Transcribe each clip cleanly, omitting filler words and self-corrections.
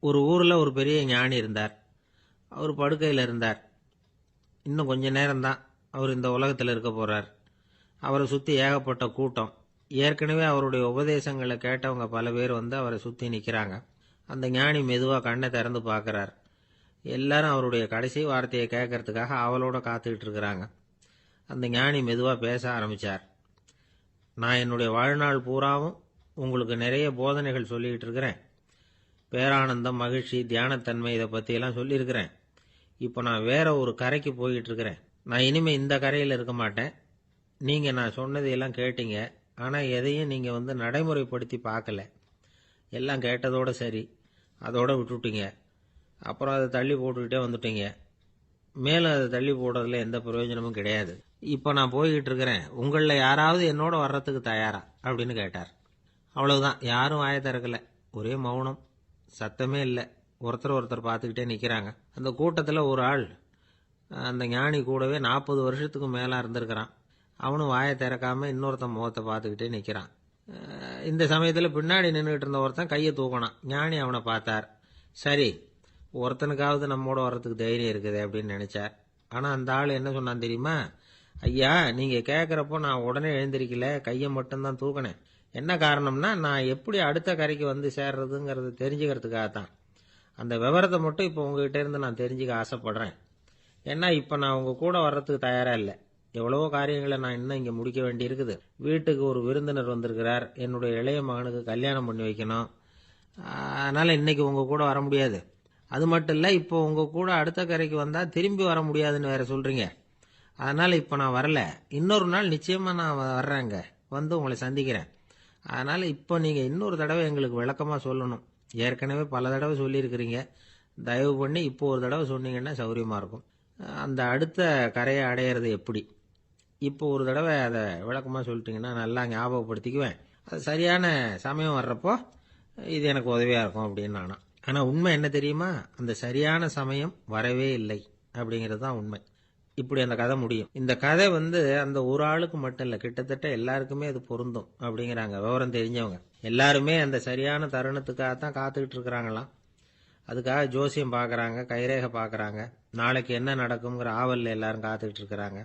ஒரு ஊர்ல ஒரு பெரிய ஞானி இருந்தார். அவர் படுக்கையில் இருந்தார். இன்னும் கொஞ்ச நேரம்தான் அவர் இந்த உலகத்தில் இருக்க போறார். அவரை சுத்தி ஏகப்பட்ட கூட்டம். ஏற்கனவே அவருடைய உபதேசங்களை கேட்டவங்க பல பேர் வந்து அவரை சுத்தி நிக்கிறாங்க. அந்த ஞானி மெதுவா கண்ணை திறந்து பார்க்கறார். எல்லாரும் அவருடைய கடைசி வார்த்தையை கேட்கறதுக்காக அவளோட காத்துக்கிட்டு இருக்கிறாங்க. அந்த ஞானி மெதுவா பேச ஆரம்பிச்சார். நான் என்னுடைய வாழ்நாள் பூராவும் உங்களுக்கு நிறைய போதனைகள் சொல்லிக்கிட்டு இருக்கிறேன். பேரானந்தம், மகிழ்ச்சி, தியானத்தன்மை, இதை பற்றியெல்லாம் சொல்லியிருக்கிறேன். இப்போ நான் வேற ஒரு கரைக்கு போய்கிட்டு இருக்கிறேன். நான் இனிமே இந்த கரையில் இருக்க மாட்டேன். நீங்கள் நான் சொன்னதையெல்லாம் கேட்டீங்க. ஆனால் எதையும் நீங்கள் வந்து நடைமுறைப்படுத்தி பார்க்கல. எல்லாம் கேட்டதோட சரி, அதோட விட்டுட்டீங்க. அப்புறம் அதை தள்ளி போட்டுக்கிட்டே வந்துட்டீங்க. மேலும் அதை தள்ளி போடுறதுல எந்த பிரயோஜனமும் கிடையாது. இப்போ நான் போய்கிட்டு இருக்கிறேன். உங்களில் யாராவது என்னோட வர்றதுக்கு தயாரா அப்படின்னு கேட்டார். அவ்வளவுதான். யாரும் வாயை திறக்கல. ஒரே மௌனம். சத்தமே இல்லை. ஒருத்தர் பார்த்துக்கிட்டே நிற்கிறாங்க. அந்த கூட்டத்தில் ஒரு ஆள் அந்த ஞானி கூடவே 40 வருஷத்துக்கு மேலே இருந்திருக்கிறான். அவனும் வாயை திறக்காம இன்னொருத்தன் முகத்தை பார்த்துக்கிட்டே நிற்கிறான். இந்த சமயத்தில் பின்னாடி நின்றுகிட்டு இருந்த ஒருத்தன் கையை தூக்கினான். ஞானி அவனை பார்த்தார். சரி, ஒருத்தனுக்காவது நம்மோட வர்றதுக்கு தைரியம் இருக்குது அப்படின்னு நினைச்சார். ஆனால் அந்த ஆள் என்ன சொன்னான் தெரியுமா? ஐயா, நீங்கள் கேட்குறப்போ நான் உடனே எழுந்திருக்கல, கையை மட்டும்தான் தூக்கினேன். என்ன காரணம்னா, நான் எப்படி அடுத்த கரைக்கு வந்து சேர்றதுங்கிறத தெரிஞ்சுக்கிறதுக்காகத்தான். அந்த விவரத்தை மட்டும் இப்போ உங்ககிட்ட இருந்து நான் தெரிஞ்சுக்க ஆசைப்படுறேன். ஏன்னா இப்போ நான் உங்க கூட வர்றதுக்கு தயாரா இல்லை. எவ்வளவோ காரியங்களை நான் இன்னும் இங்கே முடிக்க வேண்டி இருக்குது. வீட்டுக்கு ஒரு விருந்தினர் வந்திருக்கிறார். என்னுடைய இளைய மகனுக்கு கல்யாணம் பண்ணி வைக்கணும். அதனால இன்னைக்கு உங்க கூட வர முடியாது. அது மட்டும் இல்லை, இப்போ உங்க கூட அடுத்த கரைக்கு வந்தா திரும்பி வர முடியாதுன்னு வேற சொல்றீங்க. அதனால இப்போ நான் வரல. இன்னொரு நாள் நிச்சயமா நான் வர்றேங்க, வந்து உங்களை சந்திக்கிறேன். அதனால இப்போ நீங்க இன்னொரு தடவை எங்களுக்கு விளக்கமா சொல்லணும். ஏற்கனவே பல தடவை சொல்லியிருக்கிறீங்க. தயவு பண்ணி இப்போ ஒரு தடவை சொன்னீங்கன்னா சௌரியமா இருக்கும். அந்த அடுத்த கரையை அடையிறது எப்படி? இப்போ ஒரு தடவை அதை விளக்கமா சொல்லிட்டீங்கன்னா நல்லா ஞாபகப்படுத்திக்குவேன். அது சரியான சமயம் வர்றப்போ இது எனக்கு உதவியா இருக்கும் அப்படின்னு நானா. ஆனா உண்மை என்ன தெரியுமா? அந்த சரியான சமயம் வரவே இல்லை அப்படிங்கிறது தான் உண்மை. இப்படி அந்த கதை முடியும். இந்த கதை வந்து அந்த ஒரு ஆளுக்கு மட்டும் இல்லை, கிட்டத்தட்ட எல்லாருக்குமே அது பொருந்தும் அப்படிங்கிறாங்க விவரம் தெரிஞ்சவங்க. எல்லாருமே அந்த சரியான தருணத்துக்காகத்தான் காத்துக்கிட்டு இருக்கிறாங்களாம். அதுக்காக ஜோசியம் பார்க்குறாங்க, கைரேகை பார்க்குறாங்க. நாளைக்கு என்ன நடக்குங்கிற ஆவலில் எல்லாரும் காத்துக்கிட்டு இருக்கிறாங்க.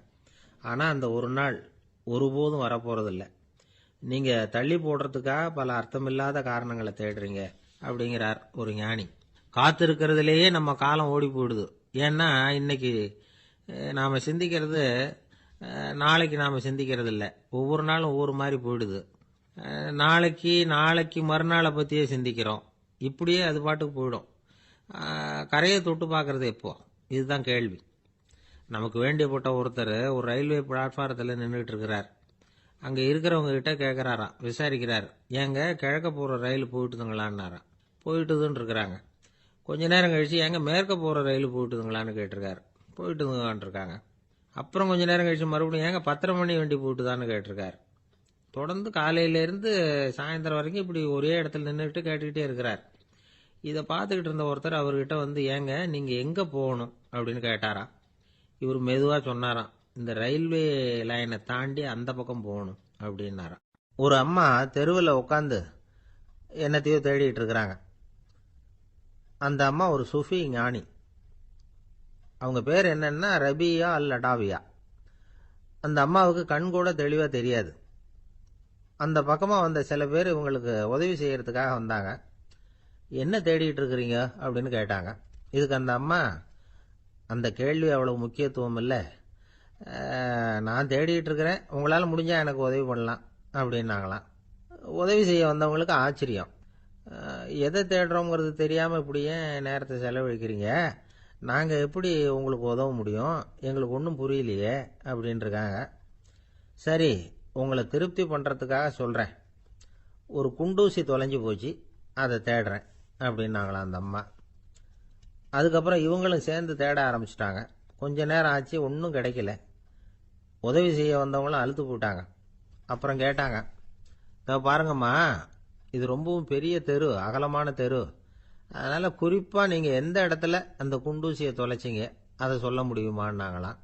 ஆனால் அந்த ஒரு நாள் ஒருபோதும் வரப்போறதில்லை. நீங்கள் தள்ளி போடுறதுக்காக பல அர்த்தமில்லாத காரணங்களை தேடுறீங்க அப்படிங்கிறார் ஒரு ஞானி. காத்திருக்கிறதுலேயே நம்ம காலம் ஓடி போயிடுது. ஏன்னா இன்னைக்கு நாம் சிந்திக்கிறது நாளைக்கு நாம் சிந்திக்கிறது இல்லை. ஒவ்வொரு நாளும் ஒவ்வொரு மாதிரி போயிடுது. நாளைக்கு மறுநாளை பற்றியே சிந்திக்கிறோம். இப்படியே அது பாட்டுக்கு போயிடும். கரையை தொட்டு பார்க்கறது எப்போ? இதுதான் கேள்வி. நமக்கு வேண்டியப்பட்ட ஒருத்தர் ஒரு ரயில்வே பிளாட்ஃபாரத்தில் நின்றுட்டு இருக்கிறார். அங்கே இருக்கிறவங்க கிட்ட கேட்குறாராம், விசாரிக்கிறார். ஏங்க கிழக்க போகிற ரயில் போயிட்டுதுங்களான்னாராம். போயிட்டுதுன்னு இருக்கிறாங்க. கொஞ்ச நேரம் கழிச்சு, ஏங்க மேற்க போகிற ரயில் போயிட்டுதுங்களான்னு கேட்டிருக்காரு. போயிட்டுதுங்களான் இருக்காங்க. அப்புறம் கொஞ்ச நேரம் கழிச்சு மறுபடியும் ஏங்க 10:30 மணி வண்டி போயிட்டுதான்னு கேட்டிருக்காரு. தொடர்ந்து காலையிலேருந்து சாயந்தரம் வரைக்கும் இப்படி ஒரே இடத்துல நின்றுட்டு கேட்டுக்கிட்டே இருக்கிறார். இதை பார்த்துக்கிட்டு இருந்த ஒருத்தர் அவர்கிட்ட வந்து, ஏங்க நீங்கள் எங்கே போகணும் அப்படின்னு கேட்டாராம். இவர் மெதுவாக சொன்னாராம், இந்த ரயில்வே லைனை தாண்டி அந்த பக்கம் போகணும் அப்படின்னாராம். ஒரு அம்மா தெருவில் உட்காந்து என்னத்தையோ தேடிட்டு இருக்கிறாங்க. அந்த அம்மா ஒரு சுஃபி ஞானி. அவங்க பேர் என்னன்னா ரபியா அல் அடாவியா. அந்த அம்மாவுக்கு கண் கூட தெளிவாக தெரியாது. அந்த பக்கமாக வந்த சில பேர் இவங்களுக்கு உதவி செய்யறதுக்காக வந்தாங்க. என்ன தேடிட்டு இருக்கிறீங்க அப்படின்னு கேட்டாங்க. இதுக்கு அந்த அம்மா, அந்த கேள்வி அவ்வளவு முக்கியத்துவம் இல்லை, நான் தேடிட்டு இருக்கிறேன், உங்களால் முடிஞ்சா எனக்கு உதவி பண்ணலாம் அப்படின்னாங்களாம். உதவி செய்ய வந்தவங்களுக்கு ஆச்சரியம். எதை தேடுறோங்கிறது தெரியாமல் இப்படி ஏன் நேரத்தை செலவழிக்கிறீங்க? நாங்கள் எப்படி உங்களுக்கு உதவ முடியும்? எங்களுக்கு ஒன்றும் புரியலையே அப்படின்னு இருக்காங்க. சரி, உங்களை திருப்தி பண்ணுறதுக்காக சொல்கிறேன். ஒரு குண்டூசி தொலைஞ்சு போச்சு, அதை தேடுறேன் அப்படின்னாங்களாம் அந்த அம்மா. அதுக்கப்புறம் இவங்களும் சேர்ந்து தேட ஆரம்பிச்சிட்டாங்க. கொஞ்ச நேரம் ஆச்சு, ஒன்றும் கிடைக்கல. உதவி செய்ய வந்தவங்களும் அழுத்து போட்டாங்க. அப்புறம் கேட்டாங்க, பாருங்கம்மா, இது ரொம்பவும் பெரிய தெரு, அகலமான தெரு. அதனால் குறிப்பாக நீங்கள் எந்த இடத்துல அந்த குண்டூசியை தொலைச்சிங்க அதை சொல்ல முடியுமான்னாங்களாம்.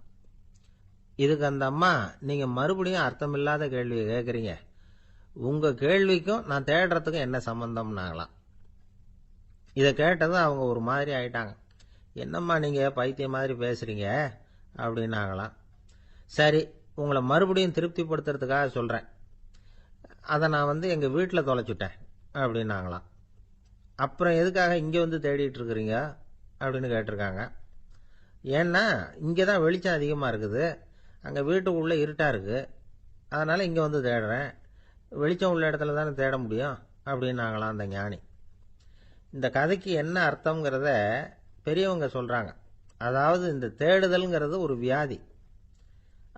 இதுக்கு அந்த அம்மா, நீங்கள் மறுபடியும் அர்த்தமில்லாத கேள்வியை கேட்குறீங்க, உங்கள் கேள்விக்கும் நான் தேடுறதுக்கும் என்ன சம்பந்தம்னாங்களாம். இதை கேட்டதும் அவங்க ஒரு மாதிரி ஆயிட்டாங்க. என்னம்மா நீங்கள் பைத்தியம் மாதிரி பேசுகிறீங்க அப்படின்னாங்களாம். சரி, உங்களை மறுபடியும் திருப்திப்படுத்துறதுக்காக சொல்கிறேன், அதை நான் எங்கள் வீட்டில் தொலைச்சுட்டேன் அப்படின்னாங்களாம். அப்புறம் எதுக்காக இங்கே வந்து தேடிட்டு இருக்கிறீங்க அப்படின்னு கேட்டிருக்காங்க. ஏன்னா இங்கே தான் வெளிச்சம் அதிகமாக இருக்குது, அங்கே வீட்டுக்குள்ளே இருட்டாக இருக்குது, அதனால் இங்கே வந்து தேடுறேன். வெளிச்சம் உள்ள இடத்துல தானே தேட முடியும் அப்படின்னாங்களாம் அந்த ஞானி. இந்த கதைக்கு என்ன அர்த்தங்கிறத பெரியவங்க சொல்கிறாங்க. அதாவது இந்த தேடுதல்ங்கிறது ஒரு வியாதி.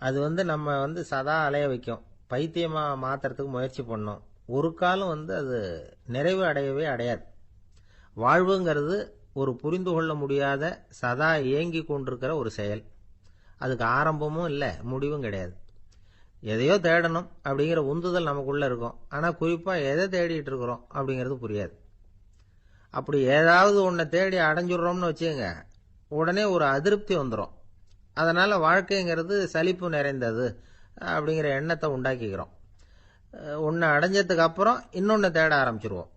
அது நம்ம சதா அலைய வைக்கும், பைத்தியமாக மாற்றுறதுக்கு முயற்சி பண்ணோம். ஒரு காலம் அது நிறைவு அடையவே அடையாது. வாழ்வுங்கிறது ஒரு புரிந்து கொள்ள முடியாத சதா இயங்கி கொண்டிருக்கிற ஒரு செயல். அதுக்கு ஆரம்பமும் இல்லை, முடிவும் கிடையாது. எதையோ தேடணும் அப்படிங்கிற உந்துதல் நமக்குள்ளே இருக்கும், ஆனால் குறிப்பாக எதை தேடிட்டு இருக்கிறோம் அப்படிங்கிறது புரியாது. அப்படி ஏதாவது ஒன்றை தேடி அடைஞ்சிடுறோம்னு வச்சுக்கோங்க, உடனே ஒரு அதிருப்தி வந்துடும். அதனால் வாழ்க்கைங்கிறது சலிப்பு நிறைந்தது அப்படிங்கிற எண்ணத்தை உண்டாக்கிக்கிறோம். ஒன்று அடைஞ்சதுக்கு அப்புறம் இன்னொன்று தேட ஆரம்பிச்சிருவோம்.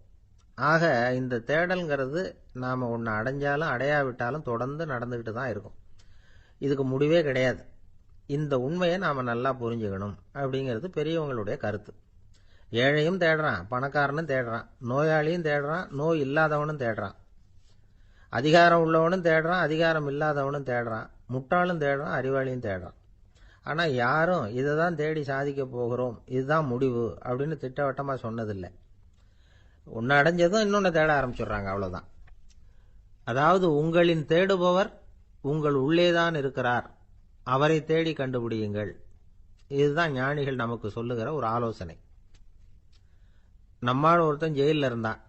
ஆக இந்த தேடல்ங்கிறது நாம் ஒன்று அடைஞ்சாலும் அடையாவிட்டாலும் தொடர்ந்து நடந்துக்கிட்டு தான் இருக்கும். இதுக்கு முடிவே கிடையாது. இந்த உண்மையை நாம் நல்லா புரிஞ்சுக்கணும் அப்படிங்கிறது பெரியவங்களுடைய கருத்து. ஏழையும் தேடுறான், பணக்காரனும் தேடுறான், நோயாளியும் தேடுறான், நோய் இல்லாதவனும் தேடுறான், அதிகாரம் உள்ளவனும் தேடுறான், அதிகாரம் இல்லாதவனும் தேடுறான், முட்டாளும் தேடுறான், அறிவாளியும் தேடுறான். ஆனால் யாரும் இதை தான் தேடி சாதிக்க போகிறோம், இதுதான் முடிவு அப்படின்னு திட்டவட்டமாக சொன்னதில்லை. ஒன்று அடைஞ்சதும் இன்னொன்று தேட ஆரம்பிச்சிடுறாங்க, அவ்வளோதான். அதாவது உங்களின் தேடுபவர் உங்கள் உள்ளேதான் இருக்கிறார், அவரை தேடி கண்டுபிடியுங்கள். இதுதான் ஞானிகள் நமக்கு சொல்லுகிற ஒரு ஆலோசனை. நம்மால் ஒருத்தன் ஜெயிலில் இருந்தான்.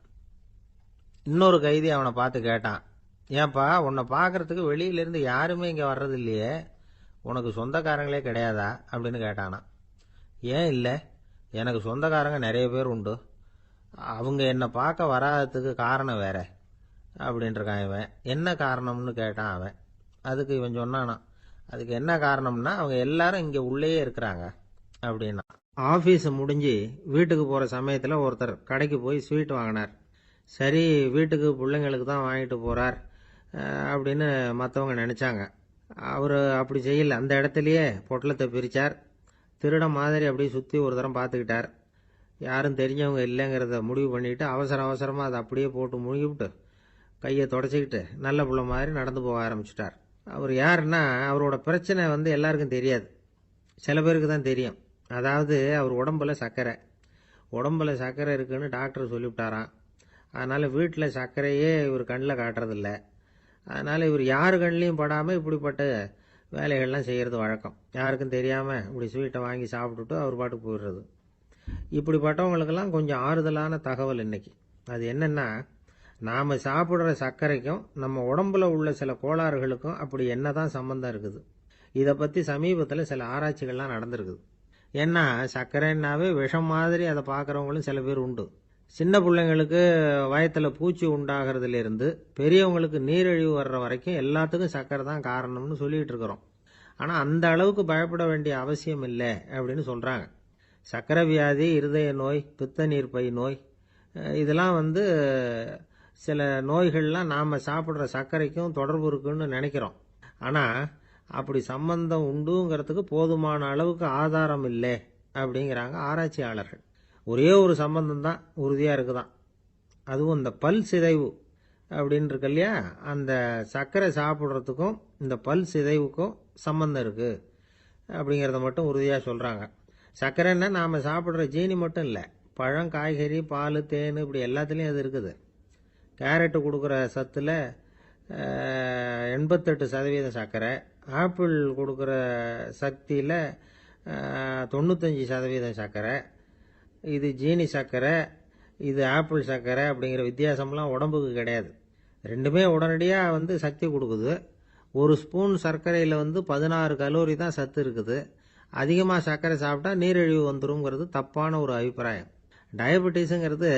இன்னொரு கைதி அவனை பார்த்து கேட்டான், ஏன்பா உன்னை பார்க்கறதுக்கு வெளியிலேருந்து யாருமே இங்கே வர்றது இல்லையே, உனக்கு சொந்தக்காரங்களே கிடையாதா அப்படின்னு கேட்டானா. ஏன் இல்லை, எனக்கு சொந்தக்காரங்க நிறைய பேர் உண்டு, அவங்க என்னை பார்க்க வராததுக்கு காரணம் வேற அப்படின்ட்டுருக்கான் இவன். என்ன காரணம்னு கேட்டான் அவன். அதுக்கு இவன் சொன்னானா, அதுக்கு என்ன காரணம்னா அவங்க எல்லாரும் இங்கே உள்ளேயே இருக்கிறாங்க அப்படின்னா. ஆஃபீஸ் முடிஞ்சு வீட்டுக்கு போகிற சமயத்தில் ஒருத்தர் கடைக்கு போய் ஸ்வீட் வாங்கினார். சரி, வீட்டுக்கு பிள்ளைங்களுக்கு தான் வாங்கிட்டு போகிறார் அப்படின்னு மற்றவங்க நினச்சாங்க. அவர் அப்படி செய்யல. அந்த இடத்துலையே பொட்டலத்தை பிரித்தார். திருட மாதிரி அப்படியே சுற்றி ஒரு தரம் பார்த்துக்கிட்டார். யாரும் தெரிஞ்சவங்க இல்லைங்கிறத முடிவு பண்ணிவிட்டு அவசரமாக அதை அப்படியே போட்டு முழுகிவிட்டு கையை தொடச்சிக்கிட்டு நல்ல பிள்ளை மாதிரி நடந்து போக ஆரம்பிச்சிட்டார். அவர் யாருன்னா, அவரோட பிரச்சனை எல்லாருக்கும் தெரியாது, சில பேருக்கு தான் தெரியும். அதாவது அவர் உடம்புல சர்க்கரை இருக்குன்னு டாக்டர் சொல்லிவிட்டாராம். அதனால் வீட்டில் சர்க்கரையே இவர் கண்ணில் காட்டுறதில்ல. அதனால் இவர் யார் கண்ணிலையும் படாமல் இப்படிப்பட்ட வேலைகள்லாம் செய்கிறது வழக்கம். யாருக்கும் தெரியாமல் இப்படி ஸ்வீட்டை வாங்கி சாப்பிட்டுட்டு அவர் பாட்டுக்கு போயிடுறது. இப்படிப்பட்டவங்களுக்கெல்லாம் கொஞ்சம் ஆறுதலான தகவல் இன்னைக்கு. அது என்னென்னா, நாம் சாப்பிட்ற சர்க்கரைக்கும் நம்ம உடம்புல உள்ள சில கோளாறுகளுக்கும் அப்படி என்ன தான் சம்மந்தம் இருக்குது. இதை பற்றி சமீபத்தில் சில ஆராய்ச்சிகள்லாம் நடந்திருக்குது. ஏன்னா சர்க்கரைன்னாவே விஷம் மாதிரி அதை பார்க்குறவங்களும் சில பேர் உண்டு. சின்ன பிள்ளைங்களுக்கு வயத்தில் பூச்சி உண்டாகிறதுலேருந்து பெரியவங்களுக்கு நீரிழிவு வர்ற வரைக்கும் எல்லாத்துக்கும் சர்க்கரை தான் காரணம்னு சொல்லிகிட்டு இருக்கிறோம். ஆனால் அந்த அளவுக்கு பயப்பட வேண்டிய அவசியம் இல்லை அப்படின்னு சொல்கிறாங்க. சர்க்கரை வியாதி, இருதய நோய், பித்த நீர்ப்பை நோய், இதெல்லாம் சில நோய்கள்லாம் நாம் சாப்பிட்ற சர்க்கரைக்கும் தொடர்பு இருக்குன்னு நினைக்கிறோம். ஆனால் அப்படி சம்பந்தம் உண்டுங்கிறதுக்கு போதுமான அளவுக்கு ஆதாரம் இல்லை அப்படிங்கிறாங்க ஆராய்ச்சியாளர்கள். ஒரே ஒரு சம்பந்தம் தான் உறுதியாக இருக்குதான். அதுவும் இந்த பல் சிதைவு அப்படின்னு இருக்கு இல்லையா, அந்த சர்க்கரை சாப்பிட்றதுக்கும் இந்த பல் சிதைவுக்கும் சம்பந்தம் இருக்குது அப்படிங்கிறத மட்டும் உறுதியாக சொல்கிறாங்க. சர்க்கரைன்னா நாம் சாப்பிட்ற ஜீனி மட்டும் இல்லை, பழம், காய்கறி, பால், தேன், இப்படி எல்லாத்துலேயும் அது இருக்குது. கேரட்டு கொடுக்குற சத்தில் 88% சர்க்கரை, ஆப்பிள் கொடுக்குற சக்தியில் 95% சர்க்கரை. இது ஜீனி சர்க்கரை, இது ஆப்பிள் சர்க்கரை அப்படிங்கிற வித்தியாசம்லாம் உடம்புக்கு கிடையாது. ரெண்டுமே உடனடியாக சக்தி கொடுக்குது. ஒரு ஸ்பூன் சர்க்கரையில் 16 கலோரி தான் சத்து இருக்குது. அதிகமாக சர்க்கரை சாப்பிட்டா நீரிழிவு வந்துருங்கிறது தப்பான ஒரு அபிப்பிராயம். டயபெட்டிஸுங்கிறது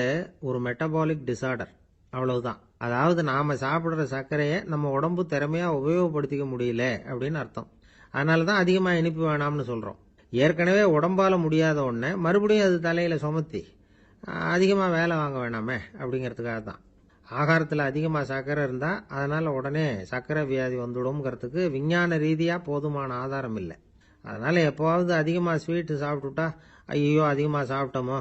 ஒரு மெட்டபாலிக் டிசார்டர், அவ்வளவுதான். அதாவது நாம் சாப்பிட்ற சர்க்கரையை நம்ம உடம்பு திறமையாக உபயோகப்படுத்திக்க முடியல அப்படின்னு அர்த்தம். அதனால தான் அதிகமாக இனிப்பு வேணாம்னு சொல்கிறோம். ஏற்கனவே உடம்பால் முடியாத ஒன்றை மறுபடியும் அது தலையில் சுமத்தி அதிகமாக வேலை வாங்க வேணாமே அப்படிங்கிறதுக்காக தான். ஆகாரத்தில் அதிகமாக சர்க்கரை இருந்தால் அதனால் உடனே சர்க்கரை வியாதி வந்துடும்ங்கிறதுக்கு விஞ்ஞான ரீதியாக போதுமான ஆதாரம் இல்லை. அதனால் எப்போவாவது அதிகமாக ஸ்வீட்டு சாப்பிட்டுட்டா ஐயோ அதிகமாக சாப்பிட்டோமோ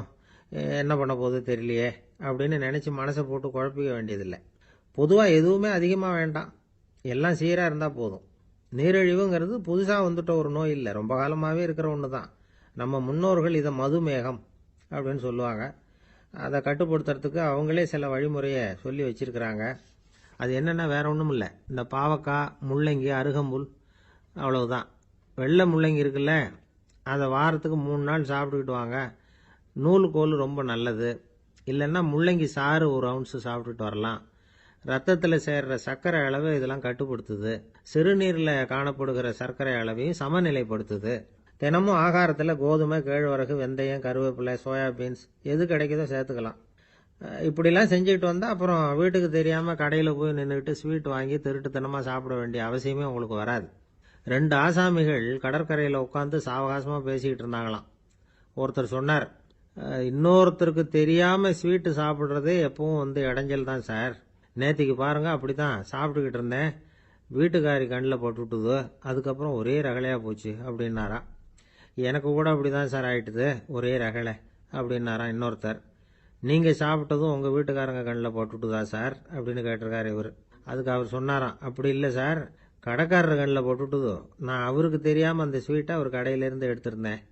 என்ன பண்ண போகுது தெரியலையே அப்படின்னு நினச்சி மனசை போட்டு குழப்பிக்க வேண்டியதில்லை. பொதுவாக எதுவுமே அதிகமாக வேண்டாம், எல்லாம் சீராக இருந்தால் போதும். நீரிழிவுங்கிறது புதுசாக வந்துட்ட ஒரு நோய் இல்லை, ரொம்ப காலமாகவே இருக்கிற ஒன்று தான். நம்ம முன்னோர்கள் இதை மதுமேகம் அப்படின்னு சொல்லுவாங்க. அதை கட்டுப்படுத்துறதுக்கு அவங்களே சில வழிமுறையை சொல்லி வச்சிருக்கிறாங்க. அது என்னென்னா வேற ஒன்றும் இல்லை, இந்த பாவக்காய், முள்ளங்கி, அருகம்புல், அவ்வளவுதான். வெள்ளை முள்ளங்கி இருக்குல்ல, அதை வாரத்துக்கு 3 நாள் சாப்பிட்டுக்கிட்டு வாங்க. நூலுக்கோல் ரொம்ப நல்லது. இல்லைன்னா முள்ளங்கி சாறு 1 ounce சாப்பிட்டுட்டு வரலாம். ரத்தத்தில் சேர்ற சர்க்கரை அளவு இதெல்லாம் கட்டுப்படுத்துது. சிறுநீரில் காணப்படுகிற சர்க்கரை அளவையும் சமநிலைப்படுத்துது. தினமும் ஆகாரத்தில் கோதுமை, கேழ்வரகு, வெந்தயம், கருவேப்பிலை, சோயாபீன்ஸ் எது கிடைக்குதோ சேர்த்துக்கலாம். இப்படிலாம் செஞ்சுக்கிட்டு வந்தால் அப்புறம் வீட்டுக்கு தெரியாமல் கடையில் போய் நின்றுக்கிட்டு ஸ்வீட் வாங்கி திருட்டுத்தனமாக சாப்பிட வேண்டிய அவசியமே உங்களுக்கு வராது. 2 ஆசாமிகள் கடற்கரையில் உட்காந்து சாவகாசமாக பேசிக்கிட்டு இருந்தாங்களாம். ஒருத்தர் சொன்னார், இன்னொருத்தருக்கு தெரியாமல் ஸ்வீட்டு சாப்பிட்றதே எப்பவும் இடைஞ்சல் தான் சார். நேற்றுக்கு பாருங்க அப்படி தான் சாப்பிட்டுக்கிட்டு இருந்தேன், வீட்டுக்காரி கண்ணில் போட்டுவிட்டுது, அதுக்கப்புறம் ஒரே ரகலையாக போச்சு அப்படின்னாராம். எனக்கு கூட அப்படி தான் சார் ஆயிட்டுது, ஒரே ரகலை அப்படின்னாராம் இன்னொருத்தர். நீங்கள் சாப்பிட்டதும் உங்கள் வீட்டுக்காரங்க கண்ணில் போட்டுவிட்டுதா சார் அப்படின்னு கேட்டிருக்காரு இவர். அதுக்கு அவர் சொன்னாராம், அப்படி இல்லை சார், கடைக்காரர் கண்ணில் போட்டுவிட்டுதோ, நான் அவருக்கு தெரியாமல் அந்த ஸ்வீட்டை அவர் கடையிலேருந்து எடுத்திருந்தேன்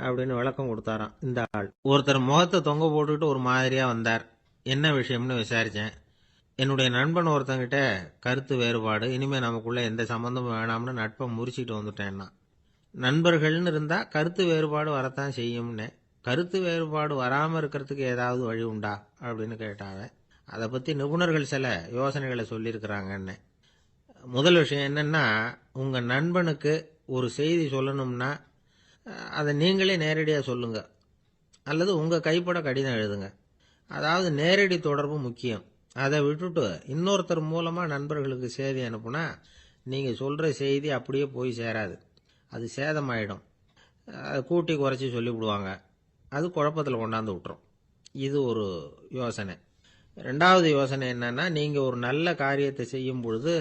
அப்படின்னு விளக்கம் கொடுத்தாராம் இந்த ஆள். ஒருத்தர் முகத்தை தொங்க போட்டுக்கிட்டு ஒரு மாதிரியாக வந்தார். என்ன விஷயம்னு விசாரித்தேன். என்னுடைய நண்பன் ஒருத்தங்கிட்ட கருத்து வேறுபாடு, இனிமேல் நமக்குள்ளே எந்த சம்மந்தமும் வேணாம்னு நட்பை முறிச்சிட்டு வந்துட்டேன்னா. நண்பர்கள்னு இருந்தால் கருத்து வேறுபாடு வரத்தான் செய்யும்னு. கருத்து வேறுபாடு வராமல் இருக்கிறதுக்கு ஏதாவது வழி உண்டா அப்படின்னு கேட்டாங்க. அதை பற்றி நிபுணர்கள் சில யோசனைகளை சொல்லியிருக்கிறாங்கன்னு. முதல் விஷயம் என்னென்னா, உங்கள் நண்பனுக்கு ஒரு செய்தி சொல்லணும்னா அதை நீங்களே நேரடியாக சொல்லுங்க, அல்லது உங்கள் கைப்பட கடிதம் எழுதுங்க. அதாவது நேரடி தொடர்பு முக்கியம். அதை விட்டுட்டு இன்னொருத்தர் மூலமாக நண்பர்களுக்கு செய்தி அனுப்புனா நீங்கள் சொல்கிற செய்தி அப்படியே போய் சேராது, அது சேதமாயிடும். அதை கூட்டி குறைச்சி சொல்லிவிடுவாங்க, அது குழப்பத்தில் கொண்டாந்து விட்டுரும். இது ஒரு யோசனை. 2வது யோசனை என்னன்னா, நீங்கள் ஒரு நல்ல காரியத்தை செய்யும் பொழுது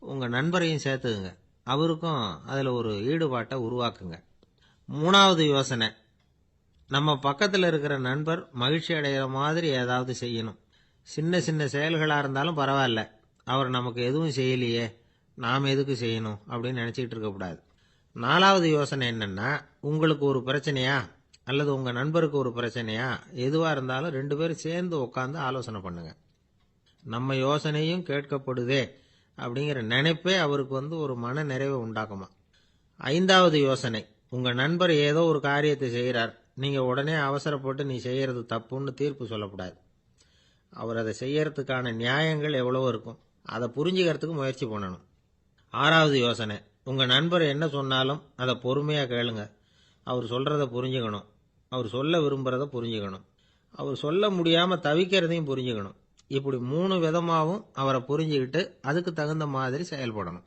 உங்கள் நண்பரையும் சேர்த்துக்குங்க, அவருக்கும் அதில் ஒரு ஈடுபாட்டை உருவாக்குங்க. 3வது யோசனை, நம்ம பக்கத்தில் இருக்கிற நண்பர் மகிழ்ச்சி அடைகிற மாதிரி ஏதாவது செய்யணும். சின்ன சின்ன செயல்களாக இருந்தாலும் பரவாயில்ல, அவர் நமக்கு எதுவும் செய்யலையே, நாம் எதுக்கு செய்யணும் அப்படின்னு நினச்சிக்கிட்டு இருக்கக்கூடாது. 4வது யோசனை என்னென்னா, உங்களுக்கு ஒரு பிரச்சனையா அல்லது உங்கள் நண்பருக்கு ஒரு பிரச்சனையா, எதுவாக இருந்தாலும் 2 பேரும் சேர்ந்து உட்காந்து ஆலோசனை பண்ணுங்க. நம்ம யோசனையும் கேட்கப்படுதே அப்படிங்கிற நினைப்பே அவருக்கு ஒரு மன நிறைவை உண்டாக்குமா. 5வது யோசனை, உங்கள் நண்பர் ஏதோ ஒரு காரியத்தை செய்கிறார், நீங்கள் உடனே அவசரப்பட்டு நீ செய்கிறது தப்புன்னு தீர்ப்பு சொல்லக்கூடாது. அவர் அதை செய்யறதுக்கான நியாயங்கள் எவ்வளவோ இருக்கும், அதை புரிஞ்சுக்கிறதுக்கு முயற்சி பண்ணணும். 6வது யோசனை, உங்கள் நண்பர் என்ன சொன்னாலும் அதை பொறுமையாக கேளுங்க. அவர் சொல்கிறத புரிஞ்சுக்கணும், அவர் சொல்ல விரும்புகிறத புரிஞ்சுக்கணும், அவர் சொல்ல முடியாமல் தவிக்கிறதையும் புரிஞ்சுக்கணும். இப்படி 3 விதமாகவும் அவரை புரிஞ்சுக்கிட்டு அதுக்கு தகுந்த மாதிரி செயல்படணும்.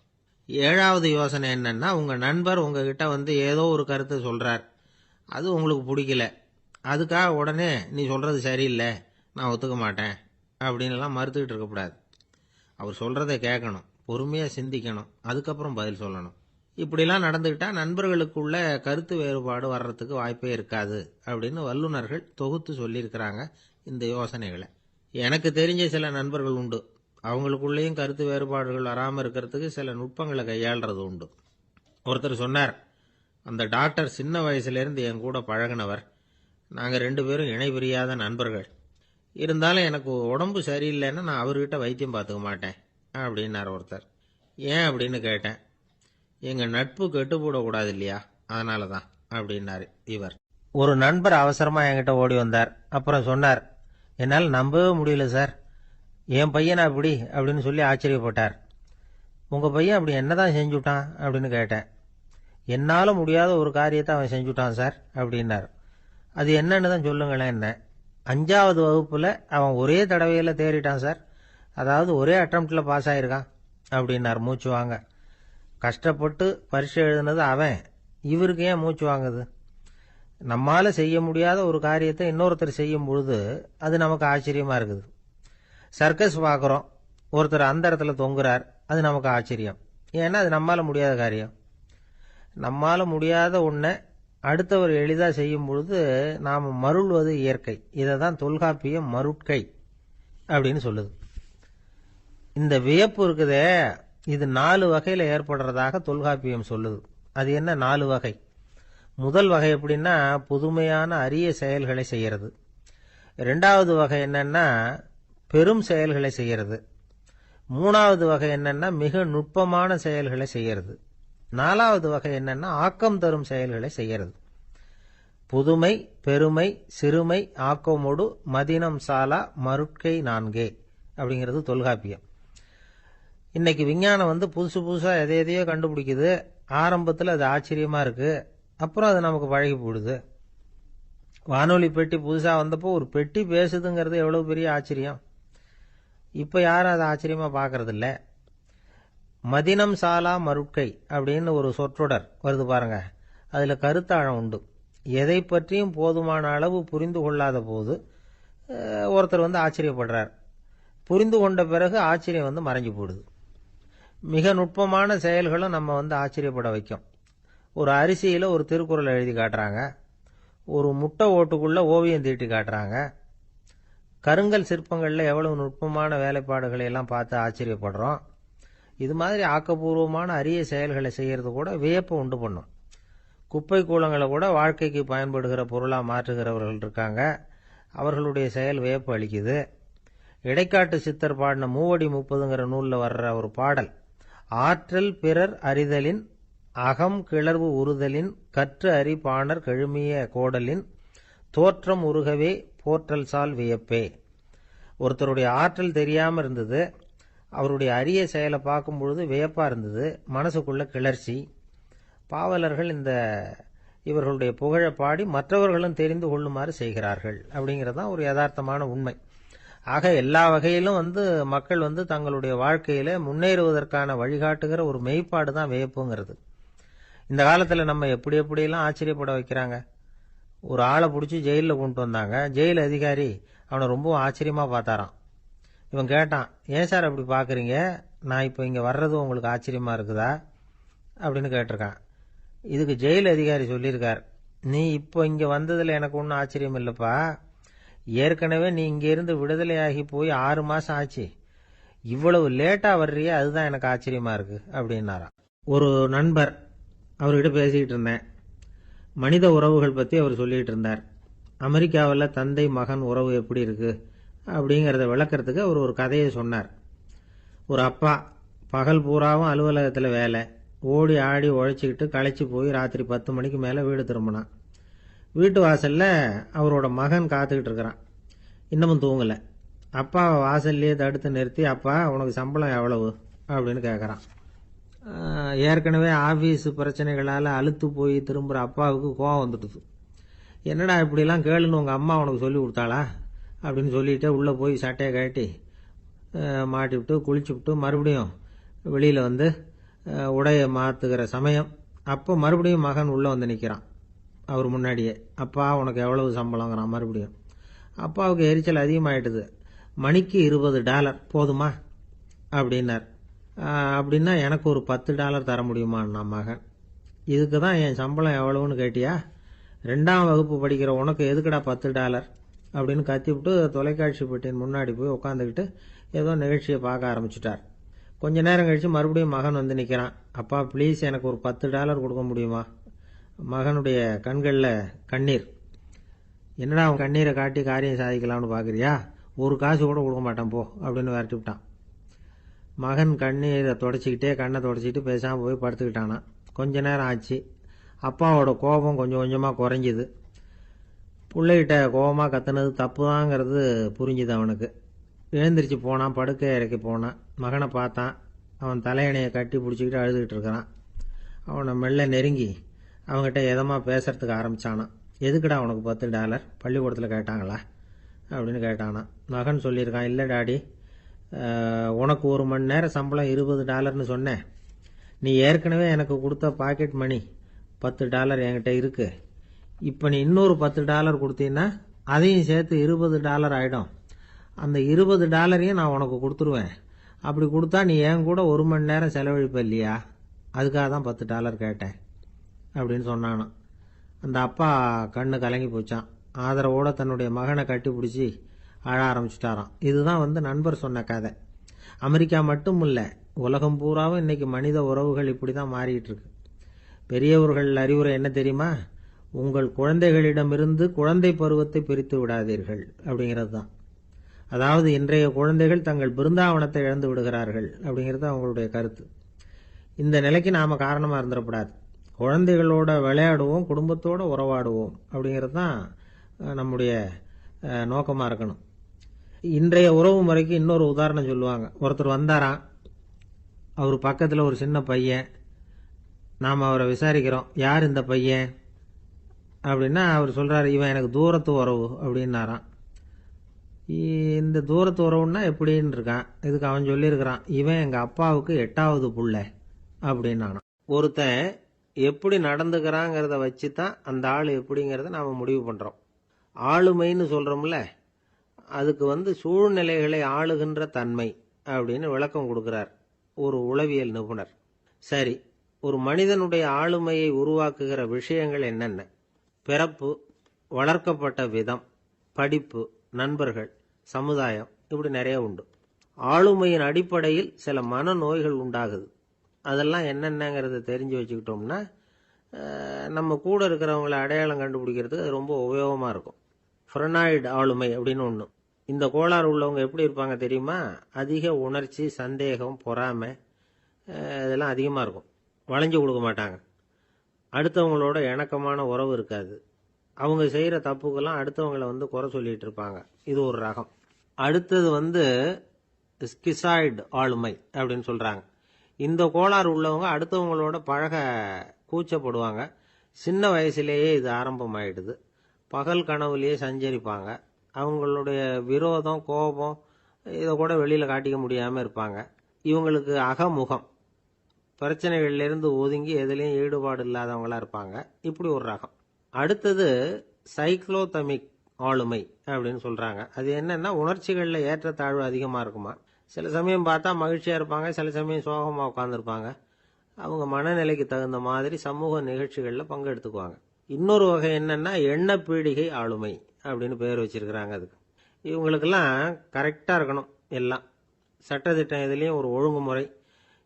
7வது யோசனை என்னன்னா, உங்கள் நண்பர் உங்ககிட்ட ஏதோ ஒரு கருத்தை சொல்கிறார், அது உங்களுக்கு பிடிக்கல, அதுக்காக உடனே நீ சொல்கிறது சரியில்லை, நான் ஒத்துக்க மாட்டேன் அப்படின்லாம் மறுத்துக்கிட்டு இருக்கக்கூடாது. அவர் சொல்கிறத கேட்கணும், பொறுமையாக சிந்திக்கணும், அதுக்கப்புறம் பதில் சொல்லணும். இப்படிலாம் நடந்துக்கிட்டால் நண்பர்களுக்குள்ள கருத்து வேறுபாடு வர்றதுக்கு வாய்ப்பே இருக்காது அப்படின்னு வல்லுநர்கள் தொகுத்து சொல்லியிருக்கிறாங்க இந்த யோசனைகளை. எனக்கு தெரிஞ்ச சில நண்பர்கள் உண்டு, அவங்களுக்குள்ளேயும் கருத்து வேறுபாடுகள் வராமல் இருக்கிறதுக்கு சில நுட்பங்களை கையாளுறது உண்டு. ஒருத்தர் சொன்னார், அந்த டாக்டர் சின்ன வயசுலேருந்து என் கூட பழகினவர், நாங்கள் 2 பேரும் இணை பிரியாத நண்பர்கள். இருந்தாலும் எனக்கு உடம்பு சரியில்லைன்னா நான் அவர்கிட்ட வைத்தியம் பார்த்துக்க மாட்டேன் அப்படின்னார் ஒருத்தர். ஏன் அப்படின்னு கேட்டேன். எங்கள் நட்பு கெட்டுப்போடக்கூடாது இல்லையா, அதனால தான் அப்படின்னாரு இவர். ஒரு நண்பர் அவசரமாக என்கிட்ட ஓடி வந்தார். அப்புறம் சொன்னார், என்னால் நம்பவே முடியல சார், என் பையனா அப்படி அப்படின்னு சொல்லி ஆச்சரியப்பட்டார். உங்கள் பையன் அப்படி என்னதான் செஞ்சுட்டான் அப்படின்னு கேட்டேன். என்னால் முடியாத ஒரு காரியத்தை அவன் செஞ்சுட்டான் சார் அப்படின்னார். அது என்னன்னு தான் சொல்லுங்களேன். என்ன, 5வது வகுப்பில் அவன் ஒரே தடவையில் தேறிட்டான் சார், அதாவது ஒரே அட்டம்ப்டில் பாஸ் ஆகிருக்கான் அப்படின்னார் மூச்சு வாங்க. கஷ்டப்பட்டு பரீட்சை எழுதுனது அவன், இவருக்கு ஏன் மூச்சு வாங்குது? நம்மால் செய்ய முடியாத ஒரு காரியத்தை இன்னொருத்தர் செய்யும் பொழுது அது நமக்கு ஆச்சரியமாக இருக்குது. சர்க்கஸ் பார்க்குறோம், ஒருத்தர் அந்த இடத்துல தொங்குறார், அது நமக்கு ஆச்சரியம். ஏன்னா அது நம்மால் முடியாத காரியம். நம்மால் முடியாத ஒன்றை அடுத்தவர் எளிதாக செய்யும் பொழுது நாம் மருள்வது இயற்கை. இதை தான் தொல்காப்பியம் மருட்கை அப்படின்னு சொல்லுது. இந்த வியப்பு இருக்குதே, இது 4 வகையில் ஏற்படுறதாக தொல்காப்பியம் சொல்லுது. அது என்ன 4 வகை? முதல் வகை எப்படின்னா புதுமையான அரிய செயல்களை செய்கிறது. 2வது வகை என்னன்னா பெரும் செயல்களை செய்கிறது. 3வது வகை என்னன்னா மிக நுட்பமான செயல்களை செய்கிறது. 4வது வகை என்னன்னா ஆக்கம் தரும் செயல்களை செய்கிறது. புதுமை, பெருமை, சிறுமை, ஆக்கமோடு மதினம் சாலா மருட்கை 4 அப்படிங்கிறது தொல்காப்பியம். இன்னைக்கு விஞ்ஞானம் புதுசு புதுசாக எதையோ கண்டுபிடிக்குது. ஆரம்பத்தில் அது ஆச்சரியமா இருக்கு, அப்புறம் அது நமக்கு பழகி போடுது. வானொலி பெட்டி புதுசாக வந்தப்போ ஒரு பெட்டி பேசுதுங்கிறது எவ்வளவு பெரிய ஆச்சரியம். இப்போ யாரும் அதை ஆச்சரியமா பார்க்கறது இல்லை. மதினம் சாலா மருட்கை அப்படின்னு ஒரு சொற்றொடர் வருது பாருங்க, அதில் கருத்தாழம் உண்டு. எதை பற்றியும் போதுமான அளவு புரிந்து கொள்ளாத போது ஒருத்தர் ஆச்சரியப்படுறார். புரிந்து கொண்ட பிறகு ஆச்சரியம் மறைஞ்சு போடுது. மிக நுட்பமான செயல்களும் நம்ம ஆச்சரியப்பட வைக்கும். ஒரு அரிசியில் ஒரு திருக்குறளை எழுதி காட்டுறாங்க, ஒரு முட்டை ஓட்டுக்குள்ள ஓவியம் தீட்டி காட்டுறாங்க. கருங்கல் சிற்பங்களில் எவ்வளவு நுட்பமான வேலைப்பாடுகளை எல்லாம் பார்த்து ஆச்சரியப்படுறோம். இது மாதிரி ஆக்கப்பூர்வமான அரிய செயல்களை செய்யறது கூட வியப்பை உண்டு பண்ணும். குப்பை கூலங்களை கூட வாழ்க்கைக்கு பயன்படுகிற பொருளாக மாற்றுகிறவர்கள் இருக்காங்க. அவர்களுடைய செயல் வியப்பு அளிக்குது. இடைக்காட்டு சித்தர் பாடின 30 நூலில் வர்ற ஒரு பாடல், ஆற்றல் பிறர் அறிதலின் அகம் கிளர்வு உறுதலின் கற்று அறி பாணர் கழுமிய கோடலின் தோற்றம் உருகவே போற்றல் சால் வியப்பே. ஒருத்தருடைய ஆற்றல் தெரியாமல் இருந்தது, அவருடைய அரிய செயலை பார்க்கும் பொழுது வியப்பா இருந்தது, மனசுக்குள்ள கிளர்ச்சி. பாவலர்கள் இவர்களுடைய புகழை பாடி மற்றவர்களும் தெரிந்து கொள்ளுமாறு செய்கிறார்கள். அப்படிங்கிறதான் ஒரு யதார்த்தமான உண்மை. ஆக எல்லா வகையிலும் மக்கள் தங்களுடைய வாழ்க்கையில முன்னேறுவதற்கான வழிகாட்டுகிற ஒரு மெய்ப்பாடு தான் வியப்புங்கிறது. இந்த காலத்தில் நம்ம எப்படியெல்லாம் ஆச்சரியப்பட வைக்கிறாங்க. ஒரு ஆளை பிடிச்சி ஜெயிலில் கொண்டு வந்தாங்க. ஜெயில் அதிகாரி அவனை ரொம்ப ஆச்சரியமா பார்த்தாராம். இவன் கேட்டான், ஏன் சார் அப்படி பார்க்குறீங்க, நான் இப்போ இங்கே வர்றது உங்களுக்கு ஆச்சரியமா இருக்குதா அப்படின்னு கேட்டிருக்கான். இதுக்கு ஜெயில் அதிகாரி சொல்லியிருக்கார், நீ இப்போ இங்கே வந்ததில் எனக்கு ஒன்றும் ஆச்சரியம் இல்லைப்பா, ஏற்கனவே நீ இங்கேருந்து விடுதலையாகி போய் 6 மாதம் ஆச்சு, இவ்வளவு லேட்டாக வர்றியே அதுதான் எனக்கு ஆச்சரியமா இருக்கு அப்படின்னாராம். ஒரு நண்பர், அவர்கிட்ட பேசிக்கிட்டு இருந்தேன். மனித உறவுகள் பற்றி அவர் சொல்லிகிட்டு இருந்தார். அமெரிக்காவில் தந்தை மகன் உறவு எப்படி இருக்கு அப்படிங்கிறத விளக்கறதுக்கு அவர் ஒரு கதையை சொன்னார். ஒரு அப்பா பகல் பூராவும் அலுவலகத்தில் வேலை, ஓடி ஆடி உழைச்சிக்கிட்டு களைச்சி போய் ராத்திரி 10 மணிக்கு மேலே வீடு திரும்பினான். வீட்டு வாசலில் அவரோட மகன் காத்துக்கிட்டு இருக்கிறான், இன்னமும் தூங்கலை. அப்பாவை வாசல்லையே தடுத்து நிறுத்தி, அப்பா உனக்கு சம்பளம் எவ்வளவு அப்படின்னு கேட்குறான். ஏற்கனவே ஆஃபீஸ் பிரச்சனைகளால் அலுத்து போய் திரும்புகிற அப்பாவுக்கு கோவம் வந்துடுது. என்னடா இப்படிலாம் கேளுன்னு உங்கள் அம்மா உனக்கு சொல்லி கொடுத்தாளா அப்படின்னு சொல்லிட்டு உள்ளே போய் சட்டையை கழட்டி மாட்டி விட்டு குளிச்சு விட்டு மறுபடியும் வெளியில் உடையை மாற்றுகிற சமயம் அப்போ மறுபடியும் மகன் உள்ளே நிற்கிறான் அவர் முன்னாடியே. அப்பா உனக்கு எவ்வளவு சம்பளங்கிறான் மறுபடியும். அப்பாவுக்கு எரிச்சல் அதிகமாகிட்டுது. மணிக்கு $20 போதுமா அப்படின்னார். அப்படின்னா எனக்கு ஒரு $10 தர முடியுமான்னா மகன். இதுக்கு தான் என் சம்பளம் எவ்வளவுன்னு கேட்டியா, 2ஆம் வகுப்பு படிக்கிற உனக்கு எதுக்குடா $10 அப்படின்னு கத்திவிட்டு தொலைக்காட்சி பெட்டியின் முன்னாடி போய் உட்காந்துக்கிட்டு ஏதோ நிகழ்ச்சியை பார்க்க ஆரம்பிச்சுட்டார். கொஞ்ச நேரம் கழித்து மறுபடியும் மகன் நிற்கிறான். அப்பா ப்ளீஸ் எனக்கு ஒரு $10 கொடுக்க முடியுமா? மகனுடைய கண்களில் கண்ணீர். என்னடா அவன் கண்ணீரை காட்டி காரியம் சாதிக்கலாம்னு பார்க்குறியா, ஒரு காசு கூட கொடுக்க மாட்டான் போ அப்படின்னு விரட்டி விட்டான். மகன் கண்ணீரை தொடச்சிக்கிட்டே கண்ணை தொடச்சிக்கிட்டு பேசாமல் போய் படுத்துக்கிட்டானா. கொஞ்ச நேரம் ஆச்சு. அப்பாவோட கோபம் கொஞ்சம் கொஞ்சமாக குறைஞ்சிது. பிள்ளைகிட்ட கோபமாக கத்துனது தப்பு தாங்கிறது புரிஞ்சுது அவனுக்கு. எழுந்திரிச்சு போனான், படுக்கை இறக்கி போனான். மகனை பார்த்தான். அவன் தலையணையை கட்டி பிடிச்சிக்கிட்டு அழுதுகிட்டு இருக்கிறான். அவனை மெல்ல நெருங்கி அவங்ககிட்ட எதமாக பேசுறதுக்கு ஆரம்பித்தானான். எதுக்குடா உனக்கு $10 பள்ளிக்கூடத்தில் கேட்டாங்களா அப்படின்னு கேட்டானான். மகன் சொல்லியிருக்கான், இல்லை டாடி, உனக்கு 1 மணி நேரம் சம்பளம் $20ன்னு சொன்னேன். நீ ஏற்கனவே எனக்கு கொடுத்த பாக்கெட் மணி $10 என்கிட்ட இருக்கு. இப்போ நீ இன்னொரு $10 கொடுத்தீங்கன்னா அதையும் சேர்த்து $20 ஆகிடும். அந்த $20 நான் உனக்கு கொடுத்துருவேன். அப்படி கொடுத்தா நீ என் கூட 1 மணி நேரம் செலவழிப்ப இல்லையா? அதுக்காக தான் $10 கேட்டேன் அப்படின்னு சொன்னானான். அந்த அப்பா கண்ணு கலங்கி போச்சான். ஆதரவோட தன்னுடைய மகனை கட்டி பிடிச்சி அழ ஆரம்பிச்சுட்டாராம். இதுதான் நண்பர் சொன்ன கதை. அமெரிக்கா மட்டும் இல்லை, உலகம் பூராவும் இன்னைக்கு மனித உறவுகள் இப்படி தான் மாறிட்டு இருக்கு. பெரியவர்கள் அறிவுரை என்ன தெரியுமா? உங்கள் குழந்தைகளிடமிருந்து குழந்தை பருவத்தை பிரித்து விடாதீர்கள் அப்படிங்கிறது தான். அதாவது இன்றைய குழந்தைகள் தங்கள் பிருந்தாவனத்தை இழந்து விடுகிறார்கள் அப்படிங்கிறது அவங்களுடைய கருத்து. இந்த நிலைக்கு நாம் காரணமாக இருந்துடக்கூடாது. குழந்தைகளோட விளையாடுவோம், குடும்பத்தோடு உறவாடுவோம் அப்படிங்கிறது தான் நம்முடைய நோக்கமாக இருக்கணும். இன்றைய உறவு முறைக்கு இன்னொரு உதாரணம் சொல்லுவாங்க. ஒருத்தர் வந்தாராம், அவர் பக்கத்தில் ஒரு சின்ன பையன். நாம் அவரை விசாரிக்கிறோம், யார் இந்த பையன் அப்படின்னா அவர் சொல்கிறார், இவன் எனக்கு தூரத்து உறவு அப்படின்னாராம். இந்த தூரத்து உறவுன்னா எப்படின்னு இருக்கான். இதுக்கு அவன் சொல்லியிருக்கிறான், இவன் எங்கள் அப்பாவுக்கு 8வது புள்ள அப்படின்னானான். ஒருத்தன் எப்படி நடந்துக்கிறாங்கிறத வச்சு தான் அந்த ஆள் எப்படிங்கிறத நாம் முடிவு பண்ணுறோம். ஆளுமைன்னு சொல்கிறோம்ல, அதுக்கு சூழ்நிலைகளை ஆளுகின்ற தன்மை அப்படின்னு விளக்கம் கொடுக்கிறார் ஒரு உளவியல் நிபுணர். சரி, ஒரு மனிதனுடைய ஆளுமையை உருவாக்குகிற விஷயங்கள் என்னென்ன? பிறப்பு, வளர்க்கப்பட்ட விதம், படிப்பு, நண்பர்கள், சமுதாயம், இப்படி நிறைய உண்டு. ஆளுமையின் அடிப்படையில் சில மனநோய்கள் உண்டாகுது. அதெல்லாம் என்னென்னங்கிறத தெரிஞ்சு வச்சுக்கிட்டோம்னா நம்ம கூட இருக்கிறவங்களை அடையாளம் கண்டுபிடிக்கிறதுக்கு அது ரொம்ப உபயோகமாக இருக்கும். ஃப்ரெனாய்டு ஆளுமை அப்படின்னு ஒன்று. இந்த கோளாறு உள்ளவங்க எப்படி இருப்பாங்க தெரியுமா? அதிக உணர்ச்சி, சந்தேகம், பொறாமை இதெல்லாம் அதிகமாக இருக்கும். வளைஞ்சு கொடுக்க மாட்டாங்க. அடுத்தவங்களோட இணக்கமான உறவு இருக்காது. அவங்க செய்கிற தப்புக்கெல்லாம் அடுத்தவங்களை குறை சொல்லிட்டு இருப்பாங்க. இது ஒரு ரகம். அடுத்தது ஸ்கிசாய்டு ஆளுமை அப்படின்னு சொல்கிறாங்க. இந்த கோளாறு உள்ளவங்க அடுத்தவங்களோட பழக கூச்சப்படுவாங்க. சின்ன வயசுலேயே இது ஆரம்பமாயிடுது. பகல் கனவுலேயே சஞ்சரிப்பாங்க. அவங்களுடைய விரோதம், கோபம் இதை கூட வெளியில் காட்டிக்க முடியாமல் இருப்பாங்க. இவங்களுக்கு அகமுகம், பிரச்சனைகள்லேருந்து ஒதுங்கி எதுலேயும் ஈடுபாடு இல்லாதவங்களா இருப்பாங்க. இப்படி ஒரு ரகம். அடுத்தது சைக்ளோதமிக் ஆளுமை அப்படின்னு சொல்கிறாங்க. அது என்னன்னா, உணர்ச்சிகளில் ஏற்றத்தாழ்வு அதிகமாக இருக்குமா. சில சமயம் பார்த்தா மகிழ்ச்சியாக இருப்பாங்க, சில சமயம் சோகமாக உட்காந்துருப்பாங்க. அவங்க மனநிலைக்கு தகுந்த மாதிரி சமூக நிகழ்ச்சிகளில் பங்கெடுத்துக்குவாங்க. இன்னொரு வகை என்னன்னா, எண்ண பீடிகை ஆளுமை அப்படின்னு பேர் வச்சிருக்கிறாங்க. அதுக்கு இவங்களுக்கெல்லாம் கரெக்டாக இருக்கணும். எல்லாம் சட்டத்திட்டம், இதுலேயும் ஒரு ஒழுங்குமுறை,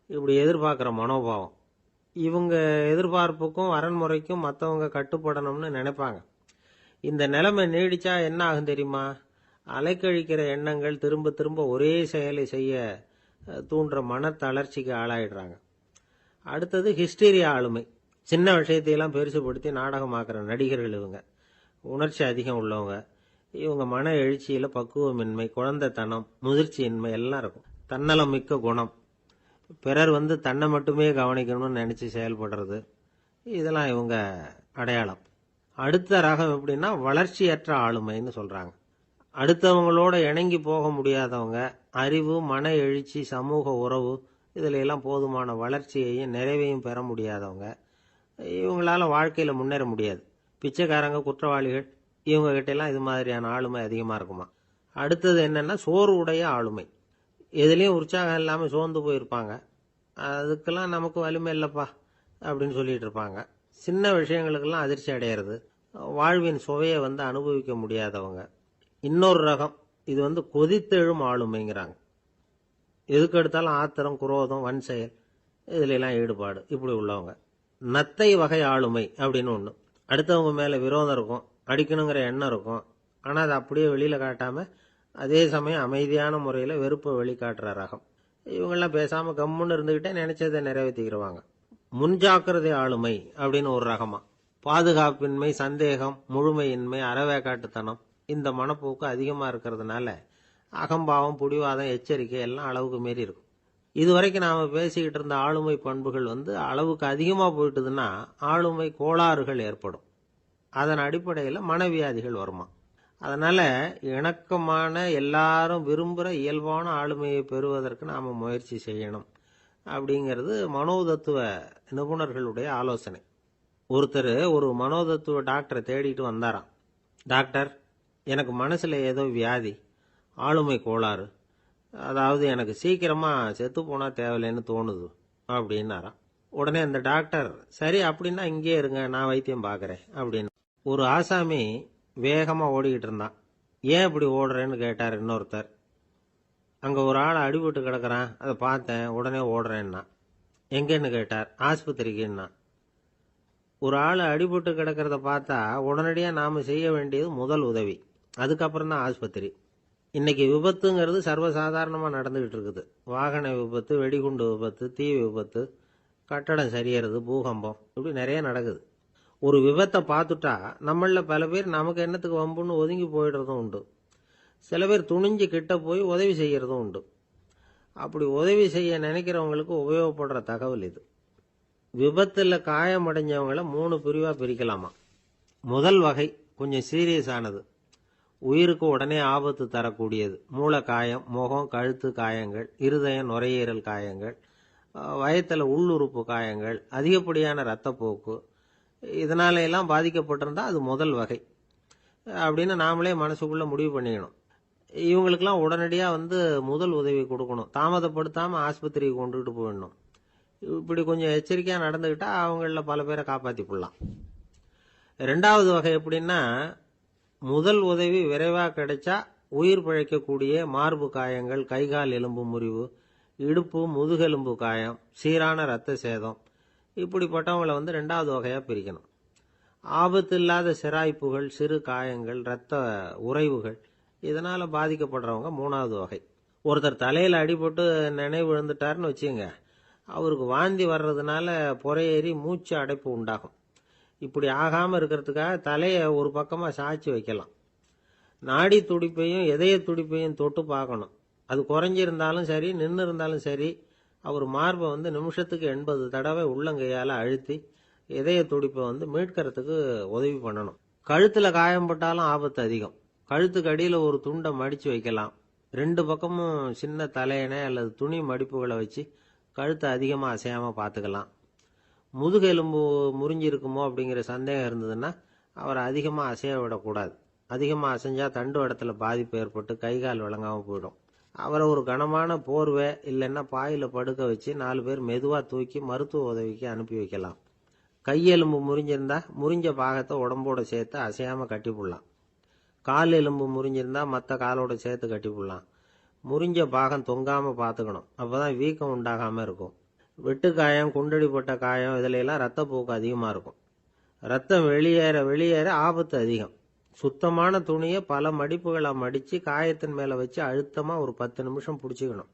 இப்படி எதிர்பார்க்குற மனோபாவம். இவங்க எதிர்பார்ப்புக்கும் வரன்முறைக்கும் மற்றவங்க கட்டுப்படணும்னு நினைப்பாங்க. இந்த நிலைமை நீடிச்சா என்ன ஆகும் தெரியுமா? அலைக்கழிக்கிற எண்ணங்கள் திரும்ப திரும்ப ஒரே செயலை செய்ய தூண்டுற மன தளர்ச்சிக்கு ஆளாயிடுறாங்க. அடுத்தது ஹிஸ்டீரியா ஆளுமை. சின்ன விஷயத்தையெல்லாம் பெருசுபடுத்தி நாடகமாக்குற நடிகர்கள் இவங்க. உணர்ச்சி அதிகம் உள்ளவங்க. இவங்க மன எழுச்சியில் பக்குவமின்மை, குழந்தைத்தனம், முதிர்ச்சியின்மை எல்லாம் இருக்கும். தன்னலம் மிக்க குணம். பிறர் தன்னை மட்டுமே கவனிக்கணும்னு நினச்சி செயல்படுறது, இதெல்லாம் இவங்க அடையாளம். அடுத்த ரகம் எப்படின்னா, வளர்ச்சியற்ற ஆளுமைன்னு சொல்கிறாங்க. அடுத்தவங்களோட இணங்கி போக முடியாதவங்க. அறிவு, மன எழுச்சி, சமூக உறவு இதில் எல்லாம் போதுமான வளர்ச்சியையும் நிறைவையும் பெற முடியாதவங்க. இவங்களால வாழ்க்கையில் முன்னேற முடியாது. பிச்சைக்காரங்க, குற்றவாளிகள், இவங்ககிட்டெல்லாம் இது மாதிரியான ஆளுமை அதிகமாக இருக்குமா. அடுத்தது என்னென்னா, சோர்வுடைய ஆளுமை. எதுலேயும் உற்சாகம் இல்லாமல் சோர்ந்து போயிருப்பாங்க. அதுக்கெல்லாம் நமக்கு வலிமை இல்லைப்பா அப்படின்னு சொல்லிட்டு இருப்பாங்க. சின்ன விஷயங்களுக்கெல்லாம் அதிர்ச்சி அடையிறது. வாழ்வின் சுவையை அனுபவிக்க முடியாதவங்க. இன்னொரு ரகம், இது கொதித்தெழும் ஆளுமைங்கிறாங்க. எதுக்கு எடுத்தாலும் ஆத்திரம், குரோதம், வன் செயல் இதுலாம் ஈடுபாடு, இப்படி உள்ளவங்க. நத்தை வகை ஆளுமை அப்படின்னு ஒன்று. அடுத்தவங்க மேலே விரோதம் இருக்கும், அடிக்கணுங்கிற எண்ணம் இருக்கும். ஆனால் அதை அப்படியே வெளியில் காட்டாமல் அதே சமயம் அமைதியான முறையில் வெறுப்பை வெளிக்காட்டுற ரகம். இவங்கெல்லாம் பேசாமல் கம்முன்னு இருந்துக்கிட்டே நினைச்சதை நிறைவேற்றிக்கிறவாங்க. முன்ஜாக்கிரதை ஆளுமை அப்படின்னு ஒரு ரகமா. பாதுகாப்பின்மை, சந்தேகம், முழுமையின்மை, அறவேக்காட்டுத்தனம் இந்த மனப்போக்கு அதிகமாக இருக்கிறதுனால அகம்பாவம், புடிவாதம், எச்சரிக்கை எல்லாம் அளவுக்கு மீறி இருக்கும். இதுவரைக்கும் நாம் பேசிக்கிட்டு இருந்த ஆளுமை பண்புகள் அளவுக்கு அதிகமாக போயிட்டுதுன்னா ஆளுமை கோளாறுகள் ஏற்படும். அதன் அடிப்படையில் மனவியாதிகள் வருமா. அதனால் இணக்கமான, எல்லாரும் விரும்புகிற இயல்பான ஆளுமையை பெறுவதற்கு நாம் முயற்சி செய்யணும் அப்படிங்கிறது மனோதத்துவ நிபுணர்களுடைய ஆலோசனை. ஒருத்தர் ஒரு மனோதத்துவ டாக்டரை தேடிட்டு வந்தாராம். டாக்டர், எனக்கு மனசில் ஏதோ வியாதி, ஆளுமை கோளாறு. அதாவது எனக்கு சீக்கிரமா செத்து போனா தேவையில்லைன்னு தோணுது அப்படின்னாராம். உடனே அந்த டாக்டர், சரி அப்படின்னா இங்கே இருங்க, நான் வைத்தியம் பார்க்கறேன் அப்படின்னு. ஒரு ஆசாமி வேகமா ஓடிக்கிட்டு இருந்தான். ஏன் இப்படி ஓடுறேன்னு கேட்டார் இன்னொருத்தர். அங்க ஒரு ஆள் அடிபட்டு கிடக்குறான், அதை பார்த்தேன், உடனே ஓடுறேன்னா. எங்கன்னு கேட்டார். ஆஸ்பத்திரிக்குன்னா. ஒரு ஆள் அடிபட்டு கிடக்கிறத பார்த்தா உடனடியா நாம செய்ய வேண்டியது முதல் உதவி, அதுக்கப்புறம் தான் ஆஸ்பத்திரி. இன்னைக்கு விபத்துங்கிறது சர்வசாதாரணமா நடந்துகிட்டு இருக்குது. வாகன விபத்து, வெடிகுண்டு விபத்து, தீ விபத்து, கட்டடம் சரியறது, பூகம்பம், இப்படி நிறைய நடக்குது. ஒரு விபத்தை பார்த்துட்டா நம்மள பல பேர் நமக்கு என்னத்துக்கு வம்புன்னு ஒதுங்கி போயிடுறதும் உண்டு. சில பேர் துணிஞ்சு கிட்ட போய் உதவி செய்யறதும் உண்டு. அப்படி உதவி செய்ய நினைக்கிறவங்களுக்கு உபயோகப்படுற தகவல் இது. விபத்துல காயமடைஞ்சவங்களை 3 பிரிவா பிரிக்கலாமா. முதல் வகை கொஞ்சம் சீரியஸ் ஆனது, உயிருக்கு உடனே ஆபத்து தரக்கூடியது. மூளை காயம், முகம், கழுத்து காயங்கள், இருதயம், நுரையீரல் காயங்கள், வயத்துல உள்ளுறுப்பு காயங்கள், அதிகப்படியான இரத்தப்போக்கு, இதனால எல்லாம் பாதிக்கப்பட்டிருந்தா அது முதல் வகை அப்படின்னு நாமளே மனசுக்குள்ள முடிவு பண்ணிக்கணும். இவங்களுக்கெல்லாம் உடனடியா முதல் உதவி கொடுக்கணும். தாமதப்படுத்தாம ஆஸ்பத்திரிக்கு கொண்டுகிட்டு போயிடணும். இப்படி கொஞ்சம் எச்சரிக்கையா நடந்துகிட்டா அவங்கள பல பேரை காப்பாத்தி போடலாம். 2வது வகை எப்படின்னா, முதல் உதவி விரைவா கிடைச்சா உயிர் பிழைக்கக்கூடிய மார்பு காயங்கள், கைகால் எலும்பு முறிவு, இடுப்பு முதுகெலும்பு காயம், சீரான இரத்த சேதம், இப்படிப்பட்டவங்களை 2வது வகையா பிரிக்கணும். ஆபத்து இல்லாத சிராய்ப்புகள், சிறு காயங்கள், இரத்த உறைவுகள், இதனால பாதிக்கப்படுறவங்க 3வது வகை. ஒருத்தர் தலையில அடிபட்டு நினைவு விழுந்துட்டாருன்னு வச்சுங்க, அவருக்கு வாந்தி வர்றதுனால புறையேறி மூச்சு அடைப்பு உண்டாகும். இப்படி ஆகாம இருக்கிறதுக்காக தலையை ஒரு பக்கமா சாய்ச்சி வைக்கலாம். நாடி துடிப்பையும் இதய துடிப்பையும் தொட்டு பார்க்கணும். அது குறைஞ்சிருந்தாலும் சரி, நின்று இருந்தாலும் சரி, அவர் மார்பை நிமிஷத்துக்கு 80 தடவை உள்ளங்கையால அழுத்தி இதய துடிப்பை மீட்கிறதுக்கு உதவி பண்ணணும். கழுத்துல காயம்பட்டாலும் ஆபத்து அதிகம். கழுத்துக்கு அடியில ஒரு துண்டை மடிச்சு வைக்கலாம். 2 பக்கமும் சின்ன தலையணை அல்லது துணி மடிப்புகளை வச்சு கழுத்தை அதிகமா அசையாம பார்த்துக்கலாம். முதுகெலும்பு முறிஞ்சிருக்குமோ அப்படிங்கிற சந்தேகம் இருந்ததுன்னா அவரை அதிகமா அசைய விடக்கூடாது. அதிகமா அசைஞ்சா தண்டு இடத்துல பாதிப்பு ஏற்பட்டு கைகால் விளங்காம போயிடும். அவரை ஒரு கனமான போர்வை இல்லைன்னா பாயில படுக்க வச்சு 4 பேர் மெதுவா தூக்கி மருத்துவ உதவிக்கு அனுப்பி வைக்கலாம். கையெலும்பு முறிஞ்சிருந்தா முறிஞ்ச பாகத்தை உடம்போட சேர்த்து அசையாம கட்டி போடலாம். கால் எலும்பு முறிஞ்சிருந்தா மற்ற காலோட சேர்த்து கட்டி போடலாம். முறிஞ்ச பாகம் தொங்காம பார்த்துக்கணும். அப்பதான் வீக்கம் உண்டாகாம இருக்கும். வெட்டு காயம், குண்டடிப்பட்ட காயம், இதுல எல்லாம் ரத்தப்போக்கு அதிகமா இருக்கும். ரத்தம் வெளியேற வெளியேற ஆபத்து அதிகம். சுத்தமான துணியை பல மடிப்புகளை மடிச்சு காயத்தின் மேல வச்சு அழுத்தமா ஒரு 10 நிமிஷம் பிடிச்சிக்கணும்.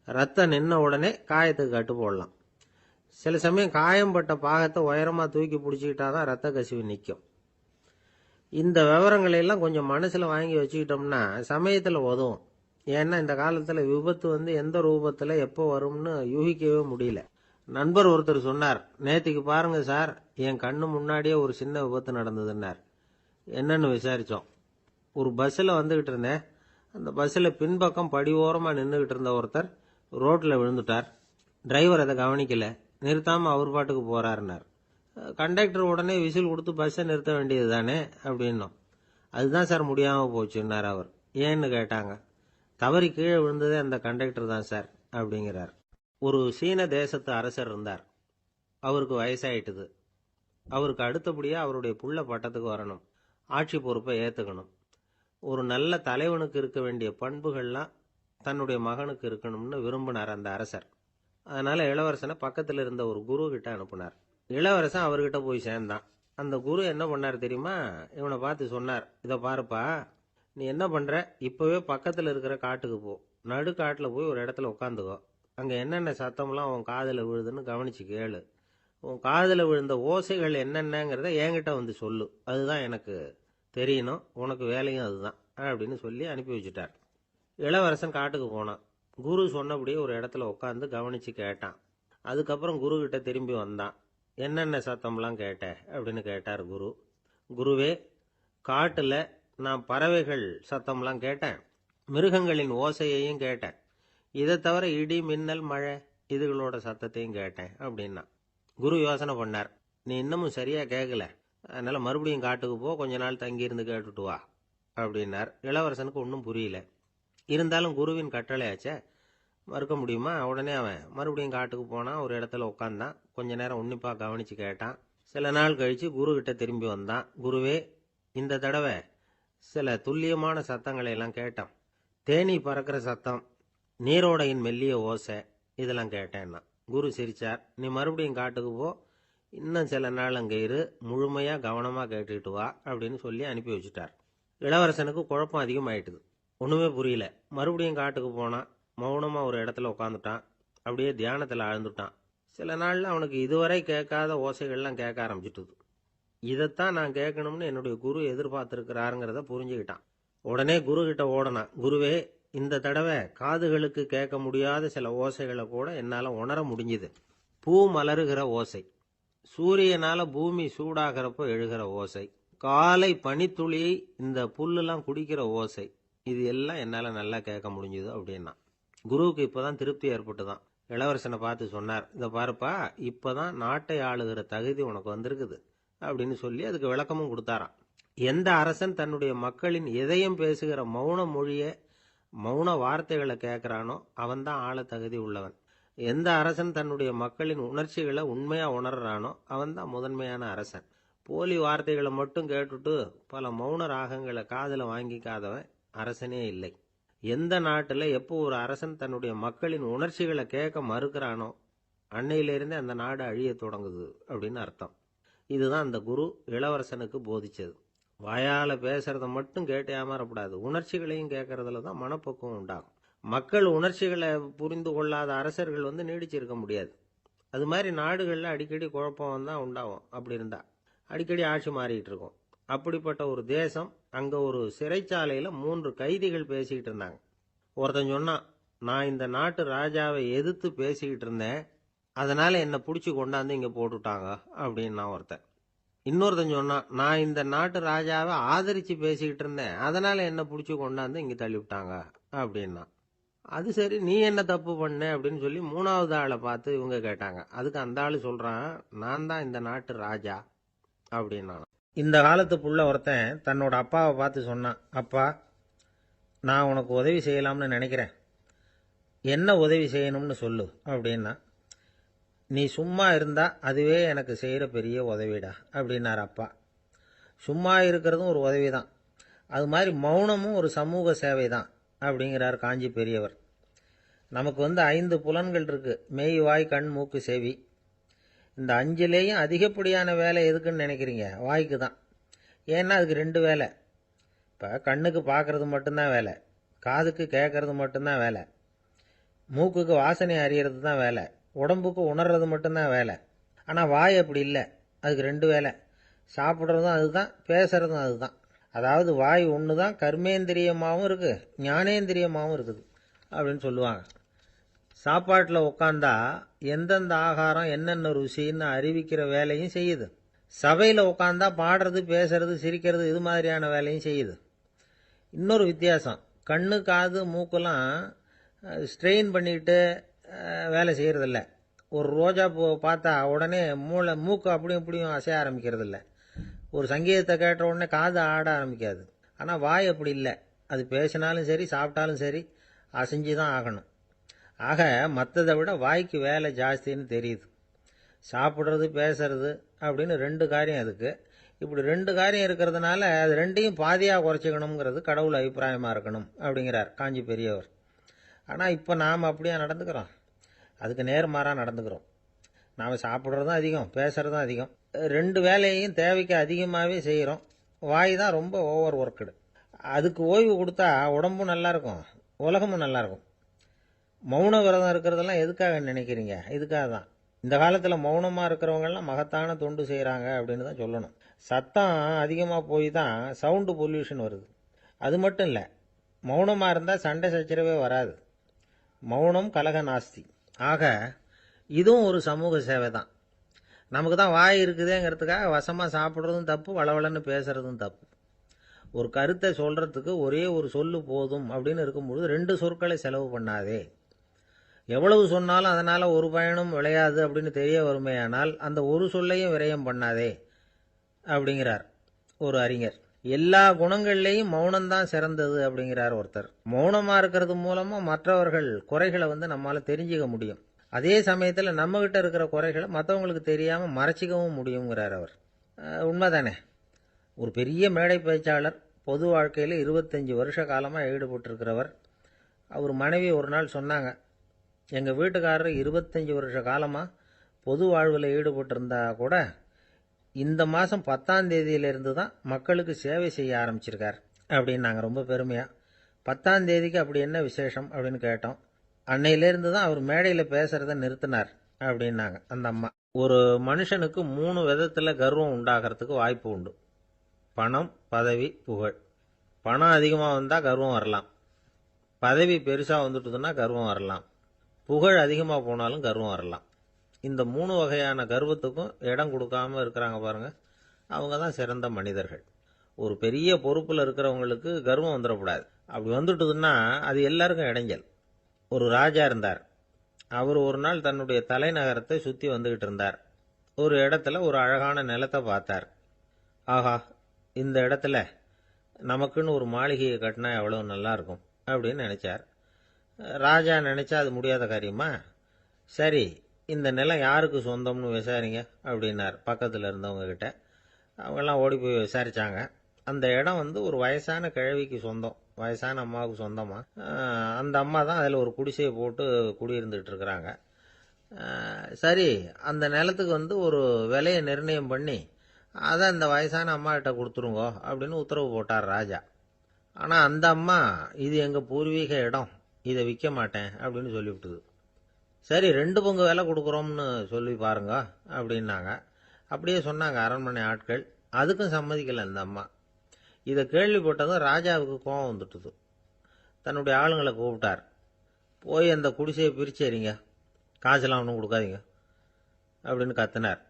ரத்தம் நின்ன உடனே காயத்துக்கு கட்டு போடலாம். சில சமயம் காயம்பட்ட பாகத்தை உயரமா தூக்கி பிடிச்சிக்கிட்டாதான் ரத்த கசிவு நிற்கும். இந்த விவரங்களை எல்லாம் கொஞ்சம் மனசுல வாங்கி வச்சுக்கிட்டோம்னா சமயத்துல உதவும். ஏன்னா இந்த காலத்துல விபத்து எந்த ரூபத்துல எப்போ வரும்னு யூகிக்கவே முடியல. நண்பர் ஒருத்தர் சொன்னார், நேத்திக்கு பாருங்க சார், என் கண்ணு முன்னாடியே ஒரு சின்ன விபத்து நடந்ததுன்னார். என்னன்னு விசாரிச்சோம். ஒரு பஸ்ல வந்துகிட்டு இருந்தேன். அந்த பஸ்ல பின்பக்கம் படி ஓரமா நின்றுகிட்டு இருந்த ஒருத்தர் ரோட்ல விழுந்துட்டார். டிரைவர் அதை கவனிக்கல, நிறுத்தாம அவர் பாட்டுக்கு போறாருன்னார். கண்டக்டர் உடனே விசில் கொடுத்து பஸ்ஸை நிறுத்த வேண்டியது தானே அப்படின்னோம். அதுதான் சார் முடியாம போச்சுன்னார் அவர். ஏன்னு கேட்டாங்க. தவறி கீழே விழுந்ததே அந்த கண்டக்டர் தான் சார் அப்படிங்கிறார். ஒரு சீன தேசத்து அரசர் இருந்தார். அவருக்கு வயசாயிட்டுது. அவருக்கு அடுத்தபடியா அவருடைய புள்ள பட்டத்துக்கு வரணும், ஆட்சி பொறுப்பை ஏத்துக்கணும். ஒரு நல்ல தலைவனுக்கு இருக்க வேண்டிய பண்புகள்லாம் தன்னுடைய மகனுக்கு இருக்கணும்னு விரும்பினார் அந்த அரசர். அதனால இளவரசனை பக்கத்துல இருந்த ஒரு குரு கிட்ட அனுப்புனார். இளவரசன் அவர்கிட்ட போய் சேர்ந்தான். அந்த குரு என்ன பண்ணார் தெரியுமா? இவனை பார்த்து சொன்னார், இதை பாருப்பா, நீ என்ன பண்ற, இப்பவே பக்கத்துல இருக்கிற காட்டுக்கு போ, நடு காட்டுல போய் ஒரு இடத்துல உட்காந்துக்கோ. அங்க என்னென்ன சத்தம்லாம் உன் காதுல விழுதுன்னு கவனிச்சு கேளு. உன் காதுல விழுந்த ஓசைகள் என்னென்னங்கிறத என்கிட்ட சொல்லு, அதுதான் எனக்கு தெரியணும், உனக்கு வேலையும் அதுதான் அப்படின்னு சொல்லி அனுப்பி வச்சுட்டார். இளவரசன் காட்டுக்கு போனான். குரு சொன்னபடியே ஒரு இடத்துல உட்காந்து கவனிச்சு கேட்டான். அதுக்கப்புறம் குரு கிட்ட திரும்பி வந்தான். என்னென்ன சத்தம்லாம் கேட்ட அப்படின்னு கேட்டார் குரு. குருவே, காட்டுல நான் பறவைகள் சத்தம்லாம் கேட்டேன், மிருகங்களின் ஓசையையும் கேட்டேன், இதை தவிர இடி, மின்னல், மழை, இதுகளோட சத்தத்தையும் கேட்டேன் அப்படின்னா. குரு யோசனை பண்ணார், நீ இன்னமும் சரியா கேட்கல, அதனால மறுபடியும் காட்டுக்கு போ, கொஞ்ச நாள் தங்கி இருந்து கேட்டுட்டு வா அப்படின்னார். இளவரசனுக்கு ஒன்றும் புரியல. இருந்தாலும் குருவின் கட்டளையாச்சே, மறுக்க முடியுமா? உடனே அவன் மறுபடியும் காட்டுக்கு போனான். ஒரு இடத்துல உட்காந்தான். கொஞ்ச நேரம் உன்னிப்பாக கவனித்து கேட்டான். சில நாள் கழித்து குரு கிட்ட திரும்பி வந்தான். குருவே, இந்த தடவை சில துல்லியமான சத்தங்களை எல்லாம் கேட்டான். தேனீ பறக்கிற சத்தம், நீரோடையின் மெல்லிய ஓசை, இதெல்லாம் கேட்டேன்னா. குரு சிரிச்சார். நீ மறுபடியும் காட்டுக்கு போ, இன்னும் சில நாள் அங்கே இரு, முழுமையாக கவனமாக கேட்டுக்கிட்டு வா அப்படின்னு சொல்லி அனுப்பி வச்சுட்டார். இளவரசனுக்கு குழப்பம் அதிகமாயிட்டுது. ஒன்றுமே புரியல. மறுபடியும் காட்டுக்கு போனான். மௌனமாக ஒரு இடத்துல உட்காந்துட்டான். அப்படியே தியானத்தில் ஆழ்ந்துட்டான். சில நாளில் அவனுக்கு இதுவரை கேட்காத ஓசைகள்லாம் கேட்க ஆரம்பிச்சிட்டுது. இதைத்தான் நான் கேட்கணும்னு என்னுடைய குரு எதிர்பார்த்துருக்கிறாருங்கிறத புரிஞ்சுக்கிட்டான். உடனே குரு கிட்ட ஓடனான். குருவே, இந்த தடவை காதுகளுக்கு கேட்க முடியாத சில ஓசைகளை கூட என்னால் உணர முடிஞ்சுது. பூ மலருகிற ஓசை, சூரியனால பூமி சூடாகிறப்போ எழுகிற ஓசை, காலை பனித்துளி இந்த புல்லுலாம் குடிக்கிற ஓசை, இது எல்லாம் என்னால் நல்லா கேட்க முடிஞ்சுது அப்படின்னா. குருவுக்கு இப்போதான் திருப்தி ஏற்பட்டுதான். இளவரசனை பார்த்து சொன்னார், இதை பாருப்பா, இப்போதான் நாட்டை ஆளுகிற தகுதி உனக்கு வந்திருக்குது அப்படின்னு சொல்லி அதுக்கு விளக்கமும் கொடுத்தாராம். எந்த அரசன் தன்னுடைய மக்களின் இதயம் பேசுகிற மௌன மொழியை, மௌன வார்த்தைகளை கேட்குறானோ அவன்தான் ஆள தகுதி உள்ளவன். எந்த அரசன் தன்னுடைய மக்களின் உணர்ச்சிகளை உண்மையாக உணர்றானோ அவன்தான் முதன்மையான அரசன். போலி வார்த்தைகளை மட்டும் கேட்டுட்டு பல மௌன ராகங்களை காதில் வாங்கிக்காதவன் அரசனே இல்லை. எந்த நாட்டில் எப்போ ஒரு அரசன் தன்னுடைய மக்களின் உணர்ச்சிகளை கேட்க மறுக்கிறானோ அன்னையிலிருந்தே அந்த நாடு அழிய தொடங்குது அப்படின்னு அர்த்தம். இதுதான் அந்த குரு இளவரசனுக்கு போதிச்சது. வாயால் பேசுறத மட்டும் கேட்டு ஏமாறக்கூடாது, உணர்ச்சிகளையும் கேட்கறதுல தான் மனப்பக்குவம் உண்டாகும். மக்கள் உணர்ச்சிகளை புரிந்து கொள்ளாத அரசர்கள் நீடிச்சிருக்க முடியாது. அது மாதிரி நாடுகளில் அடிக்கடி குழப்பம் தான் உண்டாகும். அப்படி இருந்தா அடிக்கடி ஆட்சி மாறிக்கிட்டு இருக்கும். அப்படிப்பட்ட ஒரு தேசம், அங்கே ஒரு சிறைச்சாலையில் 3 கைதிகள் பேசிக்கிட்டு இருந்தாங்க. ஒருத்தன் சொன்னான், நான் இந்த நாட்டு ராஜாவை எதிர்த்து பேசிக்கிட்டு இருந்தேன், அதனால என்னை பிடிச்சி கொண்டாந்து இங்கே போட்டுட்டாங்க அப்படின்னா ஒருத்தன். இன்னொருத்தன் சொன்னான், நான் இந்த நாட்டு ராஜாவை ஆதரித்து பேசிக்கிட்டு இருந்தேன், அதனால என்னை பிடிச்சி கொண்டாந்து இங்கே தள்ளிவிட்டாங்க அப்படின்னா. அது சரி, நீ என்ன தப்பு பண்ண அப்படின்னு சொல்லி 3வது ஆளை பார்த்து இவங்க கேட்டாங்க. அதுக்கு அந்த ஆள் சொல்றான், நான் தான் இந்த நாட்டு ராஜா அப்படின்னா. இந்த காலத்து புள்ள ஒருத்தன் தன்னோட அப்பாவை பார்த்து சொன்னான், அப்பா, நான் உனக்கு உதவி செய்யலாம்னு நினைக்கிறேன், என்ன உதவி செய்யணும்னு சொல்லு அப்படின்னா. நீ சும்மா இருந்தா அதுவே எனக்கு செய்கிற பெரிய உதவிடா அப்படின்னார் அப்பா. சும்மா இருக்கிறதும் ஒரு உதவி தான், அது மாதிரி மௌனமும் ஒரு சமூக சேவை தான் அப்படிங்கிறார் காஞ்சி பெரியவர். நமக்கு 5 புலன்கள் இருக்கு, மெய், வாய், கண், மூக்கு, செவி. இந்த 5லேயும் அதிகப்படியான வேலை எதுக்குன்னு நினைக்கிறீங்க? வாய்க்கு தான். ஏன்னா அதுக்கு 2 வேலை. இப்போ கண்ணுக்கு பார்க்கறது மட்டும்தான் வேலை, காதுக்கு கேட்கறது மட்டும்தான் வேலை, மூக்குக்கு வாசனை அறியறது தான் வேலை, உடம்புக்கு உணர்றது மட்டும்தான் வேலை. ஆனால் வாய் அப்படி இல்லை, அதுக்கு 2 வேலை. சாப்பிட்றதும் அதுதான், பேசுறதும் அதுதான். அதாவது வாய் ஒன்று தான் கர்மேந்திரியமாகவும் இருக்குது, ஞானேந்திரியமாகவும் இருக்குது அப்படின்னு சொல்லுவாங்க. சாப்பாட்டில் உட்காந்தா எந்தெந்த ஆகாரம் என்னென்ன ருசின்னு அறிவிக்கிற வேலையும் செய்யுது. சபையில் உட்காந்தா பாடுறது, பேசுறது, சிரிக்கிறது, இது மாதிரியான வேலையும் செய்யுது. இன்னொரு வித்தியாசம், கண்ணு, காது, மூக்கெல்லாம் ஸ்ட்ரெயின் பண்ணிக்கிட்டு வேலை செய்கிறதில்ல. ஒரு ரோஜா பூ பார்த்தா உடனே மூக்கு அப்படியும் இப்படியும் அசைய ஆரம்பிக்கிறது இல்லை. ஒரு சங்கீதத்தை கேட்ட உடனே காது ஆட ஆரம்பிக்காது. ஆனால் வாய் அப்படி இல்லை, அது பேசினாலும் சரி சாப்பிட்டாலும் சரி அசைஞ்சு தான் ஆகணும். ஆக மற்றதை விட வாய்க்கு வேலை ஜாஸ்தின்னு தெரியுது. சாப்பிட்றது, பேசுறது அப்படின்னு 2 காரியம் அதுக்கு. இப்படி 2 காரியம் இருக்கிறதுனால அது 2யும் பாதியாக குறைச்சிக்கணுங்கிறது கடவுள் அபிப்பிராயமாக இருக்கணும் அப்படிங்கிறார் காஞ்சி பெரியவர். ஆனால் இப்போ நாம் அப்படியே நடந்துக்கிறோம், அதுக்கு நேர்மாறாக நடந்துக்கிறோம். நாம் சாப்பிட்றதும் அதிகம், பேசுகிறதும் அதிகம், 2 வேலையையும் தேவைக்கு அதிகமாகவே செய்கிறோம். வாய் தான் ரொம்ப ஓவர் ஒர்க்குடு. அதுக்கு ஓய்வு கொடுத்தா உடம்பும் நல்லாயிருக்கும், உலகமும் நல்லாயிருக்கும். மௌன விரதம் இருக்கிறதெல்லாம் எதுக்காக நினைக்கிறீங்க? இதுக்காக தான். இந்த காலத்தில் மௌனமாக இருக்கிறவங்கெல்லாம் மகத்தான தொண்டு செய்கிறாங்க அப்படின்னு தான் சொல்லணும். சத்தம் அதிகமாக போய் தான் சவுண்டு பொல்யூஷன் வருது. அது மட்டும் இல்லை, மௌனமாக இருந்தால் சண்டை சச்சரவே வராது. மௌனம் கலக நாஸ்தி. ஆக இதுவும் ஒரு சமூக சேவை தான். நமக்கு தான் வாய் இருக்குதேங்கிறதுக்காக வசமாக சாப்பிட்றதும் தப்பு, வளவளன்னு பேசுறதும் தப்பு. ஒரு கருத்தை சொல்கிறதுக்கு ஒரே ஒரு சொல்லு போதும் அப்படின்னு இருக்கும்பொழுது 2 சொற்களை செலவு பண்ணாதே. எவ்வளவு சொன்னாலும் அதனால் ஒரு பயனும் விளையாது அப்படின்னு தெரிய வருமேயானால் அந்த ஒரு சொல்லையும் விரயம் பண்ணாதே அப்படிங்கிறார் ஒரு அறிஞர். எல்லா குணங்கள்லேயும் மௌனம்தான் சிறந்தது அப்படிங்கிறார் ஒருத்தர். மௌனமா இருக்கிறது மூலமா மற்றவர்கள் குறைகளை நம்மால தெரிஞ்சுக்க முடியும். அதே சமயத்தில் நம்ம கிட்ட இருக்கிற குறைகளை மற்றவங்களுக்கு தெரியாம மறைச்சிக்கவும் முடியுங்கிறார் அவர். உண்மைதானே. ஒரு பெரிய மேடை பேச்சாளர், பொது வாழ்க்கையில் 25 வருஷ காலமாக ஈடுபட்டிருக்கிறவர். அவர் மனைவி ஒரு நாள் சொன்னாங்க, எங்கள் வீட்டுக்காரர் 25 வருஷ காலமாக பொது வாழ்வில் ஈடுபட்டிருந்தா கூட இந்த மாதம் 10ஆம் தேதியிலிருந்து தான் மக்களுக்கு சேவை செய்ய ஆரம்பிச்சிருக்கார் அப்படின்னாங்க ரொம்ப பெருமையாக. 10ஆம் தேதிக்கு அப்படி என்ன விசேஷம் அப்படின்னு கேட்டோம். அன்னையிலேருந்து தான் அவர் மேடையில் பேசுகிறத நிறுத்தினார் அப்படின்னாங்க அந்த அம்மா. ஒரு மனுஷனுக்கு 3 விதத்தில் கர்வம் உண்டாகிறதுக்கு வாய்ப்பு உண்டு. பணம், பதவி, புகழ். பணம் அதிகமாக வந்தால் கர்வம் வரலாம், பதவி பெருசாக வந்துட்டுதுன்னா கர்வம் வரலாம், புகழ் அதிகமாக போனாலும் கர்வம் வரலாம். இந்த 3 வகையான கர்வத்துக்கும் இடம் கொடுக்காம இருக்கிறாங்க பாருங்க, அவங்க தான் சிறந்த மனிதர்கள். ஒரு பெரிய பொறுப்பில் இருக்கிறவங்களுக்கு கர்வம் வந்துடக்கூடாது. அப்படி வந்துட்டுதுன்னா அது எல்லாருக்கும் இடைஞ்சல். ஒரு ராஜா இருந்தார். அவர் ஒரு நாள் தன்னுடைய தலைநகரத்தை சுற்றி வந்துகிட்டு இருந்தார். ஒரு இடத்துல ஒரு அழகான நிலத்தை பார்த்தார். ஆஹா, இந்த இடத்துல நமக்குன்னு ஒரு மாளிகையை கட்டினா எவ்வளோ நல்லா இருக்கும் அப்படின்னு நினைச்சார். ராஜா நினைச்சா அது முடியாத காரியமா? சரி, இந்த நிலம் யாருக்கு சொந்தம்னு விசாரிங்க அப்படின்னார் பக்கத்தில் இருந்தவங்க கிட்ட. அவங்கெல்லாம் ஓடி போய் விசாரிச்சாங்க. அந்த இடம் ஒரு வயசான கிழவிக்கு சொந்தம், வயசான அம்மாவுக்கு சொந்தமா. அந்த அம்மா தான் அதில் ஒரு குடிசையை போட்டு குடியிருந்துட்டு இருக்கிறாங்க. சரி, அந்த நிலத்துக்கு ஒரு விலையை நிர்ணயம் பண்ணி அதை அந்த வயசான அம்மா கிட்ட கொடுத்துருங்கோ அப்படின்னு உத்தரவு போட்டார் ராஜா. ஆனால் அந்த அம்மா, இது எங்கள் பூர்வீக இடம், இதை விற்க மாட்டேன் அப்படின்னு சொல்லிவிட்டுது. சரி, 2 பங்கு விலை கொடுக்குறோம்னு சொல்லி பாருங்க அப்படின்னாங்க. அப்படியே சொன்னாங்க அரண்மனை ஆட்கள். அதுக்கும் சம்மதிக்கலை அந்த அம்மா. இதை கேள்விப்பட்டதும் ராஜாவுக்கு கோபம் வந்துட்டுது. தன்னுடைய ஆளுங்களை கூப்பிட்டார். போய் அந்த குடிசையை பிரித்து எறிங்க, காசெல்லாம் ஒன்றும் கொடுக்காதீங்க அப்படின்னு கத்தினார்.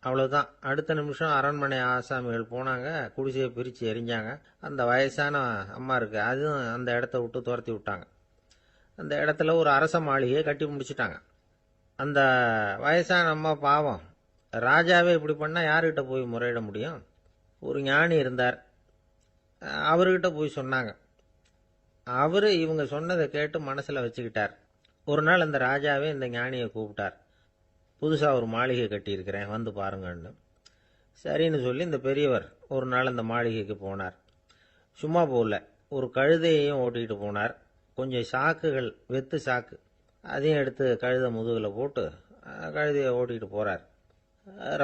அவ்வளோதான். அடுத்த நிமிஷம் அரண்மனை ஆசாமிகள் போனாங்க, குடிசையை பிரித்து எரிஞ்சாங்க. அந்த வயசான அம்மா இருக்கு, அதுவும் அந்த இடத்த விட்டு துரத்தி விட்டாங்க. அந்த இடத்துல ஒரு அரச மாளிகையை கட்டி முடிச்சிட்டாங்க. அந்த வயசான அம்மா பாவம், ராஜாவே இப்படி பண்ணால் யாருக்கிட்ட போய் முறையிட முடியும்? ஒரு ஞானி இருந்தார், அவர்கிட்ட போய் சொன்னாங்க. அவர் இவங்க சொன்னதை கேட்டு மனசில் வச்சுக்கிட்டார். ஒரு நாள் அந்த ராஜாவே இந்த ஞானியை கூப்பிட்டார். புதுசாக ஒரு மாளிகை கட்டியிருக்கிறேன், வந்து பாருங்கன்னு. சரின்னு சொல்லி இந்த பெரியவர் ஒரு நாள் அந்த மாளிகைக்கு போனார். சும்மா போகல, ஒரு கழுதையையும் ஓட்டிகிட்டு போனார். கொஞ்சம் சாக்குகள், வெத்து சாக்கு, அதையும் எடுத்து கழுதை முதுகில் போட்டு கழுதையை ஓட்டிகிட்டு போகிறார்.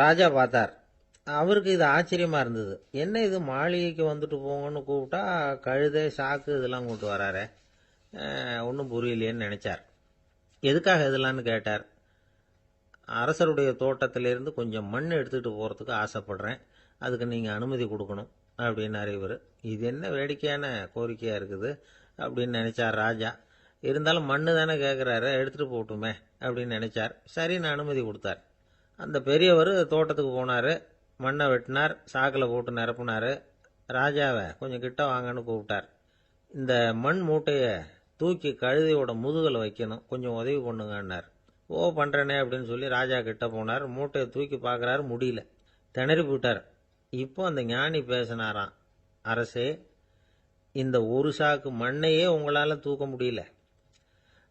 ராஜா பார்த்தார். அவருக்கு இது ஆச்சரியமாக இருந்தது. என்ன இது, மாளிகைக்கு வந்துட்டு போங்கன்னு கூப்பிட்டா கழுதை சாக்கு இதெல்லாம் கொண்டு வராரே, ஒன்றும் புரியலையேன்னு நினைச்சார். எதுக்காக இதெல்லாம்னு கேட்டார். அரசருடைய தோட்டத்திலிருந்து கொஞ்சம் மண் எடுத்துகிட்டு போகிறதுக்கு ஆசைப்படுறேன், அதுக்கு நீங்கள் அனுமதி கொடுக்கணும் அப்படின்னாரு இவர். இது என்ன வேடிக்கையான கோரிக்கையாக இருக்குது அப்படின்னு நினைச்சார் ராஜா. இருந்தாலும் மண்ணு தானே கேட்குறாரு, எடுத்துகிட்டு போட்டுமே அப்படின்னு நினைச்சார். சரி, நான் அனுமதி கொடுத்தார். அந்த பெரியவர் தோட்டத்துக்கு போனார், மண்ணை வெட்டினார், சாக்கில் போட்டு நிரப்புனார். ராஜாவை கொஞ்சம் கிட்ட வாங்கன்னு கூப்பிட்டார். இந்த மண் மூட்டையை தூக்கி கழுதையோட முதுகில் வைக்கணும், கொஞ்சம் உதவி பண்ணுங்கன்னார். ஓ, பண்ணுறேனே அப்படின்னு சொல்லி ராஜா கிட்ட போனார். மூட்டையை தூக்கி பார்க்குறாரு, முடியல, திணறி போட்டார். இப்போ அந்த ஞானி பேசினாராம். அரசே, இந்த ஒரு சாக்கு மண்ணையே உங்களால் தூக்க முடியல,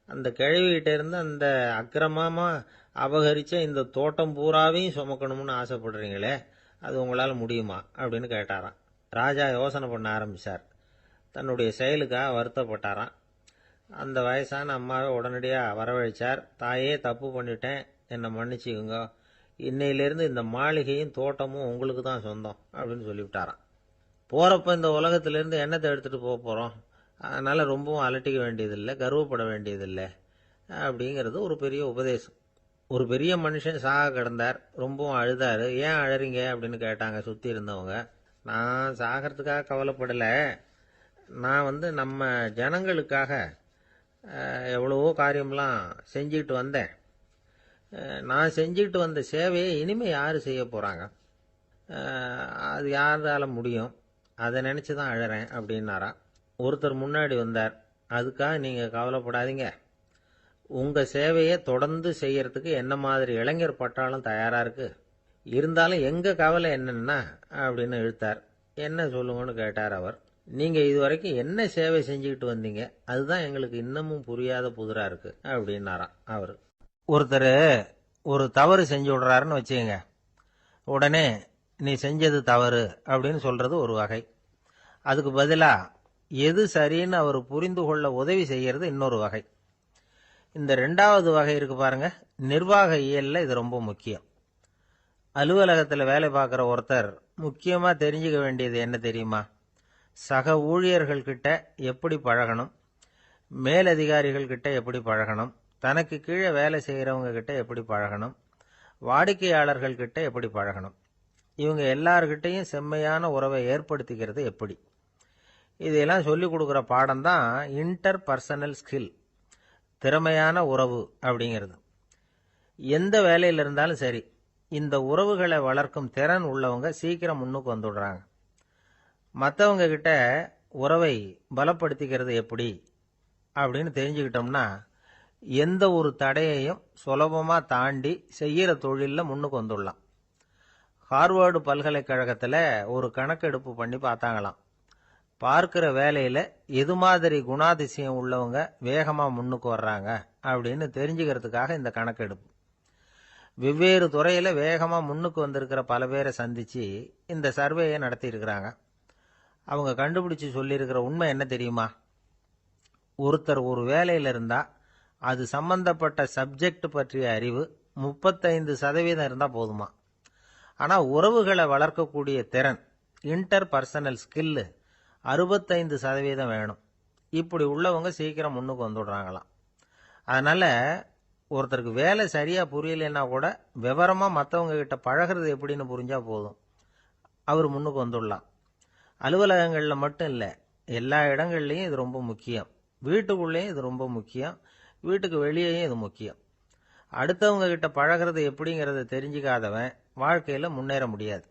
அந்த கிழவிகிட்ட இருந்து அந்த அக்கிரமமாக அபகரித்த இந்த தோட்டம் பூராவையும் சுமக்கணும்னு ஆசைப்படுறீங்களே, அது உங்களால் முடியுமா அப்படின்னு கேட்டாராம். ராஜா யோசனை பண்ண ஆரம்பித்தார். தன்னுடைய செயலுக்காக வருத்தப்பட்டாராம். அந்த வயசான அம்மாவை உடனடியாக வரவழைச்சார். தாயே, தப்பு பண்ணிட்டேன், என்னை மன்னிச்சுக்குங்க, இன்னையிலேருந்து இந்த மாளிகையும் தோட்டமும் உங்களுக்கு தான் சொந்தம் அப்படின்னு சொல்லிவிட்டாராம். போகிறப்ப இந்த உலகத்திலேருந்து எண்ணத்தை எடுத்துகிட்டு போக போகிறோம், அதனால் ரொம்பவும் அலட்டிக்க வேண்டியதில்லை, கர்வப்பட வேண்டியதில்லை அப்படிங்கிறது ஒரு பெரிய உபதேசம். ஒரு பெரிய மனுஷன் சாக கிடந்தார், ரொம்பவும் அழுதார். ஏன் அழறீங்க அப்படின்னு கேட்டாங்க சுற்றி இருந்தவங்க. நான் சாகிறதுக்காக கவலைப்படலை, நான் நம்ம ஜனங்களுக்காக எவ்வளவோ காரியம்லாம் செஞ்சுக்கிட்டு வந்தேன். நான் செஞ்சுக்கிட்டு வந்த சேவையை இனிமேல் யார் செய்ய போகிறாங்க, அது யாரால் முடியும், அதை நினச்சி தான் அழறேன் அப்படின்னாராம். ஒருத்தர் முன்னாடி வந்தார். அதுக்காக நீங்கள் கவலைப்படாதீங்க, உங்கள் சேவையை தொடர்ந்து செய்யறதுக்கு என்ன மாதிரி இளைஞர் பட்டாலும் தயாராக இருக்குது, இருந்தாலும் எங்கள் கவலை என்னன்னா அப்படின்னு இழுத்தார். என்ன சொல்லுங்கன்னு கேட்டார் அவர். நீங்க இதுவரைக்கும் என்ன சேவை செஞ்சுக்கிட்டு வந்தீங்க, அதுதான் எங்களுக்கு இன்னமும் புரியாத புதிரா இருக்கு அப்படின்னாராம் அவரு. ஒருத்தர் ஒரு தவறு செஞ்சு விடுறாருன்னு வச்சுக்கங்க, உடனே நீ செஞ்சது தவறு அப்படின்னு சொல்றது ஒரு வகை. அதுக்கு பதிலா எது சரின்னு அவர் புரிந்து கொள்ள உதவி செய்யறது இன்னொரு வகை. இந்த ரெண்டாவது வகை இருக்கு பாருங்க, நிர்வாக இயல்ல இது ரொம்ப முக்கியம். அலுவலகத்தில் வேலை பார்க்குற ஒருத்தர் முக்கியமா தெரிஞ்சுக்க வேண்டியது என்ன தெரியுமா? சக ஊழியர்கள் கிட்ட எப்படி பழகணும், மேலதிகாரிகள் கிட்ட எப்படி பழகணும், தனக்கு கீழே வேலை செய்கிறவங்க கிட்ட எப்படி பழகணும், வாடிக்கையாளர்கள் கிட்ட எப்படி பழகணும், இவங்க எல்லார்கிட்டையும் செம்மையான உறவை ஏற்படுத்திக்கிறது எப்படி, இதையெல்லாம் சொல்லிக் கொடுக்குற பாடம் தான் இன்டர் பர்சனல் ஸ்கில், திறமையான உறவு அப்படிங்கிறது. எந்த வேலையில் இருந்தாலும் சரி, இந்த உறவுகளை வளர்க்கும் திறன் உள்ளவங்க சீக்கிரம் முன்னுக்கு வந்துடுறாங்க. மற்றவங்க கிட்ட உறவை பலப்படுத்திக்கிறது எப்படி அப்படின்னு தெரிஞ்சுக்கிட்டோம்னா எந்த ஒரு தடையையும் சுலபமாக தாண்டி செய்கிற தொழிலில் முன்னுக்கு வந்துடலாம். ஹார்வர்டு பல்கலைக்கழகத்தில் ஒரு கணக்கெடுப்பு பண்ணி பார்த்தாங்களாம். பார்க்கிற வேலையில் எது மாதிரி குணாதிசயம் உள்ளவங்க வேகமாக முன்னுக்கு வர்றாங்க அப்படின்னு தெரிஞ்சுக்கிறதுக்காக இந்த கணக்கெடுப்பு. வெவ்வேறு துறையில் வேகமாக முன்னுக்கு வந்திருக்கிற பல பேரை சந்தித்து இந்த சர்வேயை நடத்தியிருக்கிறாங்க. அவங்க கண்டுபிடிச்சு சொல்லியிருக்கிற உண்மை என்ன தெரியுமா? ஒருத்தர் ஒரு வேலையில் இருந்தால் அது சம்பந்தப்பட்ட சப்ஜெக்ட் பற்றிய அறிவு 35% இருந்தால் போதுமா. ஆனால் உறவுகளை வளர்க்கக்கூடிய திறன், இன்டர் பர்சனல் ஸ்கில்லு 65% வேணும். இப்படி உள்ளவங்க சீக்கிரம் முன்னுக்கு வந்துடுறாங்களாம். அதனால் ஒருத்தருக்கு வேலை சரியாக புரியலைன்னா கூட விவரமாக மற்றவங்க கிட்ட பழகிறது எப்படின்னு புரிஞ்சால் போதும், அவர் முன்னுக்கு வந்துடலாம். அலுவலகங்களில் மட்டும் இல்லை, எல்லா இடங்கள்லையும் இது ரொம்ப முக்கியம். வீட்டுக்குள்ளேயும் இது ரொம்ப முக்கியம், வீட்டுக்கு வெளியேயும் இது முக்கியம். அடுத்தவங்க கிட்ட பழகிறது எப்படிங்கிறத தெரிஞ்சுக்காதவன் வாழ்க்கையில் முன்னேற முடியாது.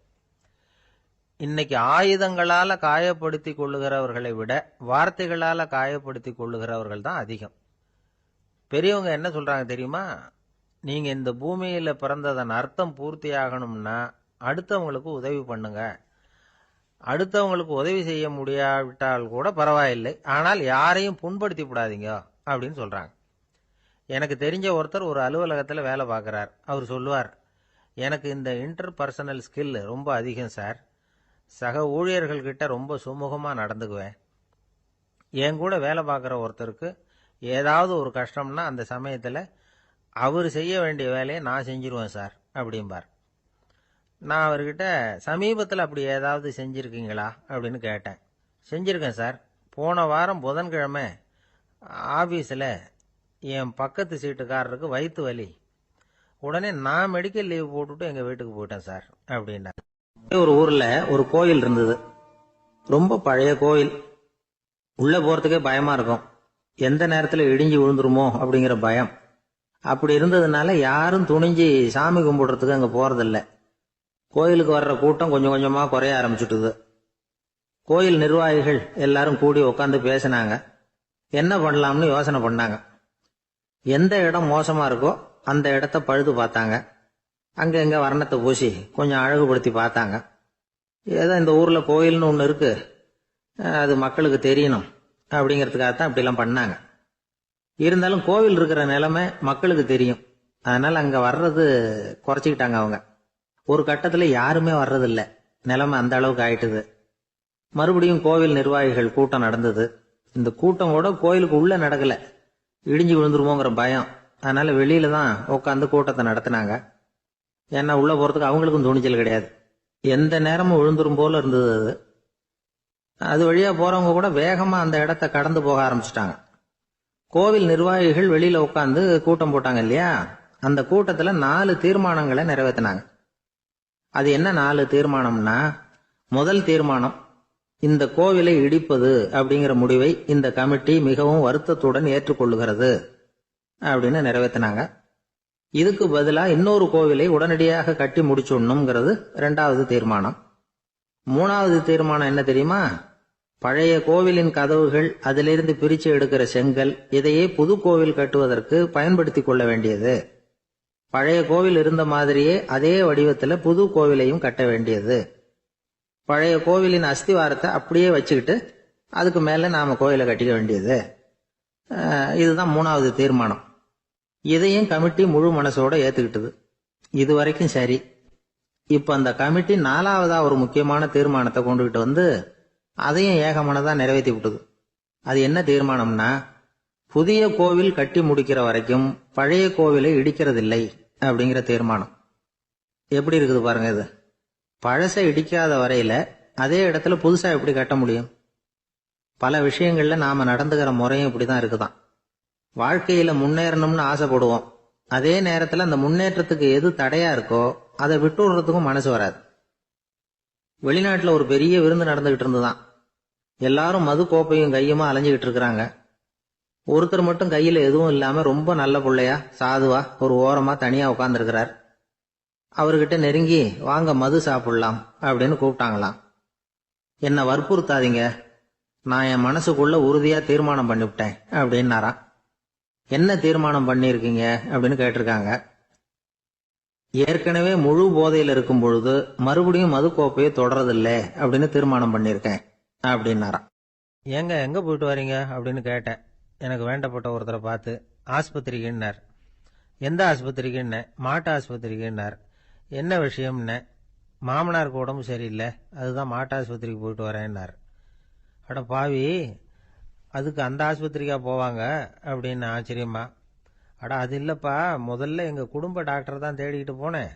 இன்னைக்கு ஆயுதங்களால் காயப்படுத்தி கொள்ளுகிறவர்களை விட வார்த்தைகளால் காயப்படுத்தி கொள்ளுகிறவர்கள் தான் அதிகம். பெரியவங்க என்ன சொல்றாங்க தெரியுமா? நீங்க இந்த பூமியில பிறந்ததன் அர்த்தம் பூர்த்தி ஆகணும்னா அடுத்தவங்களுக்கு உதவி பண்ணுங்க. அடுத்தவங்களுக்கு உதவி செய்ய முடியாவிட்டால் கூட பரவாயில்லை, ஆனால் யாரையும் புண்படுத்தி விடாதீங்க அப்படின்னு சொல்றாங்க. எனக்கு தெரிஞ்ச ஒருத்தர் ஒரு அலுவலகத்தில் வேலை பார்க்குறார். அவர் சொல்லுவார், எனக்கு இந்த இன்டர் பர்சனல் ஸ்கில் ரொம்ப அதிகம் சார். சக ஊழியர்கள்கிட்ட ரொம்ப சுமூகமாக நடந்துக்குவேன். என் கூட வேலை பார்க்குற ஒருத்தருக்கு ஏதாவது ஒரு கஷ்டம்னா அந்த சமயத்தில் அவர் செய்ய வேண்டிய வேலையை நான் செஞ்சிருவேன் சார் அப்படிம்பார். நான் அவர்கிட்ட சமீபத்தில் அப்படி ஏதாவது செஞ்சுருக்கீங்களா அப்படின்னு கேட்டேன். செஞ்சுருக்கேன் சார். போன வாரம் புதன்கிழமை ஆஃபீஸில் என் பக்கத்து சீட்டுக்காரருக்கு வயிற்று வலி. உடனே நான் மெடிக்கல் லீவ் போட்டுட்டு எங்கள் வீட்டுக்கு போயிட்டேன் சார் அப்படின்னா. ஒரு ஊரில் ஒரு கோயில் இருந்தது. ரொம்ப பழைய கோயில். உள்ளே போகிறதுக்கே பயமாக இருக்கும். எந்த நேரத்தில் இடிஞ்சு விழுந்துருமோ அப்படிங்கிற பயம். அப்படி இருந்ததுனால யாரும் துணிஞ்சு சாமி கும்பிடுறதுக்கு அங்கே போகிறதில்ல. கோயிலுக்கு வர்ற கூட்டம் கொஞ்சம் கொஞ்சமாக குறைய ஆரம்பிச்சுட்டுது. கோயில் நிர்வாகிகள் எல்லாரும் கூடி உட்காந்து பேசினாங்க. என்ன பண்ணலாம்னு யோசனை பண்ணாங்க. எந்த இடம் மோசமாக இருக்கோ அந்த இடத்த பழுது பார்த்தாங்க. அங்கே எங்கே வர்ணத்தை பூசி கொஞ்சம் அழகுபடுத்தி பார்த்தாங்க. ஏதோ இந்த ஊரில் கோயில்னு ஒன்று இருக்கு, அது மக்களுக்கு தெரியணும் அப்படிங்கிறதுக்காகத்தான் இப்படிலாம் பண்ணாங்க. இருந்தாலும் கோவில் இருக்கிற நிலைமை மக்களுக்கு தெரியும். அதனால் அங்கே வர்றது குறைச்சிக்கிட்டாங்க அவங்க. ஒரு கட்டத்தில் யாருமே வர்றதில்லை. நிலைமை அந்த அளவுக்கு ஆயிட்டுது. மறுபடியும் கோவில் நிர்வாகிகள் கூட்டம் நடந்தது. இந்த கூட்டம் கூட கோயிலுக்கு உள்ள நடக்கல, இடிஞ்சு விழுந்துருமோங்கிற பயம். அதனால வெளியில தான் உட்காந்து கூட்டத்தை நடத்தினாங்க. ஏன்னா உள்ள போறதுக்கு அவங்களுக்கும் துணிச்சல் கிடையாது. எந்த நேரமும் விழுந்துரும் போல இருந்தது அது. அது வழியா போறவங்க கூட வேகமா அந்த இடத்த கடந்து போக ஆரம்பிச்சிட்டாங்க. கோவில் நிர்வாகிகள் வெளியில உட்காந்து கூட்டம் போட்டாங்க இல்லையா, அந்த கூட்டத்துல 4 தீர்மானங்களை நிறைவேற்றினாங்க. அது என்ன 4 தீர்மானம்னா, முதல் தீர்மானம், இந்த கோவிலை இடிப்பது அப்படிங்கிற முடிவை இந்த கமிட்டி மிகவும் வருத்தத்துடன் ஏற்றுக்கொள்ளுகிறது அப்படின்னு நிறைவேற்றினாங்க. இதுக்கு பதிலா இன்னொரு கோவிலை உடனடியாக கட்டி முடிச்சுடணுங்கிறது 2வது தீர்மானம். 3வது தீர்மானம் என்ன தெரியுமா? பழைய கோவிலின் கதவுகள், அதிலிருந்து பிரிச்சு எடுக்கிற செங்கல், இதையே புது கோவில் கட்டுவதற்கு பயன்படுத்தி கொள்ள வேண்டியது. பழைய கோவில் இருந்த மாதிரியே அதே வடிவத்தில் புது கோவிலையும் கட்ட வேண்டியது. பழைய கோவிலின் அஸ்திவாரத்தை அப்படியே வச்சுக்கிட்டு அதுக்கு மேலே நாம் கோயிலை கட்டிக்க வேண்டியது. இதுதான் 3வது தீர்மானம். இதையும் கமிட்டி முழு மனசோட ஏற்றுக்கிட்டது. இது வரைக்கும் சரி. இப்போ அந்த கமிட்டி 4வதா ஒரு முக்கியமான தீர்மானத்தை கொண்டுகிட்டு வந்து அதையும் ஏகமனதாக நிறைவேற்றி விட்டது. அது என்ன தீர்மானம்னா, புதிய கோவில் கட்டி முடிக்கிற வரைக்கும் பழைய கோவிலை இடிக்கிறதில்லை அப்படிங்கிற தீர்மானம். எப்படி இருக்குது பாருங்க இது. பழசை இடிக்காத வரையில அதே இடத்துல புதுசா எப்படி கட்ட முடியும்? பல விஷயங்கள்ல நாம நடந்துகிற முறையும் இப்படிதான் இருக்குதான். வாழ்க்கையில முன்னேறணும்னு ஆசைப்படுவோம். அதே நேரத்துல அந்த முன்னேற்றத்துக்கு எது தடையா இருக்கோ அதை விட்டு விடுறதுக்கும் மனசு வராது. வெளிநாட்டுல ஒரு பெரிய விருந்து நடந்துகிட்டு இருந்துதான். எல்லாரும் மது கோப்பையும் கையுமா அலைஞ்சுகிட்டு இருக்கிறாங்க. ஒருத்தர் மட்டும் கையில எதுவும் இல்லாம ரொம்ப நல்ல பிள்ளையா சாதுவா ஒரு ஓரமா தனியா உட்கார்ந்துருக்கிறார். அவர்கிட்ட நெருங்கி வாங்க மது சாப்பிடலாம் அப்படின்னு கூப்பிட்டாங்களாம். என்னை வற்புறுத்தாதீங்க, நான் என் மனசுக்குள்ள உறுதியா தீர்மானம் பண்ணிவிட்டேன் அப்படின்னாராம். என்ன தீர்மானம் பண்ணியிருக்கீங்க அப்படின்னு கேட்டிருக்காங்க. ஏற்கனவே முழு போதையில் இருக்கும் பொழுது மறுபடியும் மது கோப்பையை தொடரதில்லை அப்படின்னு தீர்மானம் பண்ணியிருக்கேன் அப்படின்னாராம். ஏங்க எங்க போயிட்டு வரீங்க அப்படின்னு கேட்டேன். எனக்கு வேண்டப்பட்ட ஒருத்தரை பார்த்து. ஆஸ்பத்திரிக்குன்னார். எந்த ஆஸ்பத்திரிக்குன்னு? மாட்டு ஆஸ்பத்திரிக்குன்னார். என்ன விஷயம்னு? மாமனாருக்கு உடம்பு சரியில்லை, அதுதான் மாட்டு ஆஸ்பத்திரிக்கு போயிட்டு வரேன்னார். அட பாவி, அதுக்கு அந்த ஆஸ்பத்திரிக்கா போவாங்க அப்படின்னு ஆச்சரியமா. அட அது இல்லைப்பா, முதல்ல எங்கள் குடும்ப டாக்டர் தான் தேடிக்கிட்டு போனேன்.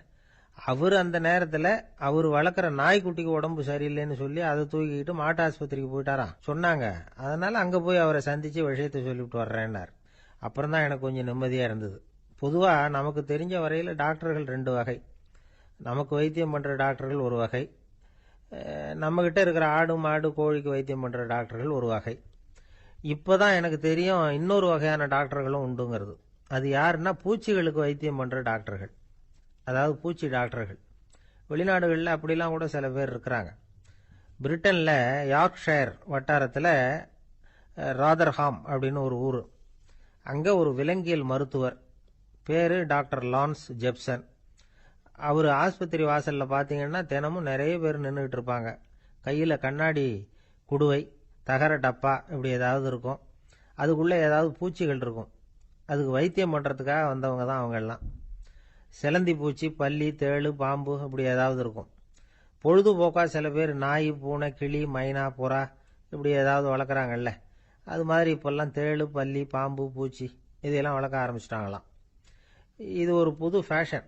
அவர் அந்த நேரத்தில் அவர் வளர்க்குற நாய்க்குட்டிக்கு உடம்பு சரியில்லைன்னு சொல்லி அதை தூக்கிக்கிட்டு மாட்டு ஆஸ்பத்திரிக்கு போயிட்டாராம் சொன்னாங்க. அதனால் அங்கே போய் அவரை சந்தித்து விஷயத்தை சொல்லிவிட்டு வர்றேன்னார். அப்புறம் தான் எனக்கு கொஞ்சம் நிம்மதியாக இருந்தது. பொதுவாக நமக்கு தெரிஞ்ச வரையில் டாக்டர்கள் 2 வகை. நமக்கு வைத்தியம் பண்ணுற டாக்டர்கள் ஒரு வகை, நம்மக்கிட்ட இருக்கிற ஆடு மாடு கோழிக்கு வைத்தியம் பண்ணுற டாக்டர்கள் ஒரு வகை. இப்போ தான் எனக்கு தெரியும் இன்னொரு வகையான டாக்டர்களும் உண்டுங்கிறது. அது யாருன்னா பூச்சிகளுக்கு வைத்தியம் பண்ணுற டாக்டர்கள், அதாவது பூச்சி டாக்டர்கள். வெளிநாடுகளில் அப்படிலாம் கூட சில பேர் இருக்கிறாங்க. பிரிட்டனில் யார்க்ஷயர் வட்டாரத்தில் ராதர்ஹாம் அப்படின்னு ஒரு ஊர். அங்கே ஒரு விலங்கியல் மருத்துவர் பேர் டாக்டர் லான்ஸ் ஜெப்சன். அவர் ஆஸ்பத்திரி வாசலில் பார்த்தீங்கன்னா தினமும் நிறைய பேர் நின்றுக்கிட்டு இருப்பாங்க. கையில் கண்ணாடி குடுவை, தகர டப்பா இப்படி ஏதாவது இருக்கும். அதுக்குள்ளே ஏதாவது பூச்சிகள் இருக்கும். அதுக்கு வைத்தியம் பண்ணுறதுக்காக வந்தவங்க தான் அவங்க எல்லாம். சிலந்தி பூச்சி, பல்லி, தேளு, பாம்பு இப்படி ஏதாவது இருக்கும். பொழுதுபோக்காக சில பேர் நாய், பூனை, கிளி, மைனா, புறா இப்படி ஏதாவது வளர்க்குறாங்கல்ல, அது மாதிரி இப்போல்லாம் தேளு, பல்லி, பாம்பு, பூச்சி இதையெல்லாம் வளர்க்க ஆரம்பிச்சிட்டாங்களாம். இது ஒரு புது ஃபேஷன்.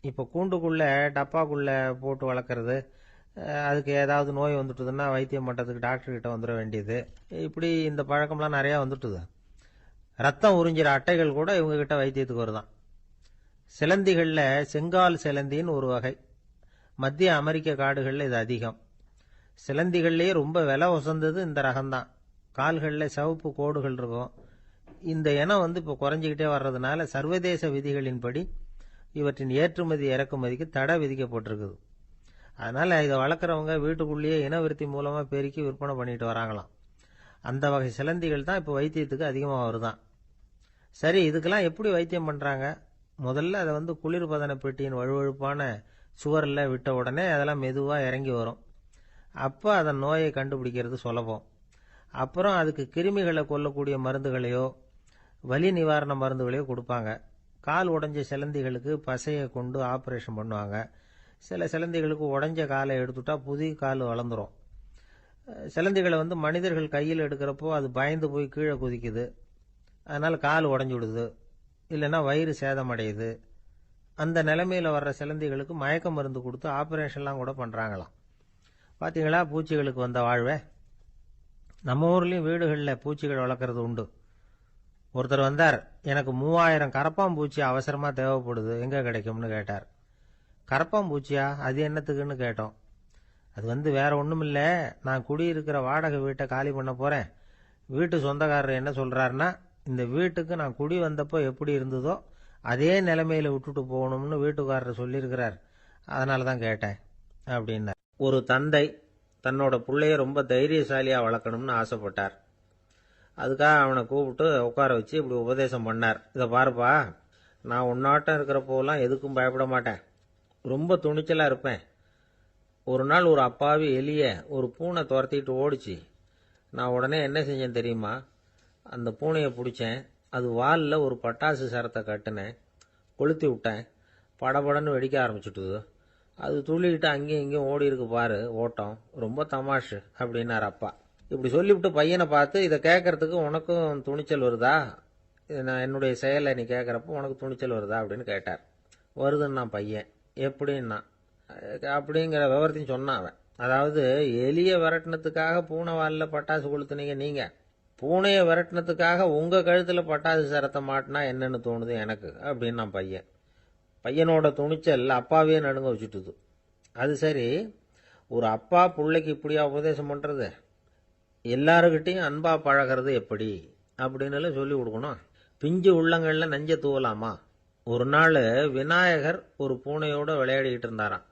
இப்போ கூண்டுக்குள்ளே டப்பாக்குள்ளே போட்டு வளர்க்குறது, அதுக்கு ஏதாவது நோய் வந்துட்டுதுன்னா வைத்தியம் பண்ணுறதுக்கு டாக்டர்கிட்ட வந்துட வேண்டியது, இப்படி இந்த பழக்கம்லாம் நிறையா வந்துட்டுது. ரத்தம் உறிஞ்சிற அட்டைகள் கூட இவங்ககிட்ட வைத்தியத்துக்கு வருதான். சிலந்திகளில் செங்கால் சிலந்தின்னு ஒரு வகை. மத்திய அமெரிக்க காடுகளில் இது அதிகம். சிலந்திகள்லேயே ரொம்ப விலை உசந்தது இந்த ரகம்தான். கால்களில் சிவப்பு கோடுகள் இருக்கும். இந்த இனம் இப்போ குறைஞ்சிக்கிட்டே வர்றதுனால சர்வதேச விதிகளின்படி இவற்றின் ஏற்றுமதி இறக்குமதிக்கு தடை விதிக்கப்பட்டிருக்குது. அதனால் இதை வளர்க்குறவங்க வீட்டுக்குள்ளேயே இனவிருத்தி மூலமாக பெருக்கி விற்பனை பண்ணிட்டு வராங்களாம். அந்த வகை சிலந்திகள் தான் இப்போ வைத்தியத்துக்கு அதிகமாக வருதான். சரி, இதுக்கெல்லாம் எப்படி வைத்தியம் பண்ணுறாங்க? முதல்ல அதை குளிர்பதன பெட்டியின் வழுவழுப்பான சுவரில் விட்ட உடனே அதெல்லாம் மெதுவாக இறங்கி வரும். அப்போ அதன் நோயை கண்டுபிடிக்கிறது சுலபம். அப்புறம் அதுக்கு கிருமிகளை கொல்லக்கூடிய மருந்துகளையோ வலி நிவாரண மருந்துகளையோ கொடுப்பாங்க. கால் உடைஞ்ச சிலந்திகளுக்கு பசையை கொண்டு ஆப்ரேஷன் பண்ணுவாங்க. சில சிலந்திகளுக்கு உடைஞ்ச காலை எடுத்துட்டா புதிய கால் வளர்ந்துடும். சிலந்திகளை மனிதர்கள் கையில் எடுக்கிறப்போ அது பயந்து போய் கீழே குதிக்குது. அதனால் கால் உடஞ்சி விடுது, இல்லைன்னா வயிறு சேதமடையுது. அந்த நிலைமையில் வர்ற சிலந்திகளுக்கு மயக்க மருந்து கொடுத்து ஆப்ரேஷன்லாம் கூட பண்ணுறாங்களாம். பார்த்தீங்களா பூச்சிகளுக்கு வந்த வாழ்வே. நம்ம ஊர்லேயும் வீடுகளில் பூச்சிகள் வளர்க்குறது உண்டு. ஒருத்தர் வந்தார், எனக்கு 3000 கரப்பாம்பூச்சி அவசரமாக தேவைப்படுது, எங்கே கிடைக்கும்னு கேட்டார். கரப்பாம்பூச்சியா, அது என்னத்துக்குன்னு கேட்டோம். அது வேற ஒன்றும் இல்லை, நான் குடியிருக்கிற வாடகை வீட்டை காலி பண்ண போகிறேன். வீட்டு சொந்தக்காரர் என்ன சொல்கிறாருன்னா, இந்த வீட்டுக்கு நான் குடி வந்தப்போ எப்படி இருந்ததோ அதே நிலைமையில் விட்டுட்டு போகணும்னு வீட்டுக்காரர் சொல்லியிருக்கிறார், அதனால தான் கேட்டேன் அப்படின்னார். ஒரு தந்தை தன்னோட பிள்ளைய ரொம்ப தைரியசாலியாக வளர்க்கணும்னு ஆசைப்பட்டார். அதுக்காக அவனை கூப்பிட்டு உட்கார வச்சு இப்படி உபதேசம் பண்ணார். இதை பாருப்பா, நான் உன்னாட்டம் இருக்கிறப்போலாம் எதுக்கும் பயப்பட மாட்டேன், ரொம்ப துணிச்சலாக இருப்பேன். ஒரு நாள் ஒரு அப்பாவி எலிய ஒரு பூனை துரத்திட்டு ஓடிச்சு. நான் உடனே என்ன செஞ்சேன் தெரியுமா? அந்த பூனையை பிடிச்சேன். அது வாலில் ஒரு பட்டாசு சரத்தை கட்டினேன், கொளுத்தி விட்டேன். படபடன்னு வெடிக்க ஆரம்பிச்சுட்டுது. அது துள்ளிக்கிட்டு அங்கேயும் இங்கேயும் ஓடி இருக்கு பாரு ஓட்டம், ரொம்ப தமாஷு அப்படின்னார் அப்பா. இப்படி சொல்லிவிட்டு பையனை பார்த்து, இதை கேட்கறதுக்கு உனக்கும் துணிச்சல் வருதா? நான் என்னுடைய செயலை நீ கேட்குறப்போ உனக்கு துணிச்சல் வருதா அப்படின்னு கேட்டார். வருதுன்னா பையன். எப்படின்னா அப்படிங்கிற விவரத்தையும் சொன்னான் அவன். அதாவது எலியை விரட்டினத்துக்காக பூனை வாலில் பட்டாசு கொளுத்துனீங்க நீங்க, பூனையை விரட்டினத்துக்காக உங்க கழுத்துல பட்டாசு சரத்தை மாட்டினா என்னன்னு தோணுது எனக்கு அப்படின்னு நான் பையன். பையனோட துணிச்சல் அப்பாவே நடுங்க வச்சுட்டுது. அது சரி, ஒரு அப்பா பிள்ளைக்கு இப்படியா உபதேசம் பண்றது? எல்லாருக்கிட்டையும் அன்பா பழகிறது எப்படி அப்படின்னு சொல்லி கொடுக்கணும். பிஞ்சு உள்ளங்கள்ல நெஞ்ச தூவலாமா? ஒரு நாள் விநாயகர் ஒரு பூனையோட விளையாடிக்கிட்டு இருந்தாராம்.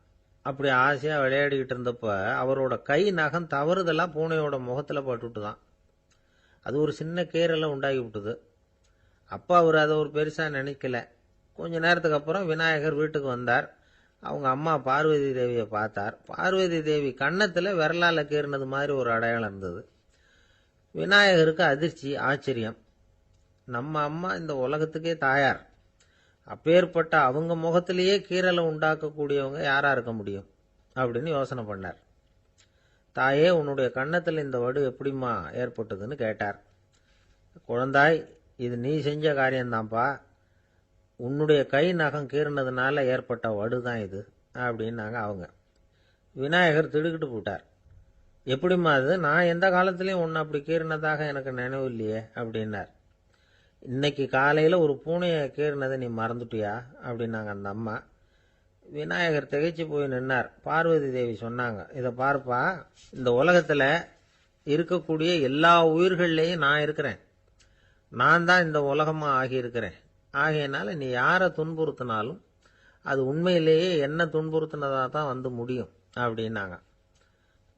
அப்படி ஆசையா விளையாடிக்கிட்டு இருந்தப்ப அவரோட கை நகம் தவறுதலா பூனையோட முகத்துல பட்டுட்டுதான். அது ஒரு சின்ன கீறலை உண்டாகி விட்டுது. அப்பா அவர் அதை ஒரு பெருசா நினைக்கல. கொஞ்ச நேரத்துக்கு அப்புறம் விநாயகர் வீட்டுக்கு வந்தார். அவங்க அம்மா பார்வதி தேவியை பார்த்தார். பார்வதி தேவி கன்னத்துல விரலால கீறினது மாதிரி ஒரு அடையாளம் இருந்தது. விநாயகருக்கு அதிர்ச்சி, ஆச்சரியம். நம்ம அம்மா இந்த உலகத்துக்கே தாயார். அப்பேற்பட்ட அவங்க முகத்திலேயே கீறலை உண்டாக்கக்கூடியவங்க யாரா இருக்க முடியும் அப்படின்னு யோசனை பண்ணார். தாயே, உன்னுடைய கன்னத்தில் இந்த வடு எப்படிம்மா ஏற்பட்டதுன்னு கேட்டார். குழந்தாய், இது நீ செஞ்ச காரியம்தான்ப்பா. உன்னுடைய கை நகம் கீறினதுனால ஏற்பட்ட வடு தான் இது அப்படின்னாங்க அவங்க. விநாயகர் திடுக்கிட்டு போட்டார். எப்படிம்மா அது? நான் எந்த காலத்திலையும் உன்னை அப்படி கீறினதாக எனக்கு நினைவு இல்லையே அப்படின்னார். இன்னைக்கு காலையில் ஒரு பூனையை கீறினதை நீ மறந்துட்டியா அப்படின்னாங்க அந்த அம்மா. விநாயகர் திகைச்சு போய் நின்னார். பார்வதி தேவி சொன்னாங்க, இதை பார்ப்பா, இந்த உலகத்தில் இருக்கக்கூடிய எல்லா உயிர்கள்லேயும் நான் இருக்கிறேன். நான் தான் இந்த உலகமாக ஆகியிருக்கிறேன். ஆகையினால நீ யாரை துன்புறுத்தினாலும் அது உண்மையிலேயே என்ன துன்புறுத்தினதாக தான் வந்து முடியும் அப்படின்னாங்க.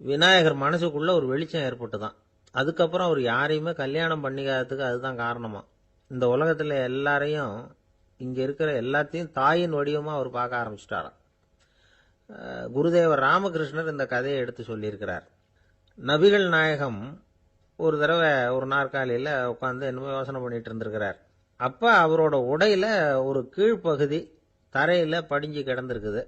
விநாயகர் மனசுக்குள்ள ஒரு வெளிச்சம் ஏற்பட்டுதான். அதுக்கப்புறம் அவர் யாரையுமே கல்யாணம் பண்ணிக்காததுக்கு அதுதான் காரணமா. இந்த உலகத்தில் எல்லாரையும், இங்கே இருக்கிற எல்லாத்தையும் தாயின் வடிவமாக அவர் பார்க்க ஆரம்பிச்சிட்டாராம். குருதேவர் ராமகிருஷ்ணர் இந்த கதையை எடுத்து சொல்லியிருக்கிறார். நபிகள் நாயகம் ஒரு தடவை ஒரு நாற்காலியில் உட்காந்து என்னமோ யோசனை பண்ணிட்டு இருந்திருக்கிறார். அப்போ அவரோட உடையில ஒரு கீழ்ப்பகுதி தரையில் படிஞ்சு கிடந்திருக்குது.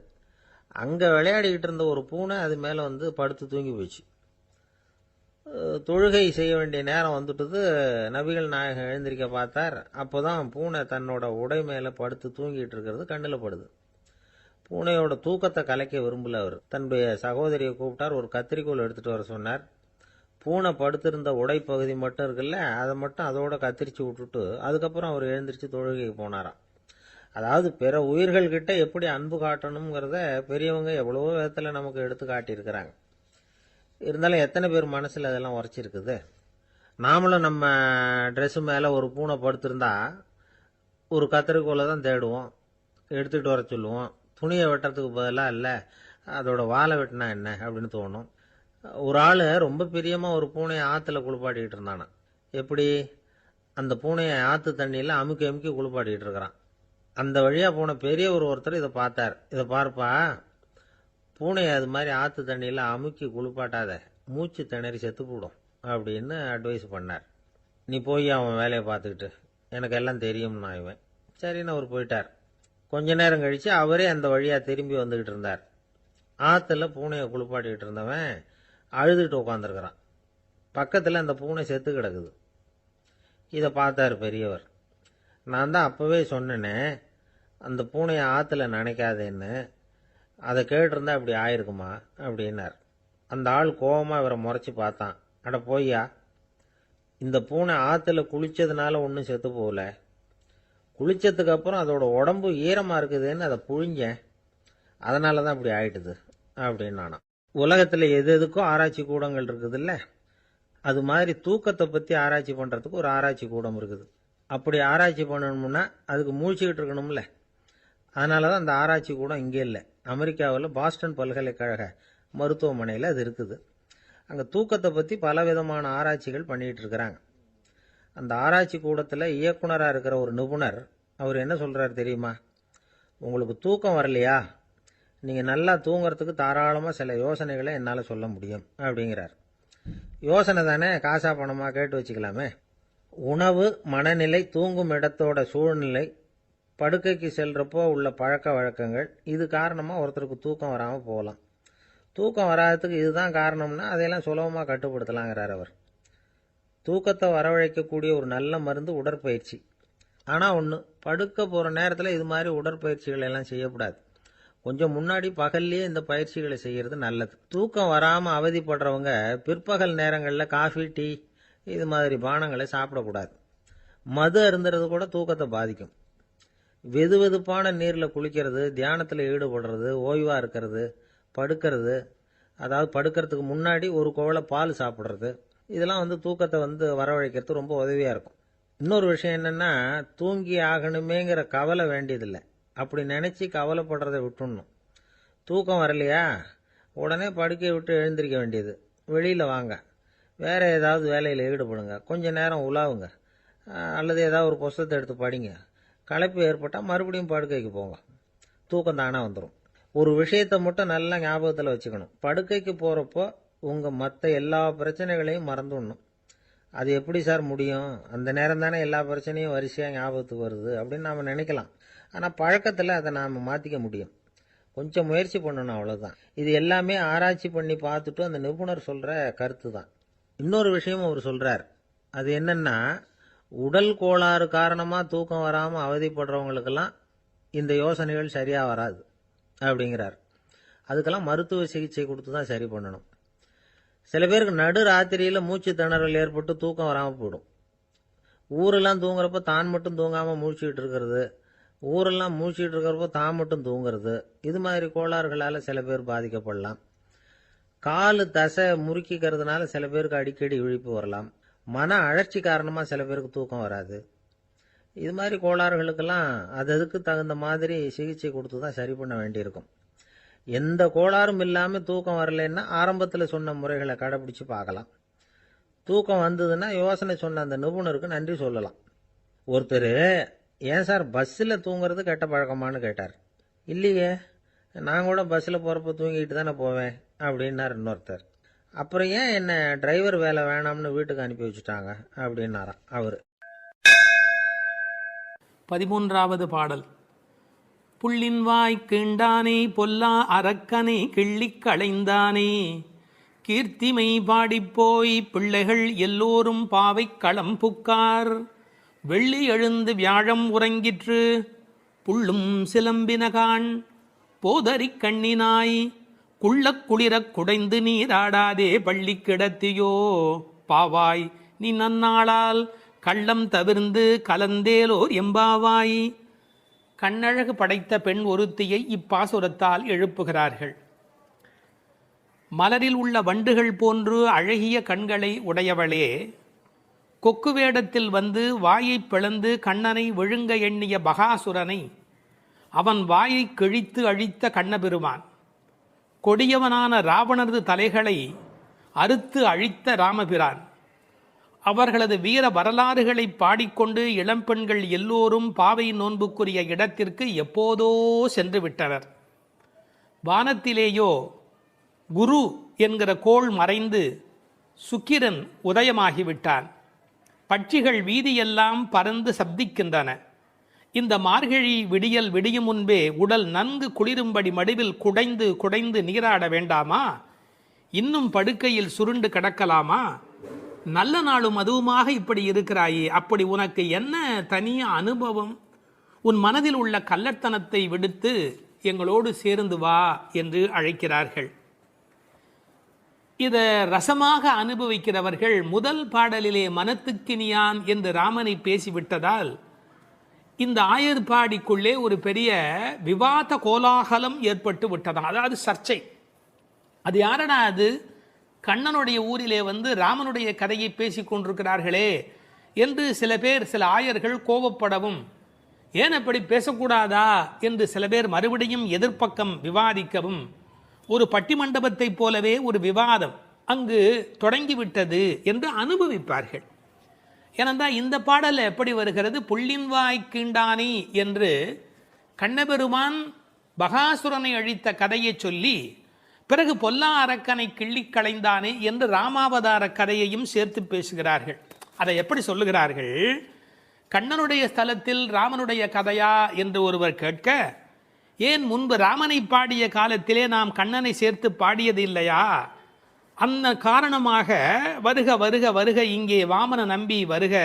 அங்கே விளையாடிக்கிட்டு இருந்த ஒரு பூனை அது மேலே வந்து படுத்து தூங்கி போச்சு. தொழுகை செய்ய வேண்டிய நேரம் வந்துட்டுது. நபிகள் நாயகம் எழுந்திருக்க பார்த்தார். அப்போதான் பூனை தன்னோட உடை மேலே படுத்து தூங்கிட்டு இருக்கிறது கண்ணில் படுது. பூனையோட தூக்கத்தை கலைக்க விரும்பல அவர். தன்னுடைய சகோதரியை கூப்பிட்டார். ஒரு கத்திரிக்கோல் எடுத்துட்டு வர சொன்னார். பூனை படுத்திருந்த உடை பகுதி மட்டும் இருக்குல்ல, அதை மட்டும் அதோட கத்திரிச்சு விட்டுட்டு அதுக்கப்புறம் அவர் எழுந்திரிச்சு தொழுகைக்கு போனாராம். அதாவது பிற உயிர்கள் கிட்ட எப்படி அன்பு காட்டணுங்கிறத பெரியவங்க எவ்வளவோ விதத்தில் நமக்கு எடுத்து காட்டியிருக்கிறாங்க. இருந்தாலும் எத்தனை பேர் மனசில் அதெல்லாம் உரைச்சிருக்குது? நாமளும் நம்ம ட்ரெஸ்ஸு மேலே ஒரு பூனை படுத்திருந்தா ஒரு கத்திரிக்கோலை தான் தேடுவோம், எடுத்துகிட்டு வர சொல்லுவோம். துணியை வெட்டுறதுக்கு பதிலாக இல்லை அதோட வாழை வெட்டினா என்ன அப்படின்னு தோணும். ஒரு ஆள் ரொம்ப பிரியமாக ஒரு பூனையை ஆற்றுல குளிப்பாட்டிக்கிட்டு இருந்தானா. எப்படி? அந்த பூனையை ஆற்று தண்ணியில் அமுக்கி அமுக்கி குளிப்பாட்டிக்கிட்டு இருக்கிறான். அந்த வழியாக போன பெரிய ஒருத்தர் இதை பார்த்தார். இதை பார்ப்பா, பூனையை அது மாதிரி ஆற்று தண்ணியில் அமுக்கி குளிப்பாட்டாத, மூச்சு திணறி செத்து போடும் அப்படின்னு அட்வைஸ் பண்ணார். நீ போய் அவன் வேலையை பார்த்துக்கிட்டு, எனக்கு எல்லாம் தெரியும்னா இவன். சரின்னு அவர் போயிட்டார். கொஞ்ச நேரம் கழித்து அவரே அந்த வழியாக திரும்பி வந்துக்கிட்டு இருந்தார். ஆற்றுல பூனையை குளிப்பாட்டிக்கிட்டு இருந்தவன் அழுதுகிட்டு உட்காந்துருக்கிறான். பக்கத்தில் அந்த பூனை செத்து கிடக்குது. இதை பார்த்தார் பெரியவர். நான் தான் அப்போவே சொன்னேனே அந்த பூனையை ஆற்றுல நினைக்காதேன்னு, அதை கேட்டிருந்தா இப்படி ஆயிருக்குமா அப்படின்னார். அந்த ஆள் கோபமாக இவரை முறைச்சி பார்த்தான். அட போய்யா, இந்த பூனை ஆற்றுல குளித்ததுனால ஒன்றும் செத்து போகல, குளித்ததுக்கு அப்புறம் அதோட உடம்பு ஈரமாக இருக்குதுன்னு அதை புழிஞ்சேன், அதனால தான் இப்படி ஆயிட்டுது அப்படின்னு நானா. உலகத்தில் எது எதுக்கும் ஆராய்ச்சி கூடங்கள் இருக்குதுல்ல, அது மாதிரி தூக்கத்தை பற்றி ஆராய்ச்சி பண்ணுறதுக்கு ஒரு ஆராய்ச்சி கூடம் இருக்குது. அப்படி ஆராய்ச்சி பண்ணணும்னா அதுக்கு மூழ்கிக்கிட்டு இருக்கணும்ல. அதனால தான் அந்த ஆராய்ச்சி கூடம் இங்கே இல்லை. அமெரிக்காவில் பாஸ்டன் பல்கலைக்கழக மருத்துவமனையில் அது இருக்குது. அங்கே தூக்கத்தை பற்றி பலவிதமான ஆராய்ச்சிகள் பண்ணிகிட்டு இருக்கிறாங்க. அந்த ஆராய்ச்சி கூடத்தில் இயக்குனராக இருக்கிற ஒரு நிபுணர், அவர் என்ன சொல்கிறார் தெரியுமா? உங்களுக்கு தூக்கம் வரலையா, நீங்கள் நல்லா தூங்குறதுக்கு தாராளமாக சில யோசனைகளை என்னால் சொல்ல முடியும் அப்படிங்கிறார். யோசனை தானே, காசா பணமாக கேட்டு வச்சுக்கலாமே. உணவு, மனநிலை, தூங்கும் இடத்தோட சூழ்நிலை, படுக்கைக்கு செல்கிறப்போ உள்ள பழக்க வழக்கங்கள், இது காரணமாக ஒருத்தருக்கு தூக்கம் வராமல் போகலாம். தூக்கம் வராததுக்கு இதுதான் காரணம்னா அதையெல்லாம் சுலபமாக கட்டுப்படுத்தலாங்கிறார் அவர். தூக்கத்தை வரவழைக்கக்கூடிய ஒரு நல்ல மருந்து உடற்பயிற்சி. ஆனால் ஒன்று, படுக்க போகிற நேரத்தில் இது மாதிரி உடற்பயிற்சிகள் எல்லாம் செய்யக்கூடாது. கொஞ்சம் முன்னாடி பகல்லையே இந்த பயிற்சிகளை செய்கிறது நல்லது. தூக்கம் வராமல் அவதிப்படுறவங்க பிற்பகல் நேரங்களில் காஃபி, டீ இது மாதிரி பானங்களை சாப்பிடக்கூடாது. மது அருந்துறது கூட தூக்கத்தை பாதிக்கும். வெது வெதுப்பான நீரில் குளிக்கிறது, தியானத்தில் ஈடுபடுறது, ஓய்வாக இருக்கிறது, படுக்கிறது, அதாவது படுக்கிறதுக்கு முன்னாடி ஒரு குவளை பால் சாப்பிட்றது, இதெல்லாம் தூக்கத்தை வரவழைக்கிறது ரொம்ப உதவியாக இருக்கும். இன்னொரு விஷயம் என்னென்னா, தூங்கி ஆகணுமேங்கிற கவலை வேண்டியதில்லை. அப்படி நினச்சி கவலைப்படுறதை விட்டுடணும். தூக்கம் வரலையா, உடனே படுக்கையை விட்டு எழுந்திருக்க வேண்டியது. வெளியில் வாங்க, வேறு ஏதாவது வேலையில் ஈடுபடுங்க, கொஞ்சம் நேரம் உலாவுங்க, அல்லது ஏதாவது ஒரு புஸ்தகத்தை எடுத்து படிங்க. களைப்பு ஏற்பட்டால் மறுபடியும் படுக்கைக்கு போங்க. தூக்கம் தானே வந்துடும். ஒரு விஷயத்தை மட்டும் நல்லா ஞாபகத்தில் வச்சுக்கணும். படுக்கைக்கு போகிறப்போ உங்கள் மற்ற எல்லா பிரச்சனைகளையும் மறந்துடணும். அது எப்படி சார் முடியும்? அந்த நேரம் தானே எல்லா பிரச்சனையும் வரிசையாக ஞாபகத்துக்கு வருது அப்படின்னு நாம் நினைக்கலாம். ஆனால் பழக்கத்தில் அதை நாம் மாற்றிக்க முடியும். கொஞ்சம் முயற்சி பண்ணணும், அவ்வளோதான். இது எல்லாமே ஆராய்ச்சி பண்ணி பார்த்துட்டு அந்த நிபுணர் சொல்கிற கருத்து தான். இன்னொரு விஷயமும் அவர் சொல்கிறார். அது என்னென்னா, உடல் கோளாறு காரணமாக தூக்கம் வராமல் அவதிப்படுறவங்களுக்கெல்லாம் இந்த யோசனைகள் சரியாக வராது அப்படிங்கிறார். அதுக்கெல்லாம் மருத்துவ சிகிச்சை கொடுத்து தான் சரி பண்ணணும். சில பேருக்கு நடு ராத்திரியில் மூச்சு திணறல் ஏற்பட்டு தூக்கம் வராமல் போயிடும். ஊரெல்லாம் தூங்குறப்ப தான் மட்டும் தூங்காமல் மூழ்கிட்டு இருக்கிறது, ஊரெல்லாம் மூழ்கிட்டு இருக்கிறப்போ தான் மட்டும் தூங்குறது, இது மாதிரி கோளாறுகளால் சில பேர் பாதிக்கப்படலாம். காலு தசை முறுக்கிக்கிறதுனால சில பேருக்கு அடிக்கடி விழிப்பு வரலாம். மன அழற்சி காரணமாக சில பேருக்கு தூக்கம் வராது. இது மாதிரி கோளாறுகளுக்கெல்லாம் அதுக்கு தகுந்த மாதிரி சிகிச்சை கொடுத்து தான் சரி பண்ண வேண்டியிருக்கும். எந்த கோளாறும் இல்லாமல் தூக்கம் வரலைன்னா ஆரம்பத்தில் சொன்ன முறைகளை கடைப்பிடிச்சு பார்க்கலாம். தூக்கம் வந்ததுன்னா யோசனை சொன்ன அந்த நிபுணருக்கு நன்றி சொல்லலாம். ஒருத்தர், ஏன் சார் பஸ்ஸில் தூங்குறது கெட்ட பழக்கமானு கேட்டார். இல்லையே, நான் கூட பஸ்ஸில் போகிறப்ப தூங்கிட்டு தானே போவேன் அப்படின்னார் இன்னொருத்தர். அப்புறம் ஏன் என்ன டிரைவர் வேலை வேணாம்னு வீட்டுக்கு அனுப்பி வச்சுட்டாங்க அப்படின்னாராம் அவர். 13வது பாடல். புள்ளின்வாய் கீண்டானே பொல்லா அரக்கனை கிள்ளிக் களைந்தானே, கீர்த்திமை பாடிப்போய் பிள்ளைகள் எல்லோரும் பாவைக் களம் புக்கார், வெள்ளி எழுந்து வியாழம் உறங்கிற்று புள்ளும் சிலம்பினகான், போதறிக் கண்ணினாய் குள்ளக் குளிரக் குடைந்து நீராடாதே பள்ளி கிடத்தியோ, பாவாய் நீ நன்னாளால் கள்ளம் தவிர்ந்து கலந்தேலோர் எம்பாவாய். கண்ணழகு படைத்த பெண் ஒருத்தியை இப்பாசுரத்தால் எழுப்புகிறார்கள். மலரில் உள்ள வண்டுகள் போன்று அழகிய கண்களை உடையவளே, கொக்கு வேடத்தில் வந்து வாயை பிளந்து கண்ணனை விழுங்க எண்ணிய பகாசுரனை அவன் வாயை கிழித்து அழித்த கண்ணபெருமான், கொடியவனான ராவணரது தலைகளை அறுத்து அழித்த ராமபிரான், அவர்களது வீர வரலாறுகளை பாடிக்கொண்டு இளம்பெண்கள் எல்லோரும் பாவை நோன்புக்குரிய இடத்திற்கு எப்போதோ சென்று விட்டனர். வானத்திலேயோ குரு என்கிற கோள் மறைந்து சுக்கிரன் உதயமாகிவிட்டான். பட்சிகள் வீதியெல்லாம் பறந்து சப்திக்கின்றன. இந்த மார்கழி விடியல் விடியும் முன்பே உடல் நன்கு குளிரும்படி மடுவில் குடைந்து குடைந்து நீராட வேண்டாமா? இன்னும் படுக்கையில் சுருண்டு கிடக்கலாமா? நல்ல நாளும் அதுவுமாக இப்படி இருக்கிறாயே, அப்படி உனக்கு என்ன தனிய அனுபவம்? உன் மனதில் உள்ள கள்ளத்தனத்தை விடுத்து எங்களோடு சேர்ந்து வா என்று அழைக்கிறார்கள். இதை ரசமாக அனுபவிக்கிறவர்கள் முதல் பாடலிலே மனத்துக்கினியான் என்று ராமனை பேசிவிட்டதால் இந்த ஆயர்பாடிக்குள்ளே ஒரு பெரிய விவாத கோலாகலம் ஏற்பட்டு விட்டதாம். அதாவது சர்ச்சை. அது யாரடா அது? கண்ணனுடைய ஊரிலே வந்து ராமனுடைய கதையை பேசிக் கொண்டிருக்கிறார்களே என்று சில பேர், சில ஆயர்கள் கோபப்படவும், ஏன் அப்படி பேசக்கூடாதா என்று சில பேர் மறுபடியும் எதிர்ப்பக்கம் விவாதிக்கவும், ஒரு பட்டிமண்டபத்தை போலவே ஒரு விவாதம் அங்கு தொடங்கிவிட்டது என்று அனுபவிப்பார்கள். ஏனென்றால் இந்த பாடல் எப்படி வருகிறது? புள்ளின்வாய் கீண்டானி என்று கண்ணபெருமான் பகாசுரனை அழித்த கதையை சொல்லி பிறகு பொல்லா அரக்கனை கிள்ளி களைந்தானே என்று ராமாவதார கதையையும் சேர்த்து பேசுகிறார்கள். அதை எப்படி சொல்லுகிறார்கள்? கண்ணனுடைய ஸ்தலத்தில் ராமனுடைய கதையா என்று ஒருவர் கேட்க, ஏன் முன்பு ராமனை பாடிய காலத்திலே நாம் கண்ணனை சேர்த்து பாடியது இல்லையா? அந்த காரணமாக வருக வருக வருக இங்கே வாமன நம்பி வருக,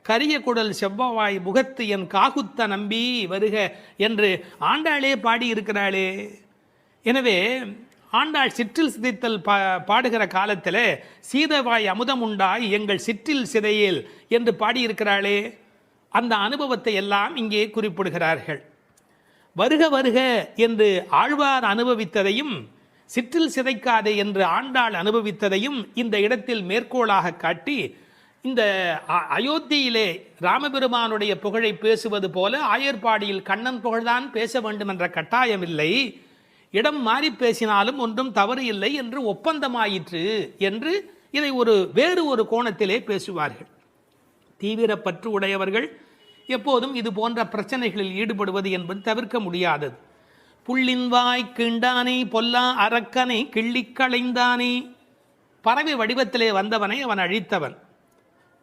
கரிய குடல் செவ்வவாய் முகத்து என் காகுத்த நம்பி வருக என்று ஆண்டாளே பாடியிருக்கிறாளே. எனவே ஆண்டாள் சிற்றில் சிதைத்தல் பாடுகிற காலத்தில் சீதவாய் அமுதம் உண்டாய் எங்கள் சிற்றில் சிதையேல் என்று பாடியிருக்கிறாளே. அந்த அனுபவத்தை எல்லாம் இங்கே குறிப்பிடுகிறார்கள். வருக வருக என்று ஆழ்வார் அனுபவித்ததையும் சிற்றில் சிதைக்காதே என்று ஆண்டாள் அனுபவித்ததையும் இந்த இடத்தில் மேற்கோளாக காட்டி, இந்த அயோத்தியிலே ராமபெருமானுடைய புகழை பேசுவது போல ஆயர்பாடியில் கண்ணன் புகழ்தான் பேச வேண்டும் என்ற கட்டாயமில்லை, இடம் மாறி பேசினாலும் ஒன்றும் தவறு இல்லை என்று ஒப்பந்தமாயிற்று என்று இதை வேறு ஒரு கோணத்திலே பேசுவார்கள். தீவிர பற்று உடையவர்கள் எப்போதும் இது போன்ற பிரச்சனைகளில் ஈடுபடுவது என்பது தவிர்க்க முடியாதது. புள்ளின் வாய் கிண்டானே பொல்லா அரக்கனை கிள்ளி களைந்தானே, பறவை வடிவத்திலே வந்தவனை அவன் அழித்தவன்.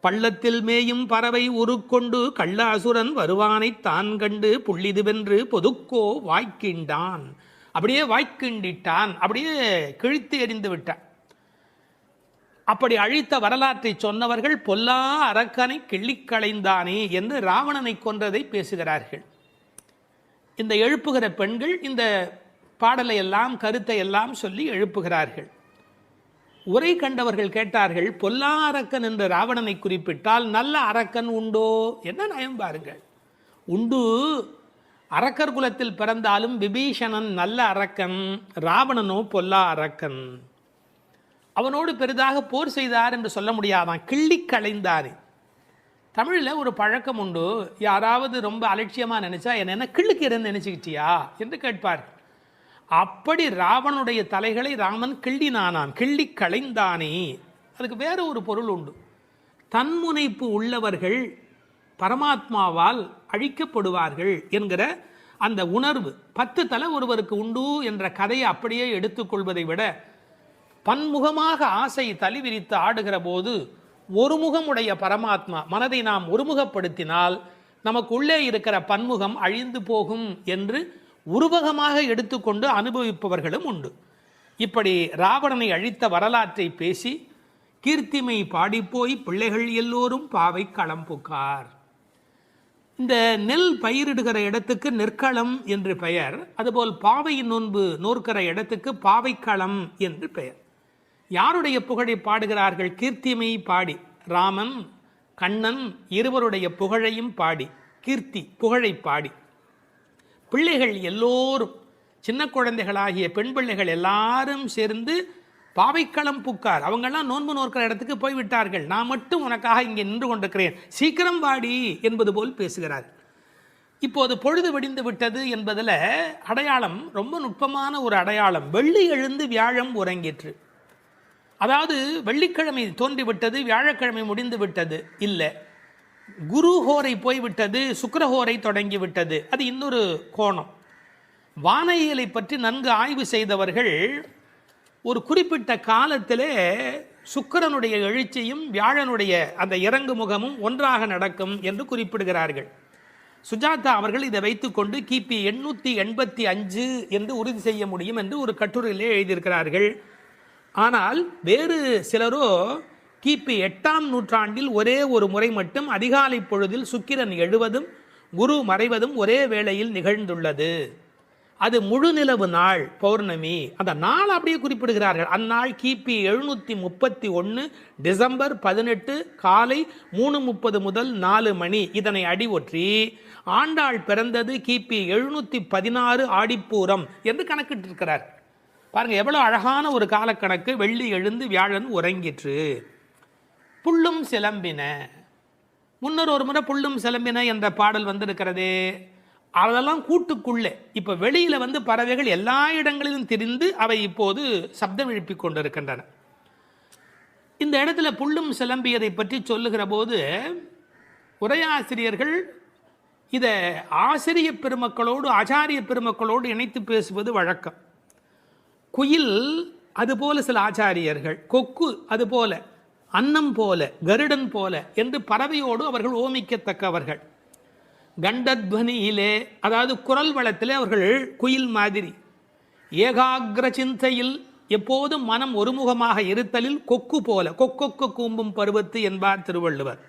பள்ளத்தில் மேயும் பறவை உருக்கொண்டு கள்ள அசுரன் வருவானை தான் கண்டு புள்ளிதுவென்று பொதுக்கோ வாய்க்கிண்டான், அப்படியே வாய்க்கிண்டிட்டான், அப்படியே கிழித்து எறிந்து விட்டான். அப்படி அழித்த வரலாற்றை சொன்னவர்கள் பொல்லா அரக்கனை கிள்ளிக்களைந்தானே என்று ராவணனை கொன்றதை பேசுகிறார்கள். இந்த எழுப்புகிற பெண்கள் இந்த பாடலை எல்லாம் கருத்தை எல்லாம் சொல்லி எழுப்புகிறார்கள். உரை கண்டவர்கள் கேட்டார்கள், பொல்லா அரக்கன் என்று ராவணனை குறிப்பிட்டால் நல்ல அரக்கன் உண்டோ? என்ன நயம் பாருங்கள். உண்டு, அரக்கர் குலத்தில் பிறந்தாலும் விபீஷணன் நல்ல அரக்கன், ராவணனோ பொல்லா அரக்கன். அவனோடு பெரிதாக போர் செய்தார் என்று சொல்ல முடியாதான், கிள்ளி களைந்தார். தமிழில் ஒரு பழக்கம் உண்டு, யாராவது ரொம்ப அலட்சியமாக நினைச்சா என்ன கிள்ளுக்கிறேன்னு நினைச்சுக்கிட்டியா என்று கேட்பார். அப்படி ராவனுடைய தலைகளை ராமன் கிள்ளினானான், கிள்ளி களைந்தானே. அதுக்கு வேற ஒரு பொருள் உண்டு. தன்முனைப்பு உள்ளவர்கள் பரமாத்மாவால் அழிக்கப்படுவார்கள் என்கிற அந்த உணர்வு 10 தலை ஒருவருக்கு உண்டு என்ற கதையை அப்படியே எடுத்துக்கொள்வதை விட, பன்முகமாக ஆசை தலி விரித்து ஆடுகிற போது ஒருமுகமுடைய பரமாத்மா மனதை நாம் ஒருமுகப்படுத்தினால் நமக்கு உள்ளே இருக்கிற பன்முகம் அழிந்து போகும் என்று உருவகமாக எடுத்துக்கொண்டு அனுபவிப்பவர்களும் உண்டு. இப்படி ராவணனை அழித்த வரலாற்றை பேசி கீர்த்திமை பாடிப்போய் பிள்ளைகள் எல்லோரும் பாவை களம் புக்கார். இந்த நெல் பயிரிடுகிற இடத்துக்கு நெற்களம் என்று பெயர், அதுபோல் பாவையின் நோன்பு நோற்கிற இடத்துக்கு பாவைக்களம் என்று பெயர். யாருடைய புகழை பாடுகிறார்கள்? கீர்த்திமை பாடி, ராமன் கண்ணன் இருவருடைய புகழையும் பாடி, கீர்த்தி புகழை பாடி, பிள்ளைகள் எல்லோரும் சின்ன குழந்தைகளாகிய பெண் பிள்ளைகள் எல்லாரும் சேர்ந்து பாவைக்களம் புக்கார். அவங்கெல்லாம் நோன்பு நோக்கிற இடத்துக்கு போய்விட்டார்கள், நான் மட்டும் உனக்காக இங்கே நின்று கொண்டிருக்கிறேன், சீக்கிரம் வாடி என்பது போல் பேசுகிறார். இப்போது பொழுது வெடிந்து விட்டது என்பதில் அடையாளம் ரொம்ப நுட்பமான ஒரு அடையாளம். வெள்ளி எழுந்து வியாழம் உறங்கிற்று. அதாவது வெள்ளிக்கிழமை தோன்றிவிட்டது, வியாழக்கிழமை முடிந்து விட்டது இல்லை, குரு ஹோரை போய்விட்டது, சுக்கிரஹோரை தொடங்கிவிட்டது. அது இன்னொரு கோணம். வானியலை பற்றி நன்கு ஆய்வு செய்தவர்கள் ஒரு குறிப்பிட்ட காலத்திலே சுக்கிரனுடைய எழுச்சியும் வியாழனுடைய அந்த இறங்கு முகமும் ஒன்றாக நடக்கும் என்று குறிப்பிடுகிறார்கள். சுஜாதா அவர்கள் இதை வைத்துக்கொண்டு கிபி 885 என்று உறுதி செய்ய முடியும் என்று ஒரு கட்டுரையிலே எழுதியிருக்கிறார்கள். ஆனால் வேறு சிலரோ கிபி 8ஆம் நூற்றாண்டில் ஒரே ஒரு முறை மட்டும் அதிகாலை பொழுதில் சுக்கிரன் எழுவதும் குரு மறைவதும் ஒரே வேளையில் நிகழ்ந்துள்ளது. அது முழு நிலவு நாள், பௌர்ணமி. அந்த நாள் அப்படியே குறிப்பிடுகிறார்கள். அந்நாள் கிபி 731 டிசம்பர் 18 காலை 3:30 முதல் 4 மணி. இதனை அடி ஒற்றி ஆண்டாள் பிறந்தது கிபி 716 ஆடிப்பூரம் என்று கணக்கிட்டிருக்கிறார். பாருங்க, எவ்வளவு அழகான ஒரு காலக்கணக்கு. வெள்ளி எழுந்து வியாழன் உறங்கிற்று. புள்ளும் சிலம்பின, முன்னர் ஒரு முறை புள்ளும் சிலம்பின என்ற பாடல் வந்திருக்கிறதே, அதெல்லாம் கூட்டுக்குள்ளே. இப்போ வெளியில் பறவைகள் எல்லா இடங்களிலும் திரிந்து அவை இப்போது சப்தம் எழுப்பிக் கொண்டிருக்கின்றன. இந்த இடத்துல புள்ளும் சிலம்பியதை பற்றி சொல்லுகிற போது உரையாசிரியர்கள் இதை ஆசிரிய பெருமக்களோடு ஆச்சாரிய பெருமக்களோடு இணைத்து பேசுவது வழக்கம். குயில் அதுபோல சில ஆச்சாரியர்கள், கொக்கு அதுபோல, அன்னம் போல, கருடன் போல என்று பறவையோடு அவர்கள் ஓமிக்கத்தக்கவர்கள். கண்டத்வனியிலே, அதாவது குரல் வளத்திலே அவர்கள் குயில் மாதிரி. ஏகாகிர சிந்தையில், எப்போதும் மனம் ஒருமுகமாக இருத்தலில் கொக்கு போல, கொக்கொக்கு கூம்பும் பருவத்து என்பார் திருவள்ளுவர்.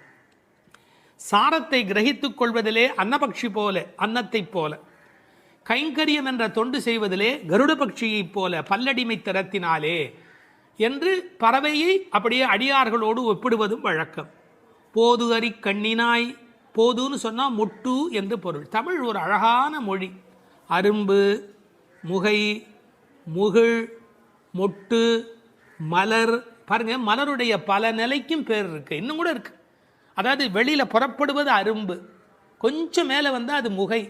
சாரத்தை கிரகித்துக் கொள்வதிலே அன்னபக்ஷி போல, அன்னத்தைப் போல. கைங்கரியம் என்ற தொண்டு செய்வதிலே கருட பட்சியைப் போல, பல்லடிமை திறத்தினாலே என்று பறவையை அப்படியே அடியார்களோடு ஒப்பிடுவதும் வழக்கம். போது அறி கண்ணினாய், போதுன்னு சொன்னால் மொட்டு என்று பொருள். தமிழ் ஒரு அழகான மொழி. அரும்பு, முகை, முகிழ், மொட்டு, மலர். பாருங்க, மலருடைய பல நிலைக்கும் பேர் இருக்கு, இன்னும் கூட இருக்கு. அதாவது வெளியில் புறப்படுவது அரும்பு, கொஞ்சம் மேலே வந்தால் அது முகை,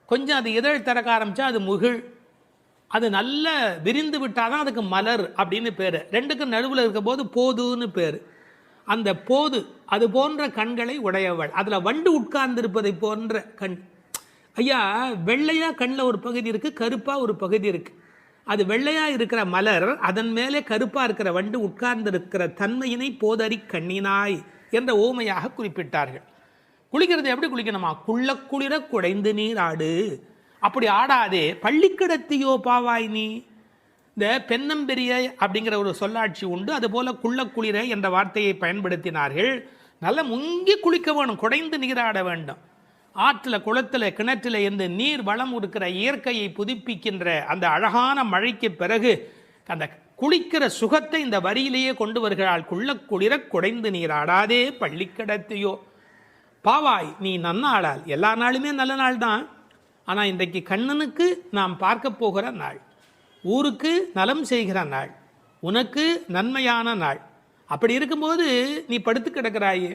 கொஞ்சம் அது இதழ் திறக்க ஆரம்பித்தா அது முகிழ், அது நல்ல விரிந்து விட்டால் தான் அதுக்கு மலர் அப்படின்னு பேர். ரெண்டுக்கும் நடுவில் இருக்க போது போதுன்னு பேர். அந்த போது அது போன்ற கண்களை உடையவள், அதில் வண்டு உட்கார்ந்திருப்பதை போன்ற கண். ஐயா, வெள்ளையாக கண்ணில் ஒரு பகுதி இருக்குது, கருப்பாக ஒரு பகுதி இருக்குது. அது வெள்ளையாக இருக்கிற மலர், அதன் மேலே கருப்பாக இருக்கிற வண்டு உட்கார்ந்திருக்கிற தன்மையினை போதறி கண்ணினாய் என்ற ஓமையாக குறிப்பிட்டார்கள். குளிக்கிறது எப்படி குளிக்கணுமா? குள்ள குளிர குடைந்து நீர் ஆடு. அப்படி ஆடாதே, பள்ளிக்கிடத்தியோ பாவாய் நீ. இந்த பெண்ணம்பெரிய அப்படிங்கிற ஒரு சொல்லாட்சி உண்டு. அதுபோல குள்ள குளிர என்ற வார்த்தையை பயன்படுத்தினார்கள். நல்லா முங்கி குளிக்க வேணும், குடைந்து நீராட வேண்டும். ஆற்றில், குளத்தில், கிணற்றில் இருந்து நீர் வளம் இருக்கிற இயற்கையை புதுப்பிக்கின்ற அந்த அழகான மழைக்கு பிறகு அந்த குளிக்கிற சுகத்தை இந்த வரியிலேயே கொண்டு வருகிறாள். குள்ள குளிர குடைந்து நீராடாதே பள்ளிக்கிடத்தியோ பாவாய் நீ நன்னாளால். எல்லா நாளுமே நல்ல நாள் தான். ஆனால் இன்றைக்கு கண்ணனுக்கு நாம் பார்க்க போகிற நாள், ஊருக்கு நலம் செய்கிற நாள், உனக்கு நன்மையான நாள். அப்படி இருக்கும்போது நீ படுத்து கிடக்கிறாயே,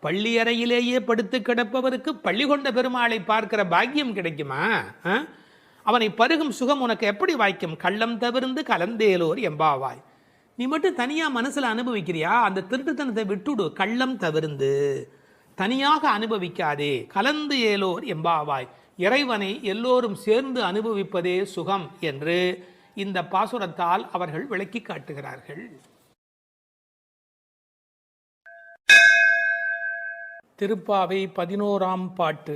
பள்ளி அறையிலேயே படுத்து கிடப்பவருக்கு பள்ளி கொண்ட பெருமாளை பார்க்கிற பாக்கியம் கிடைக்குமா? அவனை பருகும் சுகம் உனக்கு எப்படி வாய்க்கும்? கள்ளம் தவிர்ந்து கலந்தேலோர் எம்பாவாய். நீ மட்டும் தனியாக மனசில் அனுபவிக்கிறியா? அந்த திருட்டுத்தனத்தை விட்டுடு. கள்ளம் தவிர்ந்து தனியாக அனுபவிக்காதே, கலந்து ஏலோர் எம்பாவாய். இறைவனை எல்லோரும் சேர்ந்து அனுபவிப்பதே சுகம் என்று இந்த பாசுரத்தால் அவர்கள் விளக்கி காட்டுகிறார்கள். திருப்பாவை 11ஆம் பாட்டு.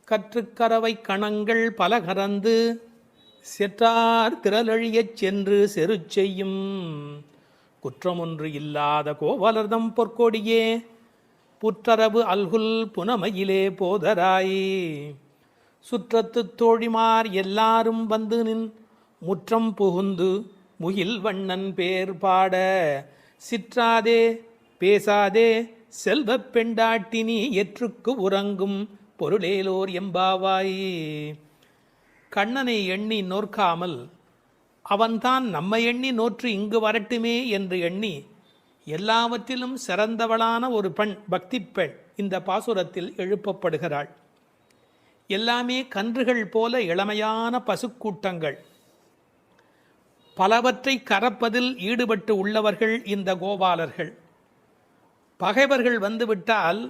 கற்றுக்கரவை கணங்கள் பல கறந்து செற்றார் திரளழியச் சென்று செரு செய்யும் குற்றமொன்று இல்லாத கோவலர்தம் பொற்கொடியே புற்றரவு அல்குல் புனமையிலே போதராய். சுற்றத்து தோழிமார் எல்லாரும் வந்து நின் முற்றம் புகுந்து முகில் வண்ணன் பேர் பாட சிற்றாதே பேசாதே செல்வப் பெண்டாட்டினி எற்றுக்கு உறங்கும் பொருளேலோர் எம்பாவாய். கண்ணனை எண்ணி நோற்காமல் அவன்தான் நம்மை எண்ணி நோற்று இங்கு வரட்டுமே என்று எண்ணி எல்லாவற்றிலும் சிறந்தவளான ஒரு பெண், பக்தி பெண் இந்த பாசுரத்தில் எழுப்பப்படுகிறாள். எல்லாமே கன்றுகள் போல இளமையான பசுக்கூட்டங்கள், பலவற்றை கறப்பதில் ஈடுபட்டு உள்ளவர்கள் இந்த கோபாலர்கள். பகைவர்கள் வந்துவிட்டால்